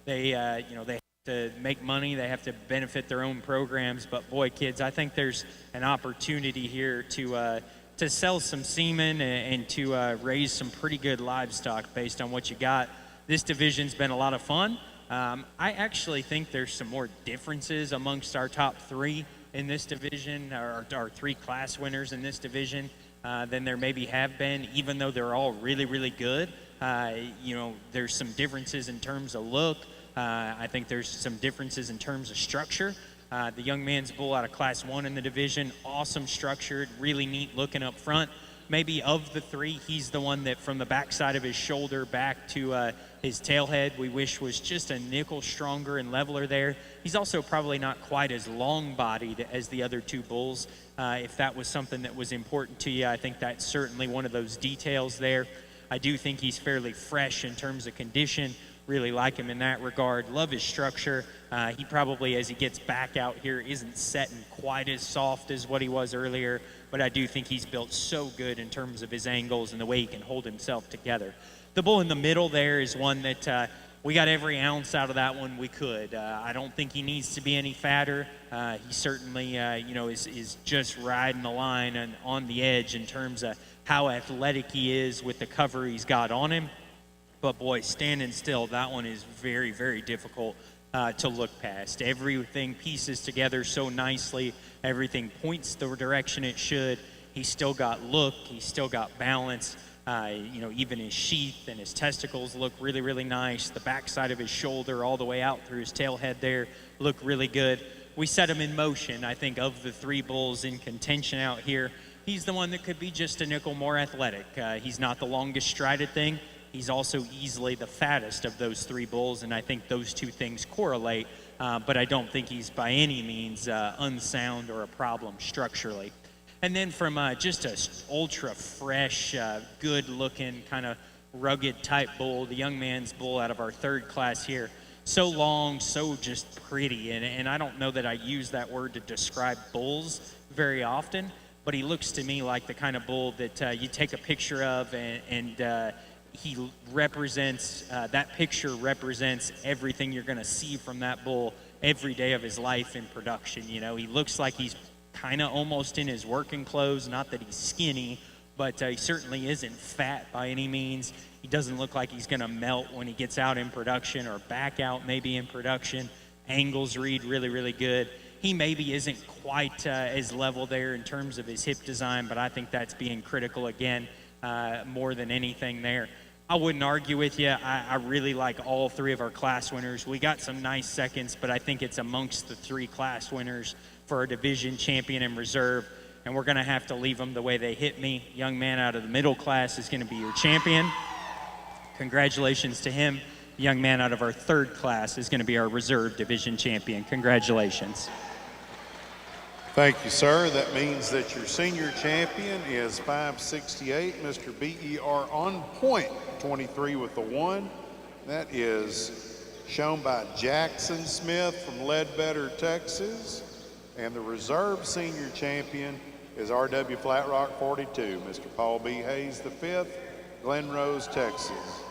They have to make money. They have to benefit their own programs. But boy, kids, I think there's an opportunity here to sell some semen and to raise some pretty good livestock based on what you got. This division's been a lot of fun. I actually think there's some more differences amongst our top three in this division, our three class winners in this division, than there maybe have been, even though they're all really, really good. There's some differences in terms of look. I think there's some differences in terms of structure. The young man's bull out of class 1 in the division, awesome structured, really neat looking up front. Maybe of the three, he's the one that from the backside of his shoulder back to his tailhead, we wish was just a nickel stronger and leveler there. He's also probably not quite as long-bodied as the other two bulls. If that was something that was important to you, I think that's certainly one of those details there. I do think he's fairly fresh in terms of condition. Really like him in that regard. Love his structure. He probably, as he gets back out here, isn't setting quite as soft as what he was earlier, but I do think he's built so good in terms of his angles and the way he can hold himself together. The bull in the middle there is one that we got every ounce out of that one we could. I don't think he needs to be any fatter. He certainly, is just riding the line and on the edge in terms of how athletic he is with the cover he's got on him. But boy, standing still, that one is very, very difficult to look past. Everything pieces together so nicely. Everything points the direction it should. He's still got look. He's still got balance. Even his sheath and his testicles look really, really nice. The backside of his shoulder all the way out through his tailhead there look really good. We set him in motion. I think of the three bulls in contention out here, he's the one that could be just a nickel more athletic. He's not the longest strided thing. He's also easily the fattest of those three bulls, and I think those two things correlate, but I don't think he's by any means unsound or a problem structurally. And then from just a ultra fresh, good-looking, kind of rugged type bull, the young man's bull out of our third class here, so long, so just pretty, and I don't know that I use that word to describe bulls very often, but he looks to me like the kind of bull that you take a picture of and he represents, that picture represents everything you're going to see from that bull every day of his life in production. He looks like he's kind of almost in his working clothes, not that he's skinny, but he certainly isn't fat by any means. He doesn't look like he's going to melt when he gets out in production or back out maybe in production. Angles read really, really good. He maybe isn't quite as level there in terms of his hip design, but I think that's being critical again more than anything there. I wouldn't argue with you. I really like all three of our class winners. We got some nice seconds, but I think it's amongst the three class winners for our division champion and reserve, and we're going to have to leave them the way they hit me. Young man out of the middle class is going to be your champion. Congratulations to him. The young man out of our third class is going to be our reserve division champion. Congratulations. Thank you, sir. That means that your senior champion is 568, Mr. BER on point, 23 with the 1. That is shown by Jackson Smith from Ledbetter, Texas. And the reserve senior champion is RW Flat Rock 42, Mr. Paul B. Hayes V, Glen Rose, Texas.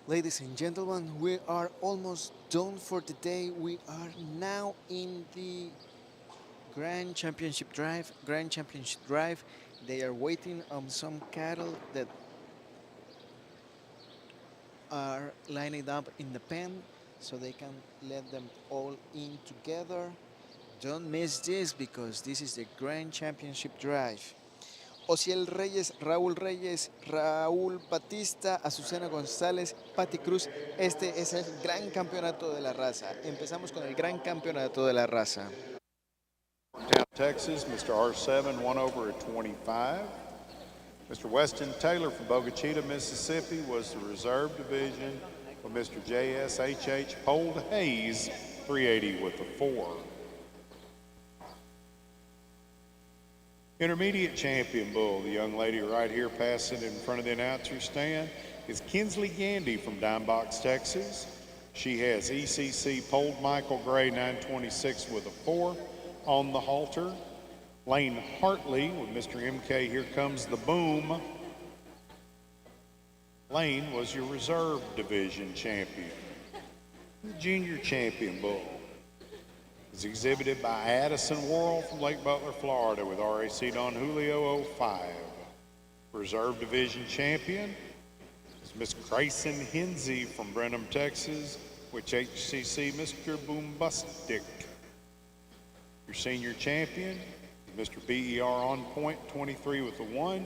Ladies and gentlemen, we are almost done for the day. We are now in the Grand Championship Drive. They are waiting on some cattle that are lining up in the pen so they can let them all in together. Don't miss this because this is the Grand Championship Drive. Osiel Reyes, Raúl Batista, Azucena González, Patti Cruz. Este es el gran campeonato de la raza. Empezamos con el gran campeonato de la raza. Texas, Mr. R7 won over at 25. Mr. Weston Taylor from Bogachita, Mississippi was the reserve division with Mr. JSHH Pold Hayes, 380 with the 4. Intermediate champion bull, the young lady right here passing in front of the announcer stand, is Kinsley Gandy from Dime Box, Texas. She has ECC Polled Michael Gray 926 with a 4 on the halter. Lane Hartley with Mr. MK Here Comes the Boom. Lane was your reserve division champion. The junior champion bull is exhibited by Addison Worrell from Lake Butler, Florida with RAC Don Julio 05. Reserve division champion is Miss Grayson Hinsey from Brenham, Texas, with HCC Mr. Boombastic. Your senior champion is Mr. BER on point, 23 with the 1.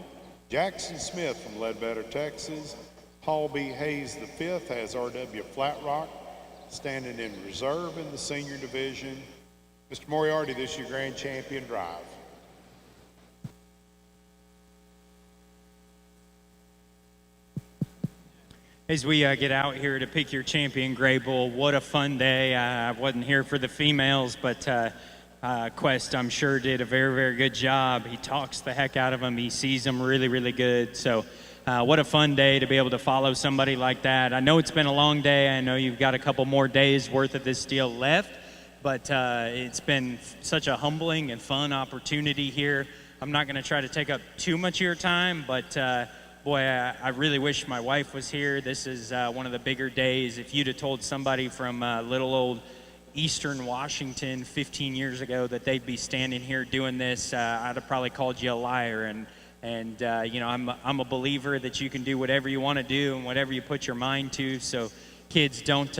Jackson Smith from Ledbetter, Texas. Paul B. Hayes V has RW Flat Rock standing in reserve in the senior division. Mr. Moriarty, this is your grand champion drive. As we get out here to pick your champion Gray Bull, what a fun day. I wasn't here for the females, but Quest, I'm sure, did a very, very good job. He talks the heck out of them. He sees them really, really good. So what a fun day to be able to follow somebody like that. I know it's been a long day. I know you've got a couple more days worth of this deal left, but it's been such a humbling and fun opportunity here. I'm not going to try to take up too much of your time, but boy, I really wish my wife was here. This is one of the bigger days. If you'd have told somebody from little old Eastern Washington 15 years ago that they'd be standing here doing this, I'd have probably called you a liar. And you know, I'm a believer that you can do whatever you want to do and whatever you put your mind to. So kids, don't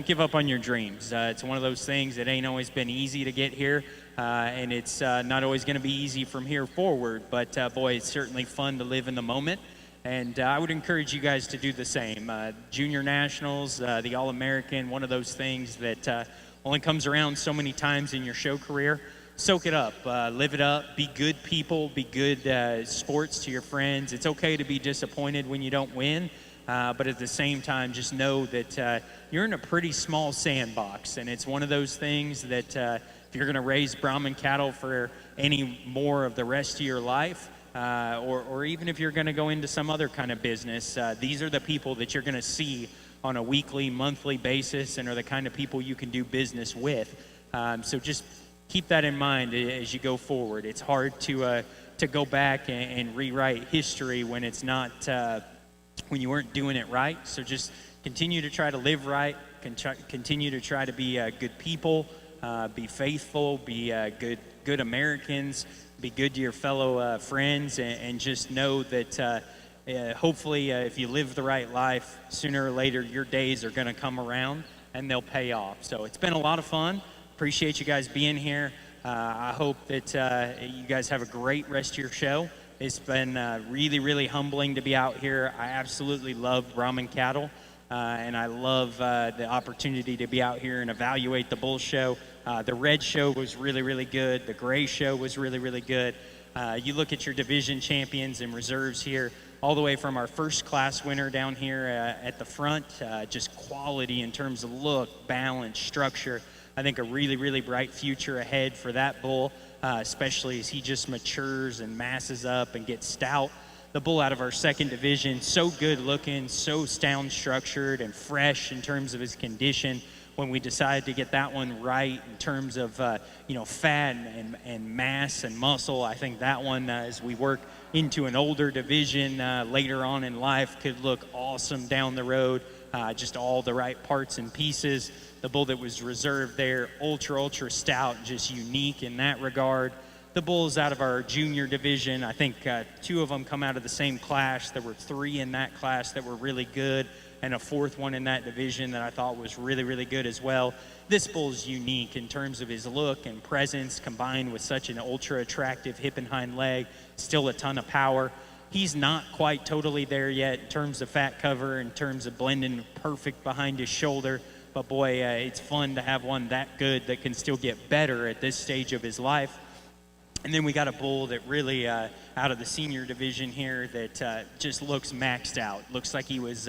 give up on your dreams. It's one of those things that ain't always been easy to get here, and it's not always going to be easy from here forward. But boy, it's certainly fun to live in the moment. And I would encourage you guys to do the same. Junior Nationals, the All-American, one of those things that only comes around so many times in your show career. Soak it up, live it up, be good people, be good sports to your friends. It's okay to be disappointed when you don't win, but at the same time, just know that you're in a pretty small sandbox, and it's one of those things that if you're going to raise Brahman cattle for any more of the rest of your life, or even if you're going to go into some other kind of business, these are the people that you're going to see on a weekly, monthly basis, and are the kind of people you can do business with. So just keep that in mind as you go forward. It's hard to go back and rewrite history when it's not when you weren't doing it right. So just continue to try to live right. Continue to try to be good people, be faithful, be good Americans, be good to your fellow friends, and just know that hopefully if you live the right life, sooner or later your days are going to come around and they'll pay off. So it's been a lot of fun. Appreciate you guys being here. I hope that you guys have a great rest of your show. It's been really, really humbling to be out here. I absolutely love Brahman cattle, and I love the opportunity to be out here and evaluate the bull show. The red show was really, really good. The gray show was really, really good. You look at your division champions and reserves here, all the way from our first class winner down here at the front, just quality in terms of look, balance, structure. I think a really, really bright future ahead for that bull, especially as he just matures and masses up and gets stout. The bull out of our second division, so good looking, so sound structured and fresh in terms of his condition. When we decided to get that one right in terms of fat and mass and muscle, I think that one, as we work into an older division later on in life, could look awesome down the road. Just all the right parts and pieces. The bull that was reserved there, ultra stout, just unique in that regard. The bulls out of our junior division, I think two of them come out of the same class. There were three in that class that were really good, and a fourth one in that division that I thought was really, really good as well. This bull's unique in terms of his look and presence, combined with such an ultra attractive hip and hind leg, still a ton of power. He's not quite totally there yet in terms of fat cover, in terms of blending perfect behind his shoulder. But boy, it's fun to have one that good that can still get better at this stage of his life. And then we got a bull that really, out of the senior division here, that just looks maxed out. Looks like he was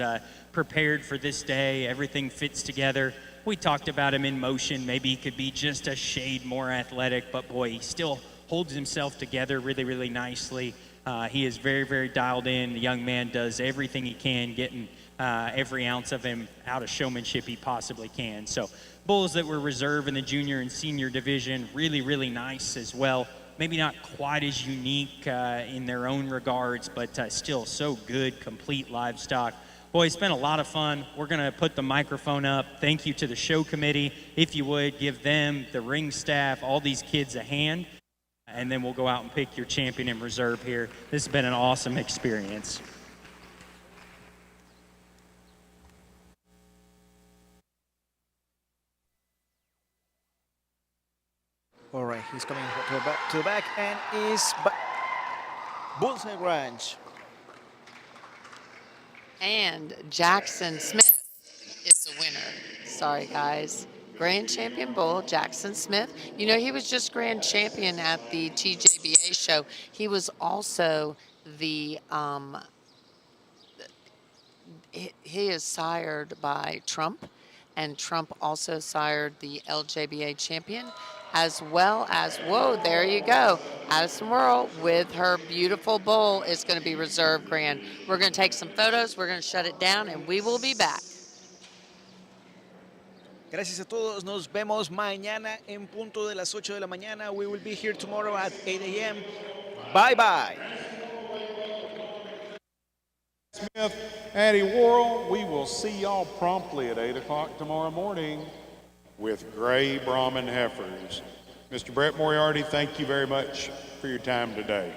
prepared for this day. Everything fits together. We talked about him in motion. Maybe he could be just a shade more athletic, but boy, he still holds himself together really, really nicely. He is very, very dialed in. The young man does everything he can, getting every ounce of him out of showmanship he possibly can. So bulls that were reserved in the junior and senior division, really, really nice as well. Maybe not quite as unique in their own regards, but still so good, complete livestock. Boy, it's been a lot of fun. We're going to put the microphone up. Thank you to the show committee. If you would, give them, the ring staff, all these kids a hand. And then we'll go out and pick your champion in reserve here. This has been an awesome experience. All right, he's coming to the back and is Bullseye Ranch. And Jackson Smith is the winner. Sorry, guys. Grand champion bull, Jackson Smith. You know, he was just grand champion at the TJBA show. He was also the, he is sired by Trump, and Trump also sired the LJBA champion, as well as, whoa, there you go. Addison Worrell with her beautiful bull is going to be reserve grand. We're going to take some photos, we're going to shut it down, and we will be back. Gracias a todos. Nos vemos mañana en punto de las 8 de la mañana. We will be here tomorrow at 8 a.m. Bye-bye. Smith, Addie Worrell, we will see y'all promptly at 8 o'clock tomorrow morning with gray Brahman heifers. Mr. Brett Moriarty, thank you very much for your time today.